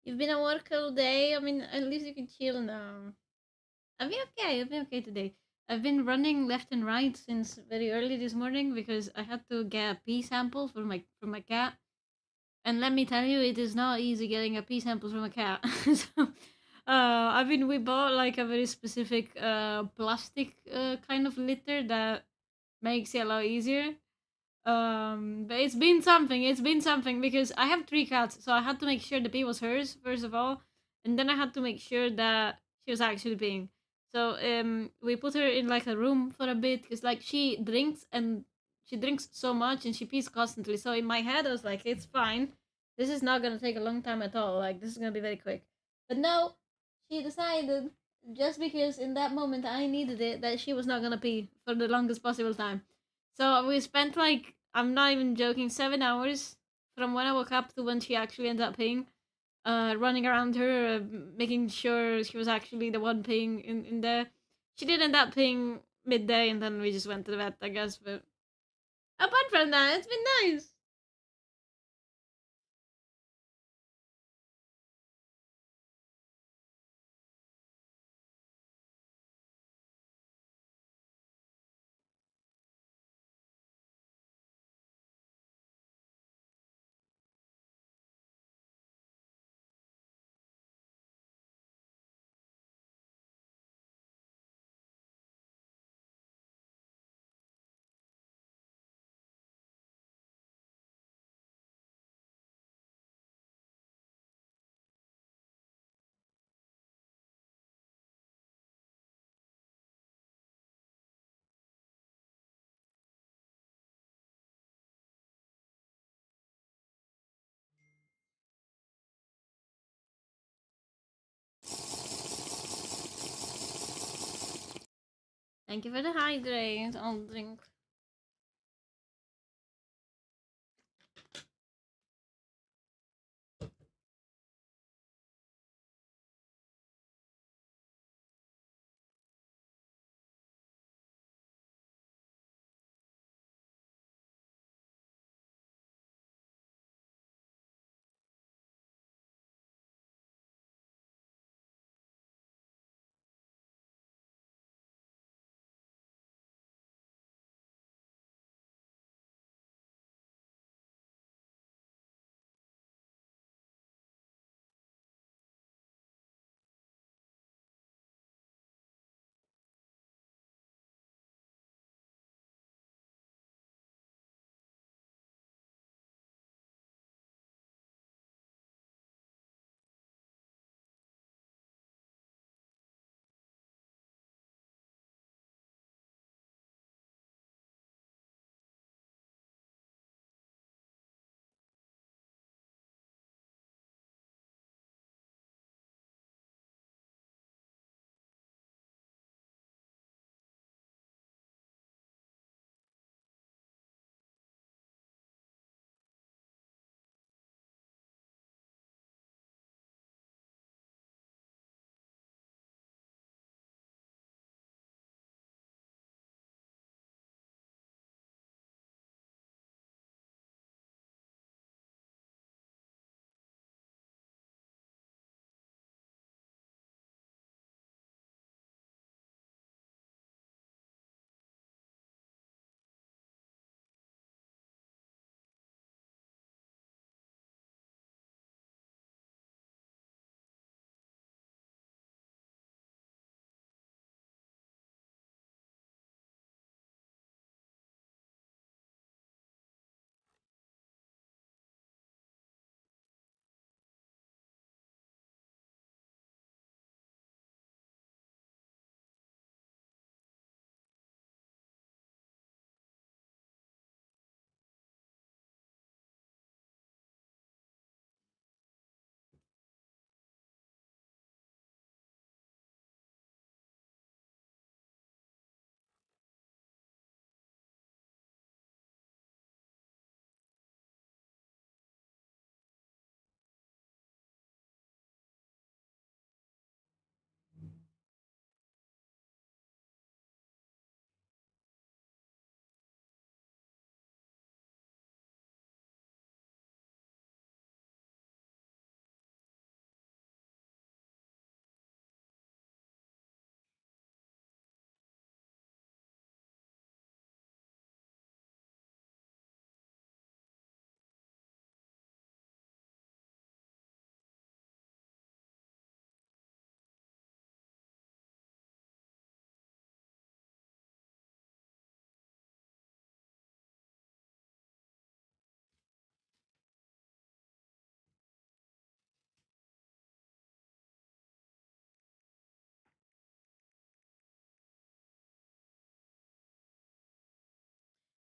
You've been at work all day. I mean, at least you can chill now. I've been okay. I've been okay today. I've been running left and right since very early this morning because I had to get a pee sample from my cat. And let me tell you, it is not easy getting a pee sample from a cat. So, we bought like a very specific plastic kind of litter that makes it a lot easier. But it's been something. It's been something because I have three cats, so I had to make sure the pee was hers first of all, and then I had to make sure that she was actually peeing. So we put her in like a room for a bit because like she drinks so much and she pees constantly. So in my head, I was like, it's fine. This is not gonna take a long time at all. Like this is gonna be very quick. But no, she decided just because in that moment I needed it that she was not gonna pee for the longest possible time. So we spent like I'm not even joking 7 hours from when I woke up to when she actually ended up peeing, running around her, making sure she was actually the one peeing in there. She did end up peeing midday, and then we just went to the vet, I guess. But apart from that, it's been nice. Thank you for the hydrate. I'll drink.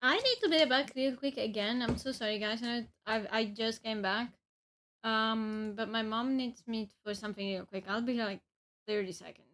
I need to be back real quick again. I'm so sorry, guys. I just came back. But my mom needs me for something real quick. I'll be like 30 seconds.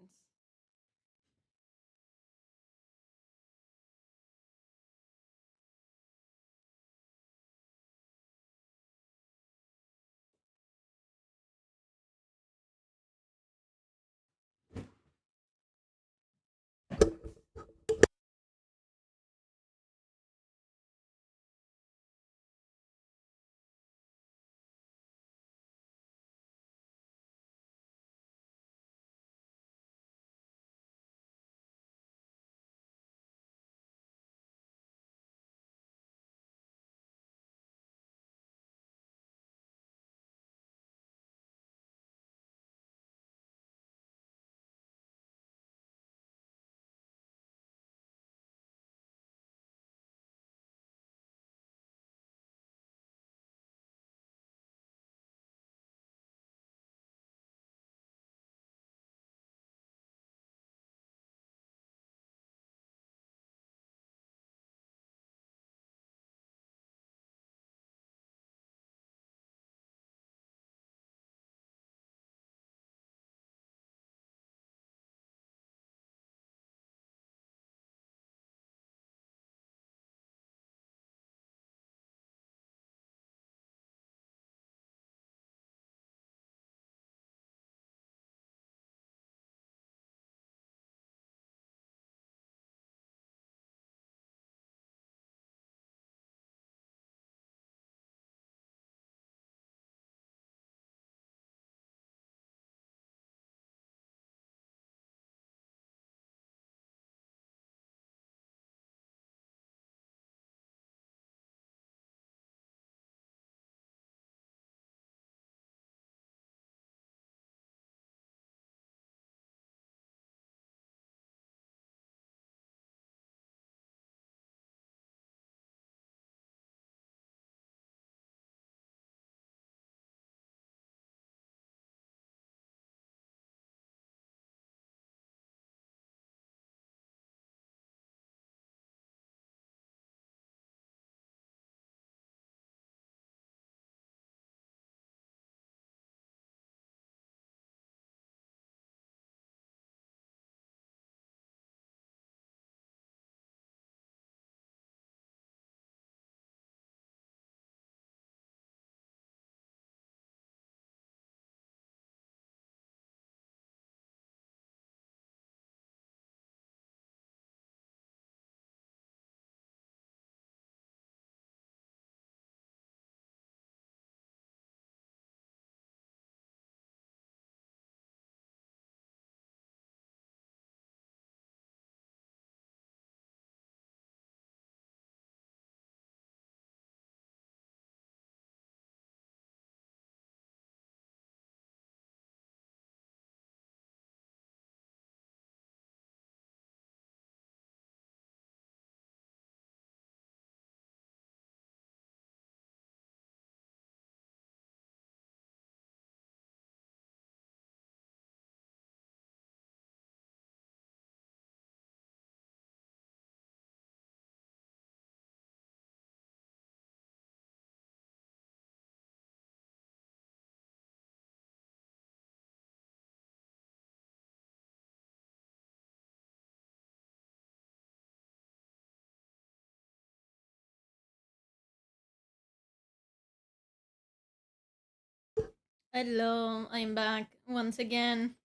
Hello, I'm back once again.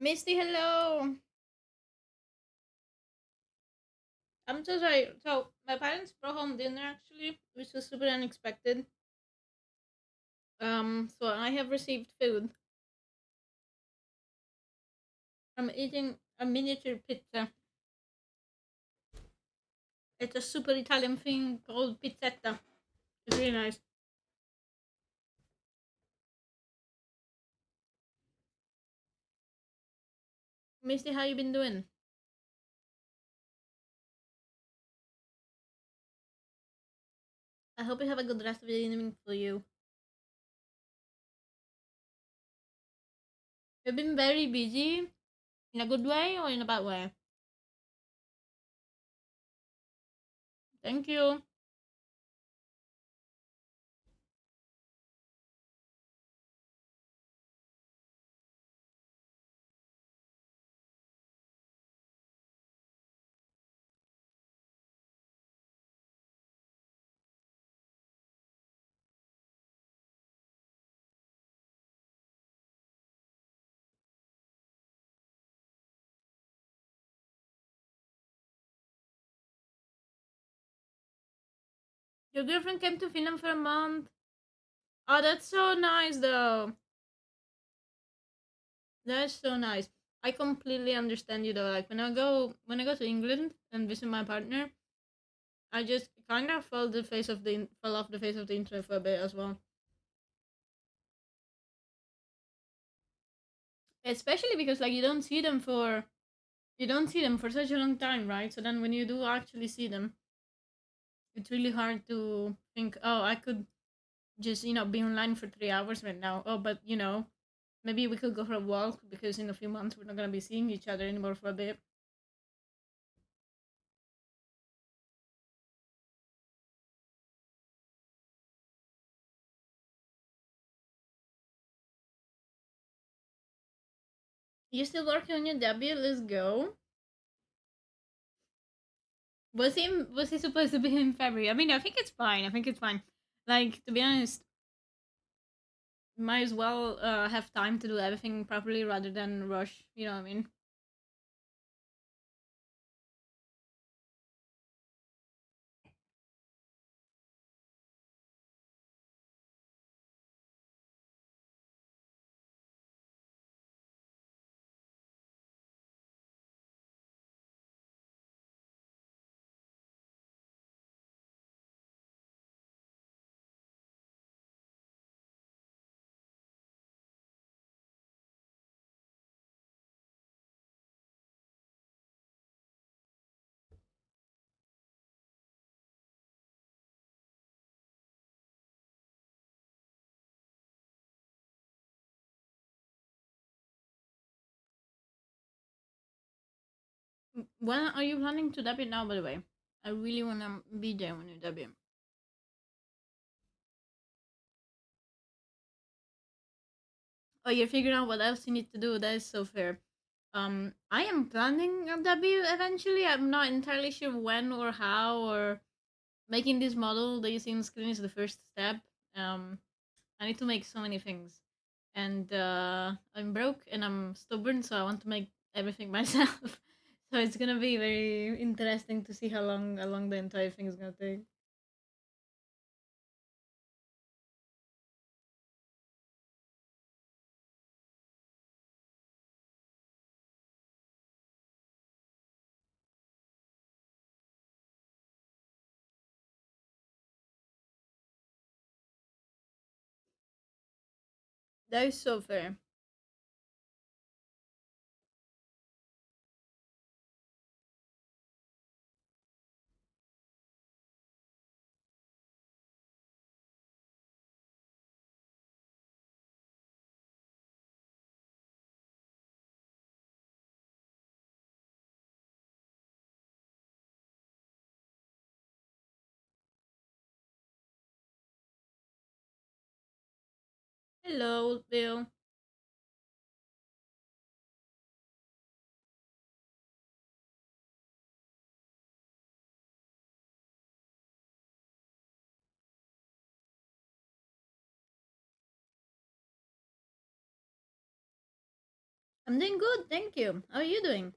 Misty, hello. I'm so sorry. So my parents brought home dinner actually, which was super unexpected. So I have received food. I'm eating a miniature pizza. It's a super Italian thing called pizzetta. It's really nice. Misty, how you been doing? I hope you have a good rest of the evening for you. You've been very busy in a good way or in a bad way? Thank you. Your girlfriend came to Finland for a month. Oh, that's so nice, though. That's so nice. I completely understand you, though. Like when I go to England and visit my partner, I just kind of fell off the face of the internet for a bit as well. Especially because like you don't see them for such a long time, right? So then when you do actually see them, it's really hard to think, oh, I could just be online for 3 hours right now. Oh, but maybe we could go for a walk because in a few months we're not gonna be seeing each other anymore for a bit. You still working on your debut? Let's go. Was he supposed to be in February? I mean, I think it's fine. I think it's fine. Like, to be honest, might as well have time to do everything properly rather than rush. You know what I mean? When are you planning to debut now? By the way, I really wanna be there when you debut. Oh, you're figuring out what else you need to do. That is so fair. I am planning a debut eventually. I'm not entirely sure when or how, or making this model that you see on screen is the first step. Um, I need to make so many things, and I'm broke and I'm stubborn, so I want to make everything myself. So it's gonna be very interesting to see how long the entire thing is gonna take. That is so fair. Hello, Bill. I'm doing good, thank you. How are you doing?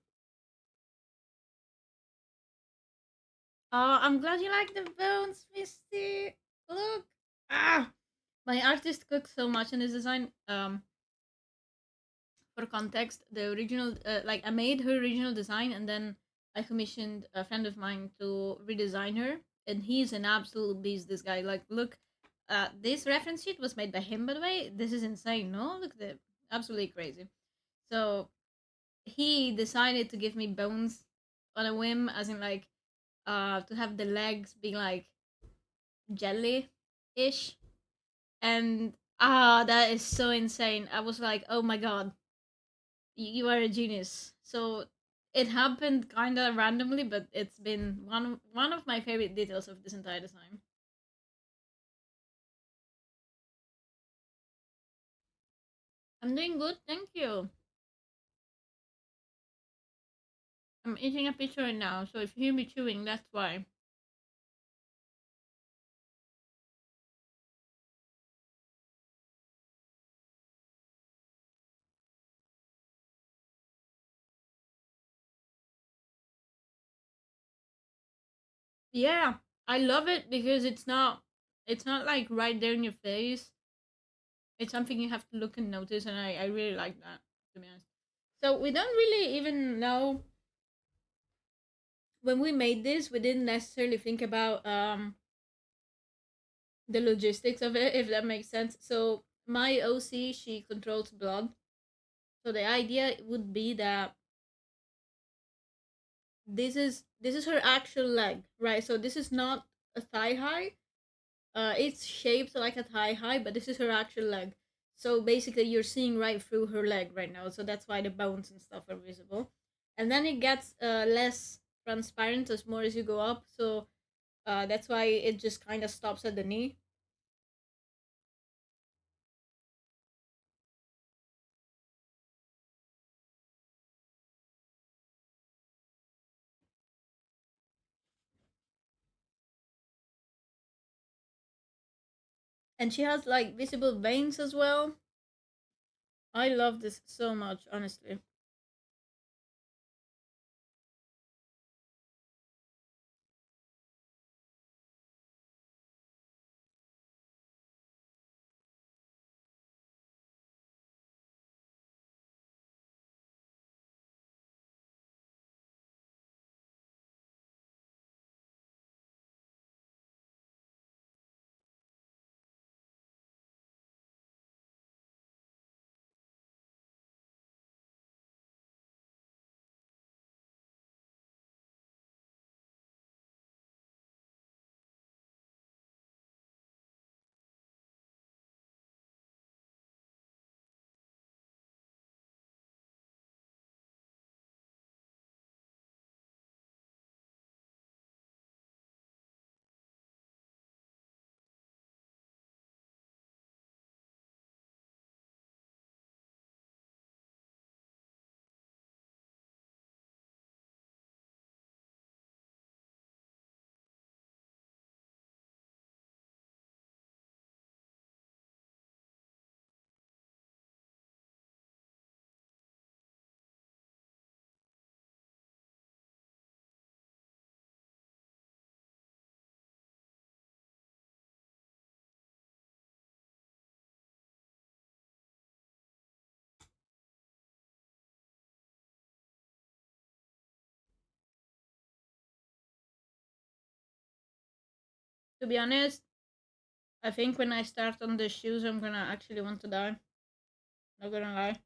I'm glad you like the bones, Misty. Look. Ah, my artist cooked so much in this design. For context, the original, like I made her original design, and then I commissioned a friend of mine to redesign her, and he's an absolute beast. This guy, like, look, this reference sheet was made by him, by the way. This is insane. No, look, the absolutely crazy. So he decided to give me bones on a whim, as in like, to have the legs being like jelly ish. And that is so insane. I was like, oh my god, you are a genius. So It happened kind of randomly, but it's been one of my favorite details of this entire design. I'm doing good, thank you. I'm eating a pizza right now, so if you hear me chewing, that's why. Yeah, I love it because it's not like right there in your face. It's something you have to look and notice, and I really like that, to be honest. So we don't really even know when we made this. We didn't necessarily think about the logistics of it, if that makes sense. So my OC, she controls blood. So the idea would be that this is her actual leg, right? So this is not a thigh high. It's shaped like a thigh high, but this is her actual leg. So basically, you're seeing right through her leg right now. So that's why the bones and stuff are visible. And then it gets less transparent as more as you go up. So that's why it just kind of stops at the knee. And she has like visible veins as well. I love this so much, honestly. To be honest, I think when I start on the shoes, I'm gonna actually want to die. Not gonna lie.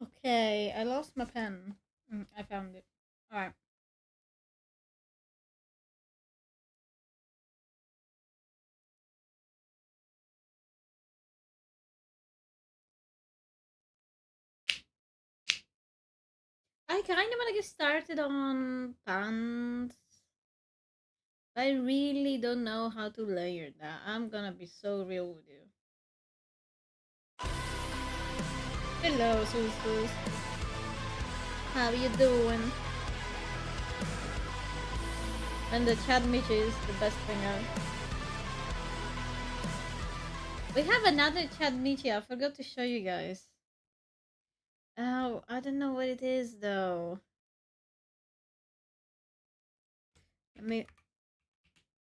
Okay, I lost my pen. I found it. Alright. I kind of want to get started on pants. I really don't know how to layer that. I'm gonna be so real with you. Hello, Sus. How you doing? And the Chad Michi is the best thing out. We have another Chad Michi. I forgot to show you guys. Oh, I don't know what it is though. Let me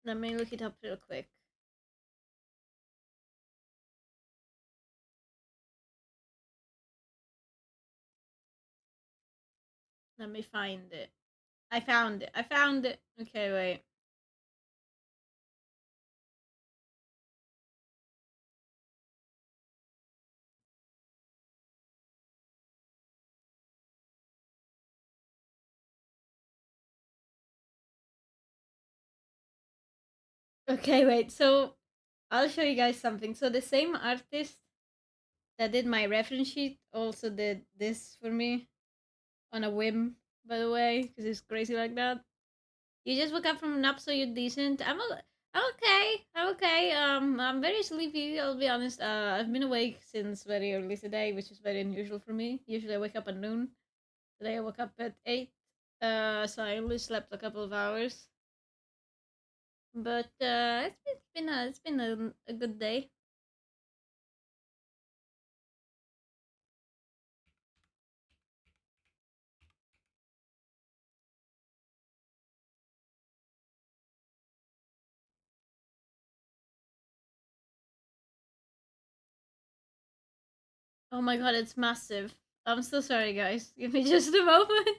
let me look it up real quick. Let me find it. I found it. I found it. Okay, wait. Okay, wait. So I'll show you guys something. So the same artist that did my reference sheet also did this for me on a whim, by the way, because it's crazy like that. You just woke up from a nap, so you're decent. I'm okay. I'm okay. I'm very sleepy. I'll be honest. I've been awake since very early today, which is very unusual for me. Usually, I wake up at noon. Today, I woke up at 8. So I only slept a couple of hours. But it's been a good day. Oh my god, it's massive. I'm so sorry, guys. Give me just a moment.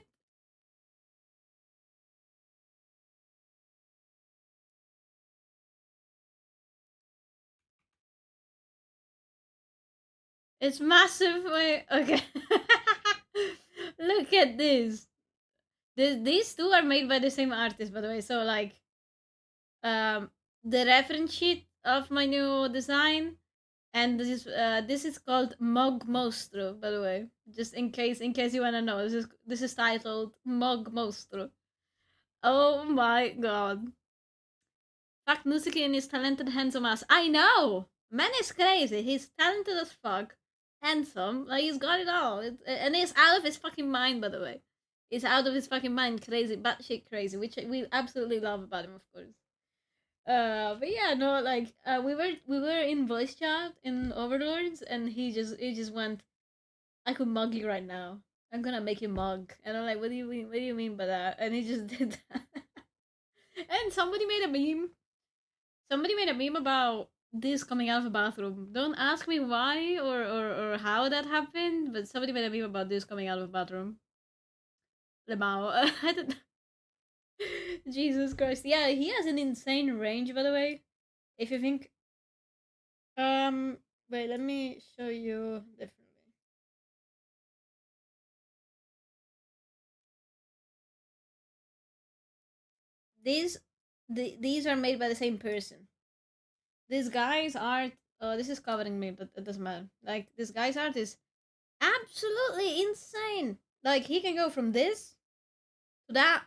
It's massive. Wait, okay. Look at this. These two are made by the same artist, by the way. So like, um, the reference sheet of my new design, and this is called Mog Mostro, by the way. Just in case you wanna know, this is titled Mog Mostro. Oh my god. Fuck Nusuke and his talented handsome ass. I know! Man is crazy. He's talented as fuck. Handsome. Like, he's got it all. And he's out of his fucking mind, by the way. He's out of his fucking mind. Crazy. Batshit crazy. Which we absolutely love about him, of course. But yeah, no, like, we were in voice chat in Overlords, and he just went, I could mug you right now. I'm gonna make you mug. And I'm like, what do you mean? What do you mean by that? And he just did that. And somebody made a meme about this coming out of a bathroom. Don't ask me why or how that happened, but somebody made a meme about this coming out of a bathroom. Lemao. I don't. Jesus Christ. Yeah, he has an insane range, by the way. If you think, um, wait, let me show you differently. These, these are made by the same person. This guy's art. Oh, this is covering me, but it doesn't matter. Like, this guy's art is absolutely insane. Like, he can go from this to that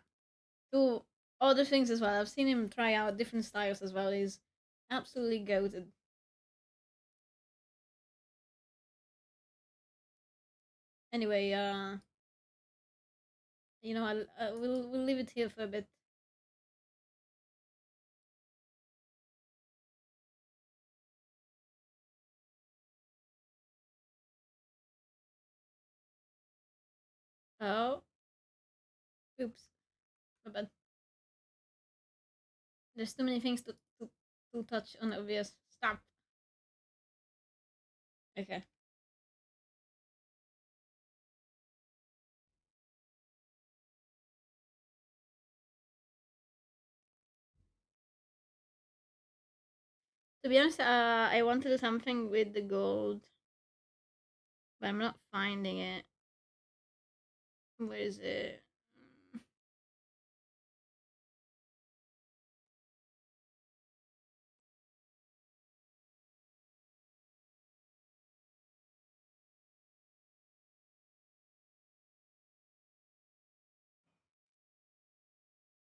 to other things as well. I've seen him try out different styles as well. He's absolutely goated. Anyway, we'll leave it here for a bit. Oh, oops, my bad. There's too many things to touch on. Obvious. Stop. Okay. To be honest, I want to do something with the gold, but I'm not finding it. Where is it?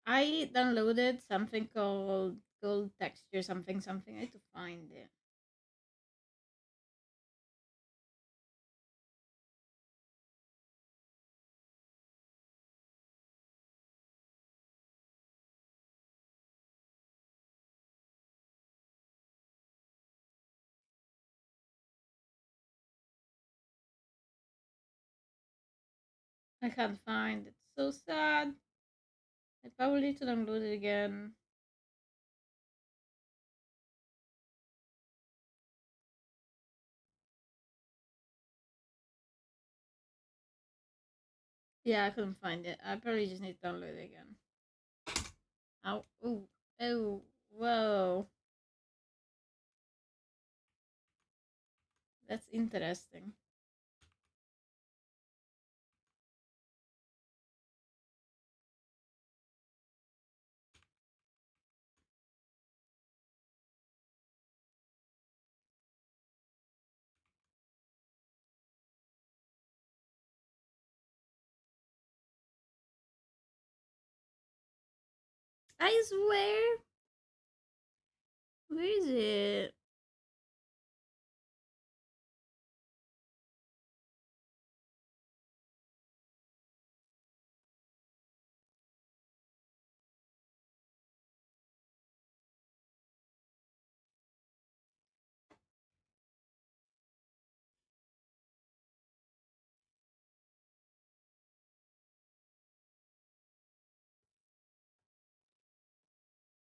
I downloaded something called gold texture something something. I need to find it. I can't find it. So sad. I probably need to download it again. Yeah, I couldn't find it. I probably just need to download it again. Oh, ooh, oh, whoa. That's interesting. I swear. Where is it?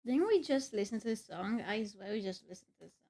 Didn't we just listen to this song? I swear we just listened to this song.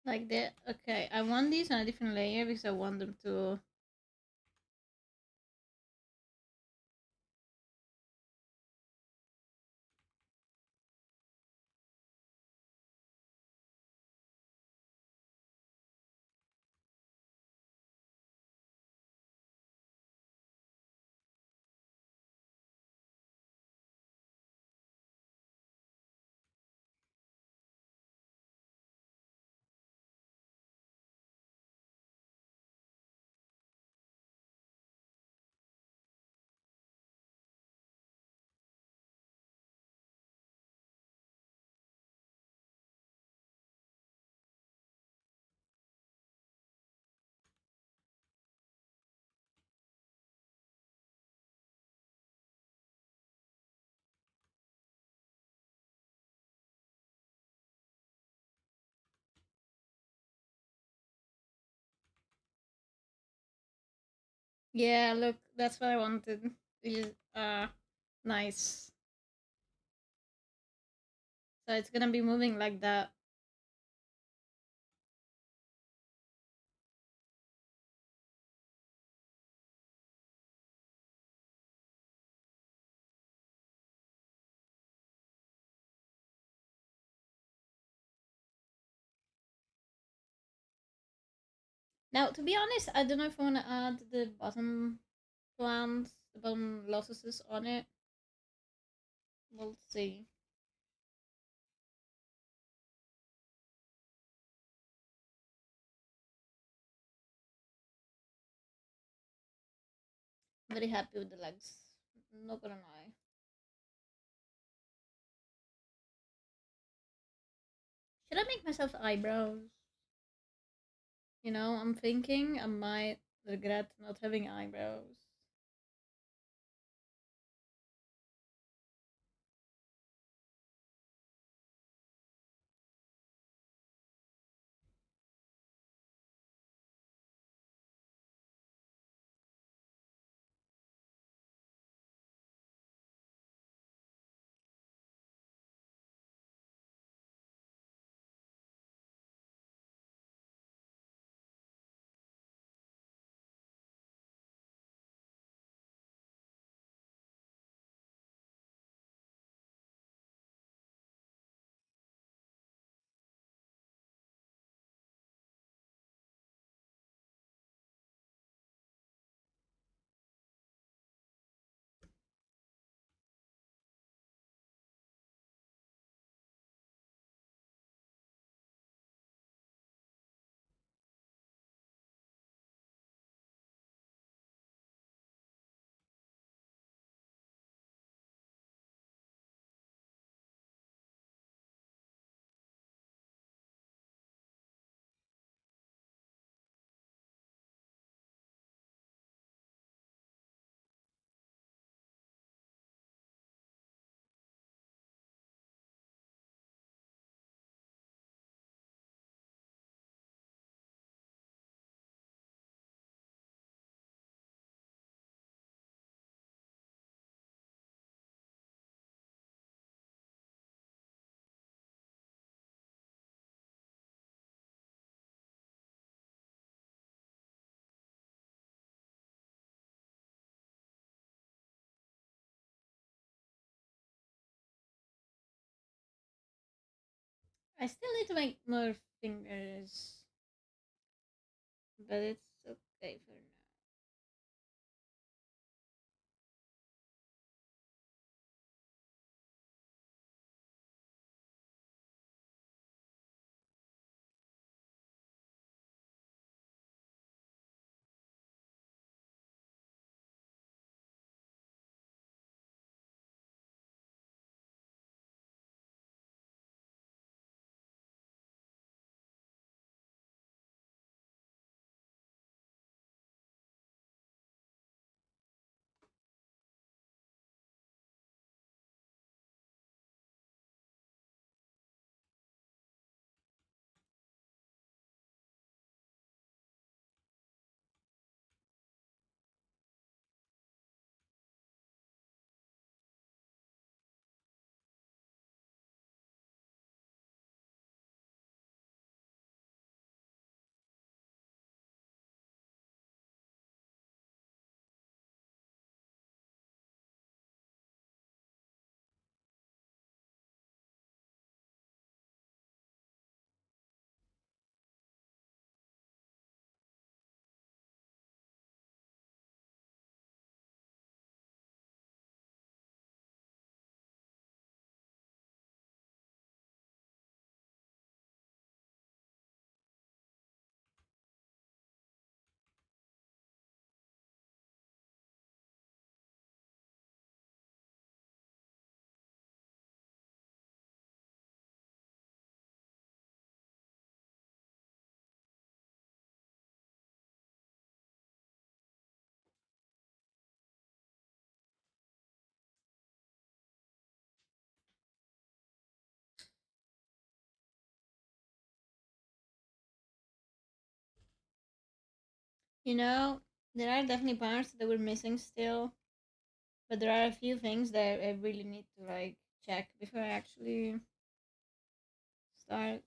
Like that. Okay, I want these on a different layer because I want them to. Yeah, look, that's what I wanted. Which is nice. So it's gonna be moving like that. Now, to be honest, I don't know if I want to add the bottom plants, the bottom lotuses on it. We'll see. Very happy with the legs. Not gonna lie. Should I make myself eyebrows? I'm thinking I might regret not having eyebrows. I still need to make more fingers, but it's okay for now. You know, there are definitely parts that we're missing still, but there are a few things that I really need to like check before I actually start.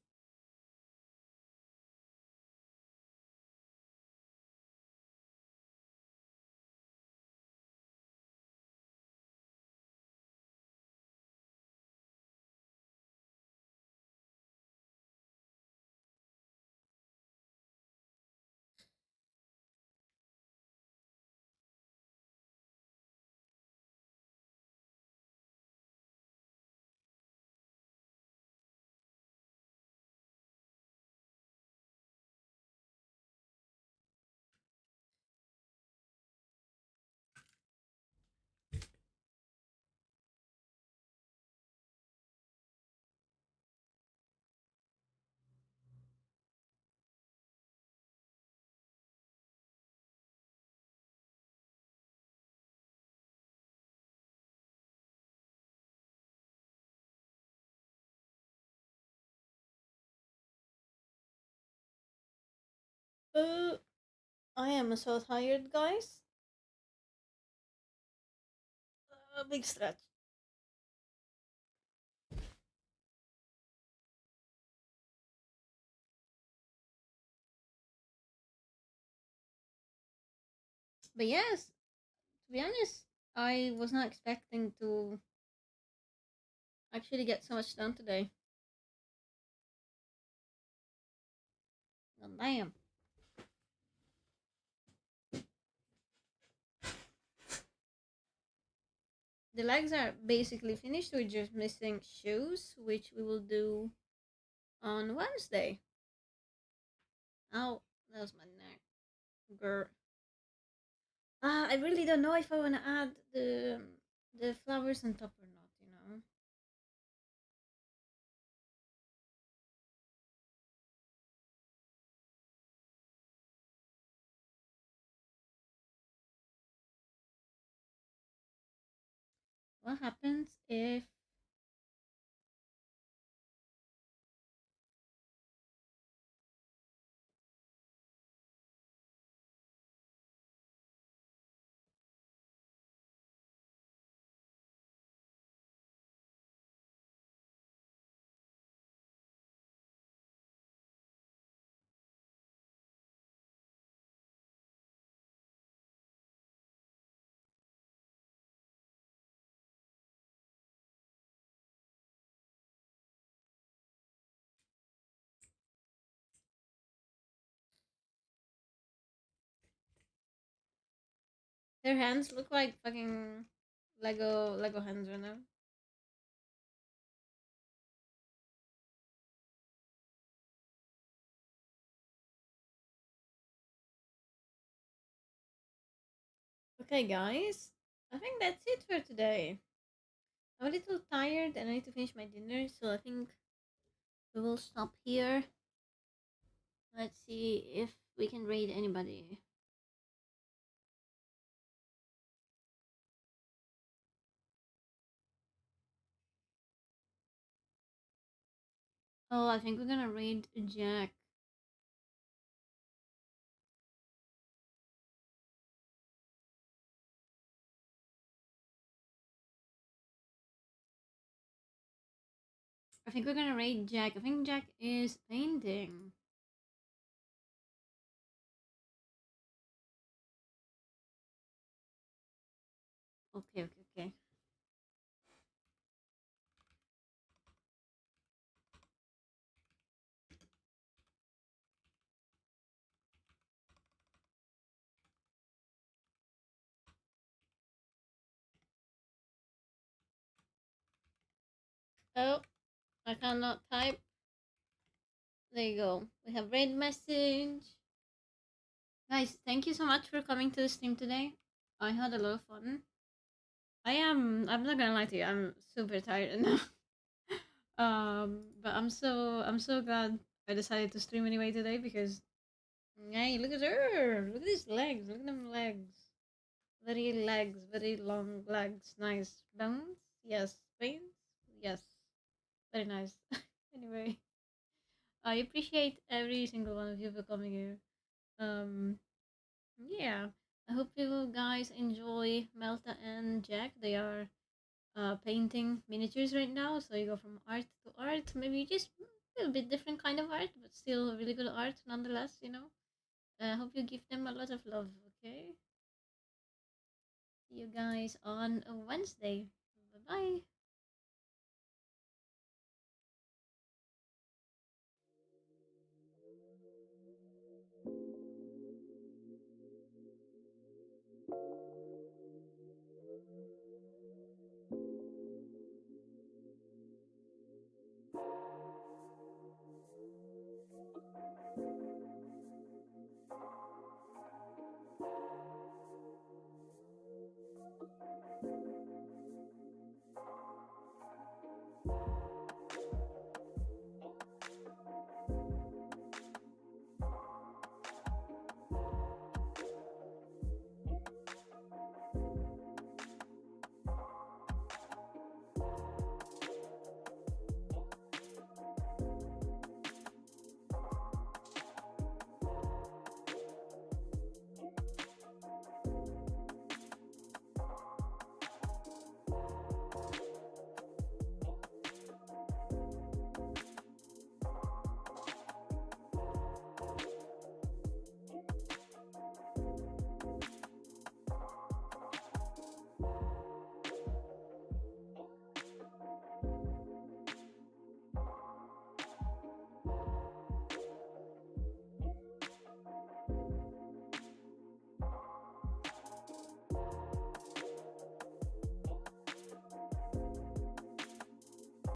Uh, I am so tired, guys. Big stretch. But yes, to be honest, I was not expecting to actually get so much done today. God damn. The legs are basically finished. We're just missing shoes, which we will do on Wednesday. Oh, that was my neck. Grr. I really don't know if I want to add the flowers on top or not. You know. What happens if their hands look like fucking Lego hands right now? Okay, guys, I think that's it for today. I'm a little tired and I need to finish my dinner, so I think we will stop here. Let's see if we can raid anybody. Oh, I think we're gonna raid Jack. I think we're gonna raid Jack. I think Jack is painting. Okay, okay, okay. Oh, I cannot type. There you go. We have raid message. Guys, thank you so much for coming to the stream today. I had a lot of fun. I'm not gonna lie to you, I'm super tired now. But I'm so glad I decided to stream anyway today because hey, look at her. Look at these legs. Look at them legs. Very legs, very long legs. Nice. Bones? Yes. Veins? Yes. Very nice. Anyway, I appreciate every single one of you for coming here. Um, yeah. I hope you guys enjoy Melta and Jack. They are painting miniatures right now, so you go from art to art. Maybe just a little bit different kind of art, but still really good art nonetheless. I hope you give them a lot of love. Okay. See you guys on a Wednesday. Bye bye.